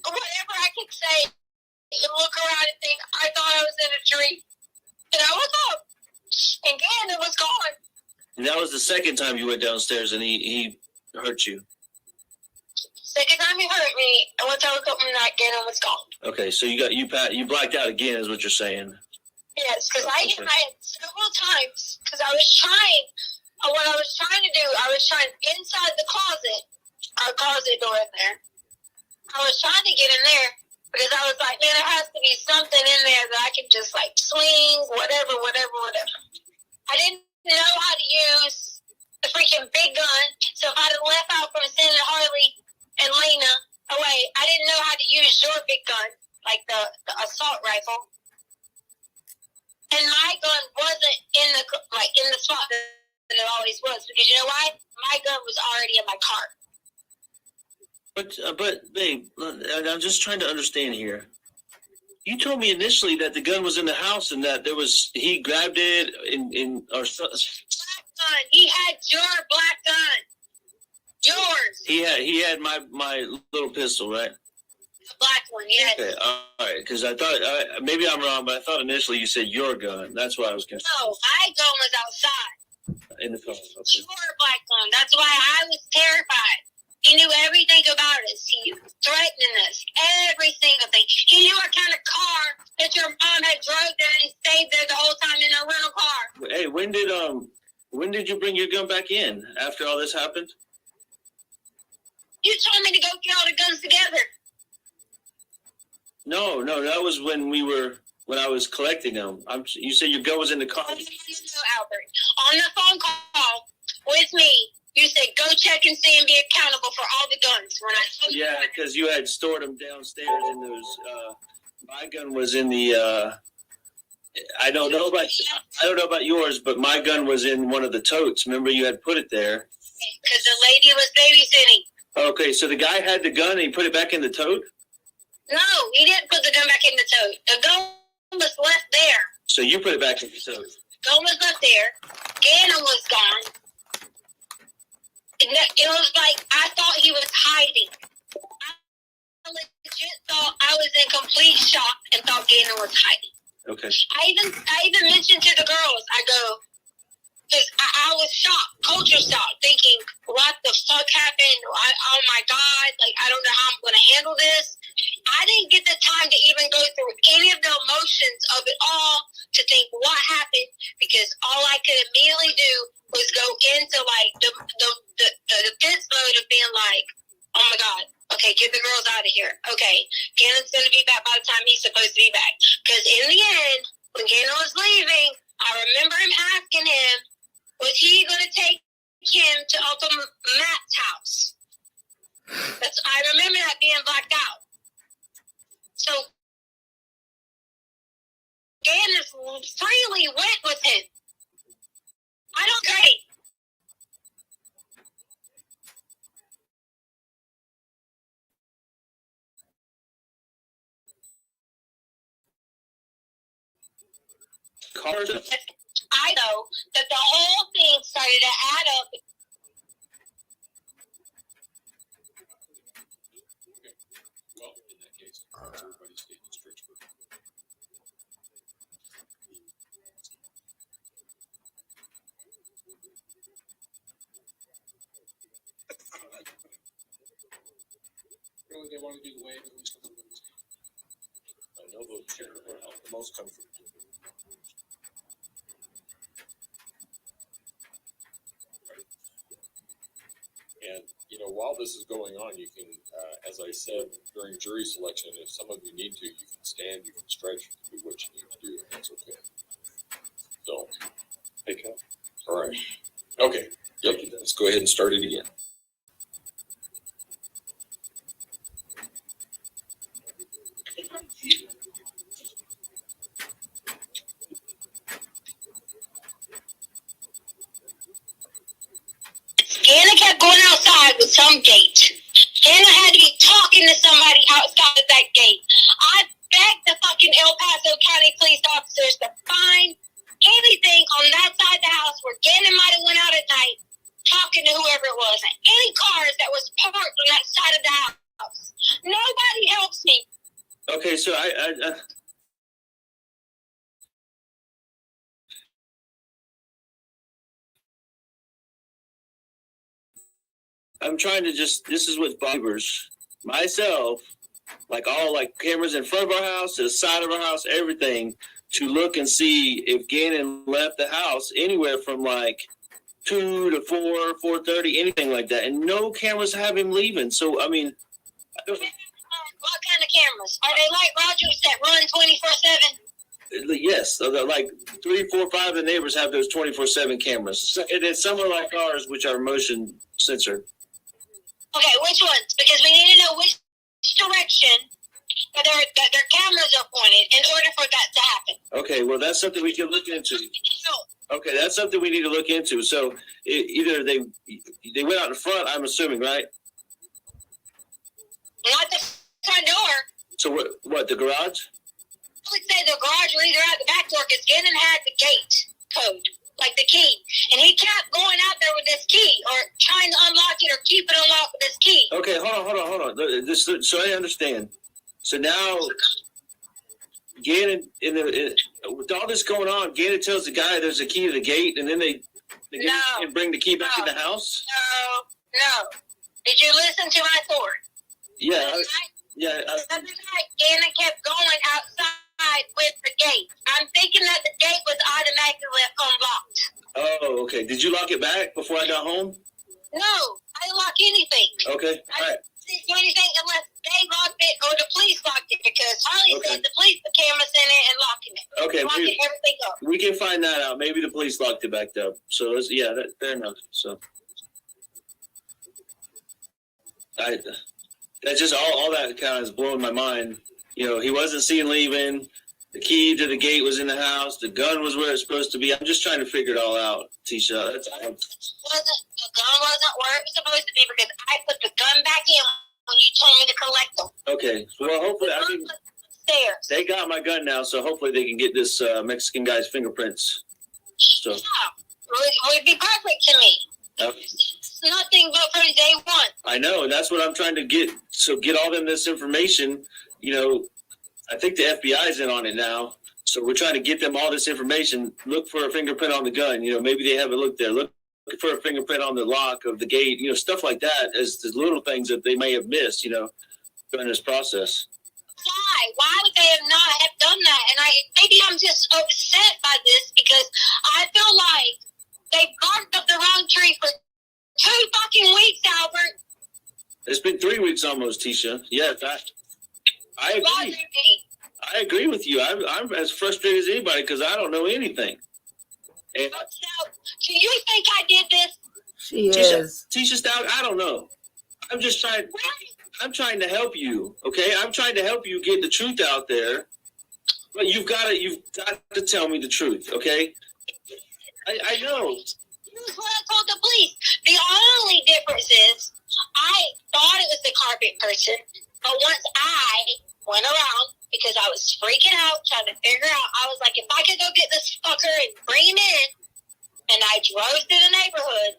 I could say and look around and think, I thought I was in a dream. And I woke up. And Gannon was gone. And that was the second time you went downstairs and he hurt you. Second time he hurt me, and once I woke up from that, Gannon was gone. Okay, so you blacked out again, is what you're saying. Yes, because I Okay. had several times, because I was trying, what I was trying to do, I was trying inside the closet, our closet door in there. I was trying to get in there, because I was like, man, there has to be something in there that I can just like swing, whatever. I didn't know how to use the freaking big gun, so if I'd have left out from sending Harley and Lena away, I didn't know how to use your big gun, like the assault rifle. And my gun wasn't in the spot that it always was, because you know why? My gun was already in my car. But babe, I'm just trying to understand here. You told me initially that the gun was in the house and that he grabbed it Black gun. He had your black gun. Yours. he had my little pistol, right? The black one, yes. Okay, all right. Because I thought maybe I'm wrong, but I thought initially you said your gun. That's why I was confused. No, my gun was outside. In the car. Okay. Your black gun. That's why I was terrified. He knew everything about us. He threatened us. Every single thing. He knew what kind of car that your mom had drove there and stayed there the whole time in a rental car. Hey, when did you bring your gun back in after all this happened? You told me to go get all the guns together. No, that was when I was collecting them. You said your gun was in the car. No, Albert. On the phone call with me, you said go check and see and be accountable for all the guns. When I told you Yeah, because you had stored them downstairs in those. My gun was in the. I don't know about yours, but my gun was in one of the totes. Remember, you had put it there. because the lady was babysitting. Okay, so the guy had the gun and he put it back in the tote? No, he didn't put the gun back in the tote. The gun was left there. So you put it back in the tote? Gun was left there. Gannon was gone. It was like I thought he was hiding. I legit thought I was in complete shock and thought Gannon was hiding. Okay. I even mentioned to the girls, I go, because I was shocked, culture shock, thinking, what the fuck happened? Oh my God, like, I don't know how I'm going to handle this. I didn't get the time to even go through any of the emotions of it all to think what happened, because all I could immediately do was go into like the defense mode of being like, oh my God, okay, get the girls out of here. Okay, Gannon's going to be back by the time he's supposed to be back. Because in the end, when Gannon was leaving, I remember him asking him, was he going to take him to Uncle Matt's house? I remember that being blacked out. So Gannon freely went with him. I don't agree. I know that the whole thing started to add up. Well, in that case, everybody's getting stretched. Really, they want to do the wave at least a little bit. I know those chairs are the most comfortable. And, you know, while this is going on, you can, as I said, during jury selection, if some of you need to, you can stand, you can stretch, you can do what you need to do, and that's okay. So, pick up. All right. Okay. Yep. Let's go ahead and start it again. Gannon kept going outside with some gate. Gannon had to be talking to somebody outside of that gate. I begged the fucking El Paso County police officers to find anything on that side of the house where Gannon might have went out at night talking to whoever it was. And any cars that was parked on that side of the house. Nobody helps me. Okay, so I I'm trying to just, this is what bothers myself, like all like cameras in front of our house, to the side of our house, everything, to look and see if Gannon left the house anywhere from like 2 to 4, 4:30, anything like that. And no cameras have him leaving. So, I mean, I don't, What kind of cameras? Are they like Rogers that run 24/7? yes, so like 3, 4, 5 of the neighbors have those 24/7 cameras. And then some are like ours, which are motion censored. Okay, which ones? Because we need to know which direction that their cameras are pointed in order for that to happen. Okay, well, that's something we can look into. So, Okay, that's something we need to look into. So either they went out in front, I'm assuming, right? not the front door. So what the garage? I would say the garage or either out the back door because Gannon had the gate code, like the key. And he kept going out there with this key or trying to unlock it or keep it unlocked with this key. Okay, hold on. This, so I understand. So now, Gannon, with all this going on, Gannon tells the guy there's a key to the gate, and then they No. and bring the key back in No. the house. No. Did you listen to my story? Yeah, The other night, Gannon kept going outside with the gate. I'm thinking that the gate was automatically unlocked. Oh, okay. Did you lock it back before I got home? No, I didn't lock anything. Okay, all right. I didn't do anything unless they locked it or the police locked it because Harley Okay. said the police put cameras in it and locking it. Okay, Locking everything up. we can find that out. Maybe the police locked it back up. So fair enough. So that's just all that kind of is blowing my mind. You know, he wasn't seen leaving. The key to the gate was in the house. The gun was where it's supposed to be. I'm just trying to figure it all out, Tisha. That's all. The gun wasn't where it was supposed to be because I put the gun back in when you told me to collect them. Okay. Well, hopefully, The I gun think was upstairs. they got my gun now, so hopefully they can get this Mexican guy's fingerprints. So, Yeah, would be perfect to me. It's nothing but from day one. I know, and that's what I'm trying to get. So get all them this information. You know, I think the FBI's in on it now. So we're trying to get them all this information. Look for a fingerprint on the gun. You know, maybe they haven't looked there. Look for a fingerprint on the lock of the gate. You know, stuff like that as the little things that they may have missed, you know, during this process. Why would they have not have done that? And maybe I'm just upset by this because I feel like they barked up the wrong tree for 2 fucking weeks, Albert. It's been 3 weeks almost, Tisha. Yes, I agree. Bothering me. I agree with you. I'm as frustrated as anybody because I don't know anything. And So, do you think I did this? She is. Tisha Stout, I don't know. I'm just trying. Really? I'm trying to help you. Okay, I'm trying to help you get the truth out there. But you've got to tell me the truth. Okay. I know. Here's what I told the police. The only difference is I thought it was the carpet person, but once I went around because I was freaking out trying to figure out, I was like, if I could go get this fucker and bring him in, and I drove through the neighborhood,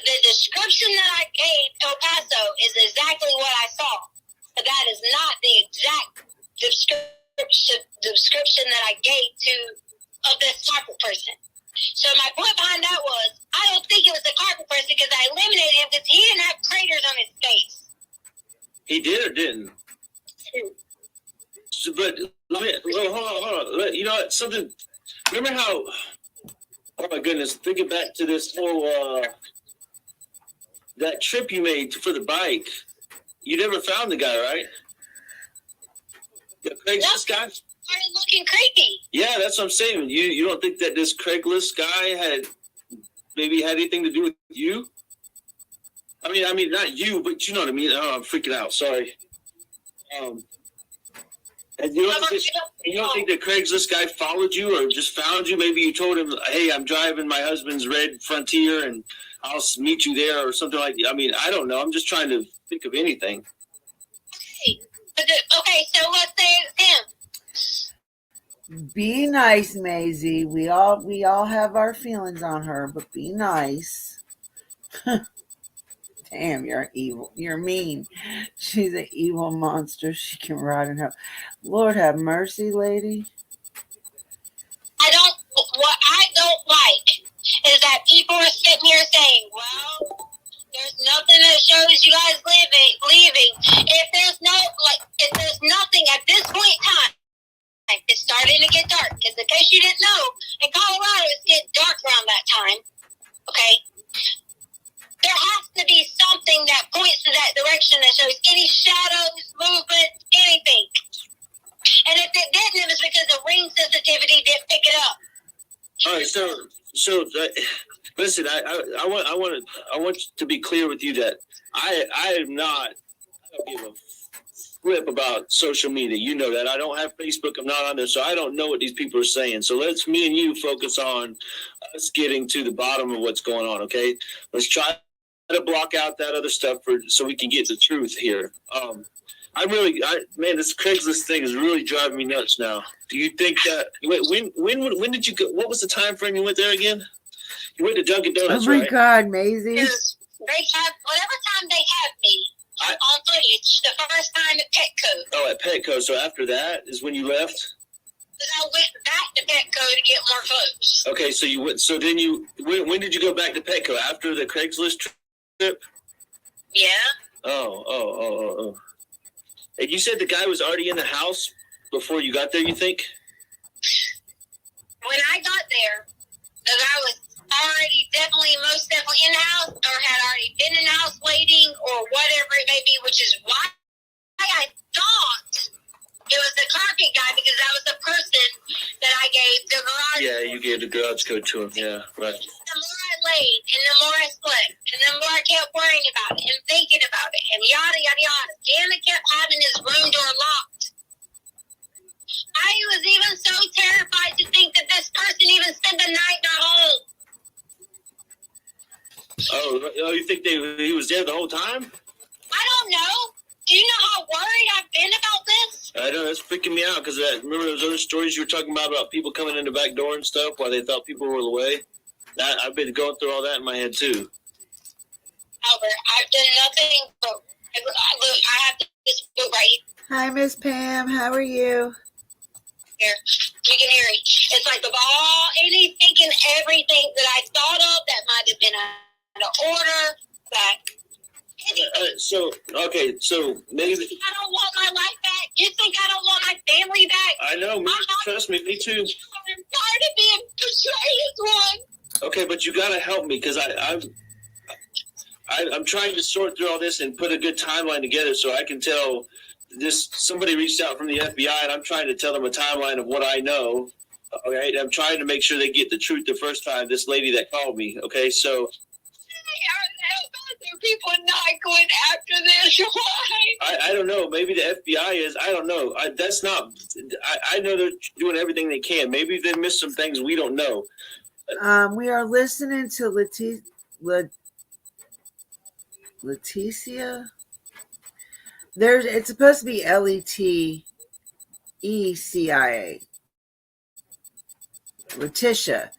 the description that I gave El Paso is exactly what I saw. But that is not the exact description that I gave of this carpet person. So my point behind that was, I don't think it was the carpet person because I eliminated him because he didn't have craters on his face. He did or didn't. So, but hold on. You know what? Something. Remember how? Oh my goodness! Thinking back to this whole that trip you made for the bike. You never found the guy, right? The Craigslist guy. Started looking creepy. Yeah, that's what I'm saying. You don't think that this Craigslist guy had anything to do with you? I mean, not you, but you know what I mean. Oh, I'm freaking out. Sorry. And you don't think that Craigslist guy followed you or just found you? Maybe you told him, "Hey, I'm driving my husband's red Frontier, and I'll meet you there," or something like that. I mean, I don't know. I'm just trying to think of anything. Okay, so let's say it's him. Be nice, Maisie. We all have our feelings on her, but be nice. Damn, you're evil. You're mean. She's an evil monster. She can rot in hell. Lord have mercy, lady. What I don't like is that people are sitting here saying, well, there's no shadows, you guys leaving. If there's nothing at this point in time, it's starting to get dark. Because in case you didn't know, in Colorado, it's getting dark around that time. Okay? There has to be something that points to that direction that shows any shadows, movement, anything. And if it didn't, it was because the ring sensitivity didn't pick it up. All right, so listen, I want to be clear with you that I don't give a flip about social media. You know that I don't have Facebook. I'm not on there, so I don't know what these people are saying. So let's me and you focus on us getting to the bottom of what's going on. Okay, let's try to block out that other stuff so we can get the truth here. Man, this Craigslist thing is really driving me nuts now. Do you think that when did you go? What was the time frame you went there again? You went to Dunkin' Donuts, Oh my right? God, Maisie. Because they have, whatever time they have me on footage, the first time at Petco. Oh, at Petco. So after that is when you left? Because I went back to Petco to get more clothes. Okay, so you went. So then when did you go back to Petco? After the Craigslist trip? Yeah. Oh. And you said the guy was already in the house before you got there, you think? When I got there, the guy was already most definitely in the house or had already been in the house waiting or whatever it may be, which is why I thought it was the carpet guy because that was the person that I gave the garage. Yeah, you gave the garage code to him. Yeah, right. The more I laid and the more I slept and the more I kept worrying about it and thinking about it and yada, yada, yada. Danny kept having his room door locked. I was even so terrified to think that this person even spent the night in our home. Oh, you think he was there the whole time? I don't know. Do you know how worried I've been about this? I know, that's freaking me out because remember those other stories you were talking about people coming in the back door and stuff while they thought people were away? I've been going through all that in my head too. Albert, I've done nothing but look, I have this book right Hi, Miss Pam. How are you? here. You can hear it. It's like of all anything and everything that I thought of that might have been out of order, that So maybe I don't want my life back. You think I don't want my family back? I know. Trust me, me too. I'm tired of being portrayed as one. Okay, but you gotta help me because I'm trying to sort through all this and put a good timeline together so I can tell this. Somebody reached out from the FBI and I'm trying to tell them a timeline of what I know. Okay, I'm trying to make sure they get the truth the first time. This lady that called me. Okay, so. Are people not going after this? Why? I don't know. Maybe the FBI is. I don't know. That's not. I know they're doing everything they can. Maybe they missed some things we don't know. We are listening to Leticia. It's supposed to be Letecia. Letitia.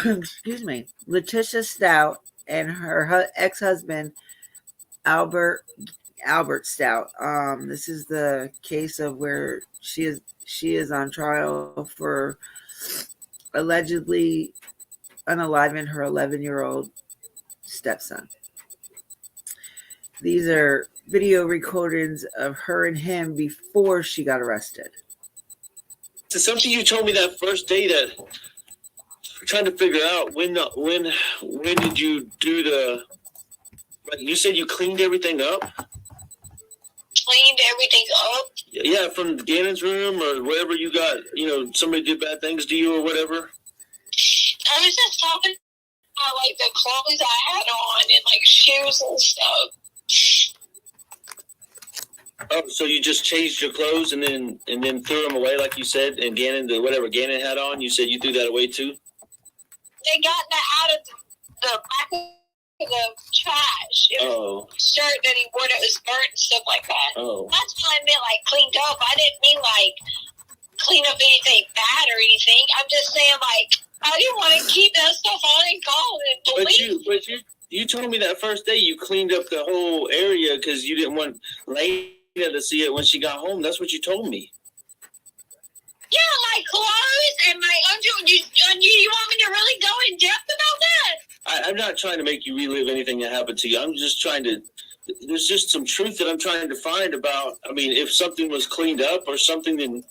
Excuse me. Letitia Stout and her ex-husband Albert Stout. This is the case of where she is on trial for allegedly unaliving her 11-year-old stepson. These are video recordings of her and him before she got arrested. It's something you told me that first day that we're trying to figure out when did you do the? Like you said, you cleaned everything up. Cleaned everything up. Yeah, from Gannon's room or wherever you got. Somebody did bad things to you or whatever. I was just talking about like the clothes I had on and like shoes and stuff. Oh, so you just changed your clothes and then threw them away like you said, and whatever Gannon had on, you said you threw that away too? They got that out of the back of the trash. It was a shirt that he wore that was burnt and stuff like that. Oh. That's what I meant, like cleaned up. I didn't mean like clean up anything bad or anything. I'm just saying like I didn't want to keep that stuff on and go and believe. But you told me that first day you cleaned up the whole area because you didn't want Lena to see it when she got home. That's what you told me. Yeah, my clothes and my underwear. you want me to really go in depth about that? I'm not trying to make you relive anything that happened to you. I'm just trying to. There's just some truth that I'm trying to find about. I mean, if something was cleaned up or something, then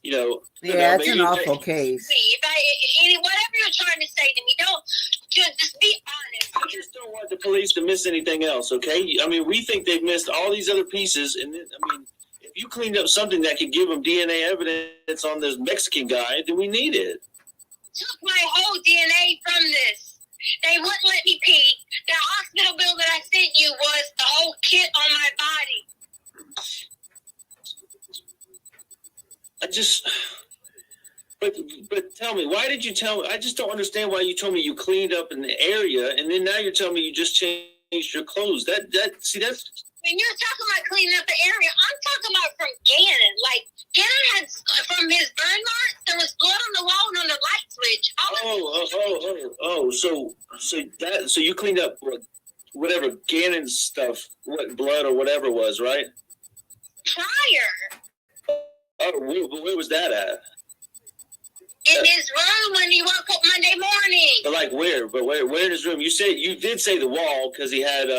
Yeah, it's an maybe- awful case. See, whatever you're trying to say to me, don't just be honest. I just don't want the police to miss anything else. Okay, I mean, we think they've missed all these other pieces, and then, I mean, if you cleaned up something that could give them DNA evidence on this Mexican guy, then we need it. Took my whole DNA from this. They wouldn't let me pee. The hospital bill that I sent you was the whole kit on my body. But tell me, why did you tell me? I just don't understand why you told me you cleaned up in the area, and then now you're telling me you just changed your clothes. That's When you're talking about cleaning up the area, I'm talking about from Gannon. Like, Gannon had, from his burn marks, there was blood on the wall and on the light switch. So you cleaned up whatever Gannon's stuff, what blood or whatever it was, right? Prior. Oh, where was that at? In his room when he woke up Monday morning. But like where? But where in his room? You did say the wall because he had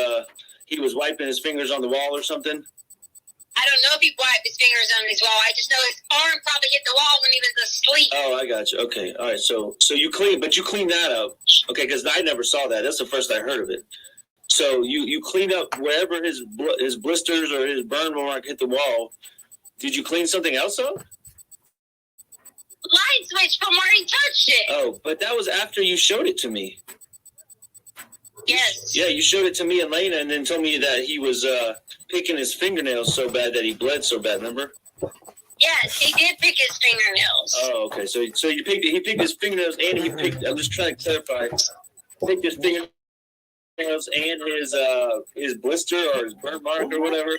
he was wiping his fingers on the wall or something. I don't know if he wiped his fingers on his wall. I just know his arm probably hit the wall when he was asleep. Oh, I got you. Okay, all right. So you cleaned that up. Okay, because I never saw that. That's the first I heard of it. So you cleaned up wherever his blisters or his burn mark hit the wall. Did you clean something else up? Light switch from where he touched it. Oh, but that was after you showed it to me. Yes. Yeah, you showed it to me and Lena, and then told me that he was picking his fingernails so bad that he bled so bad. Remember? Yes, he did pick his fingernails. Oh, okay. So he picked his fingernails, and he picked. I'm just trying to clarify. Picked his fingernails and his blister or his burn mark or whatever.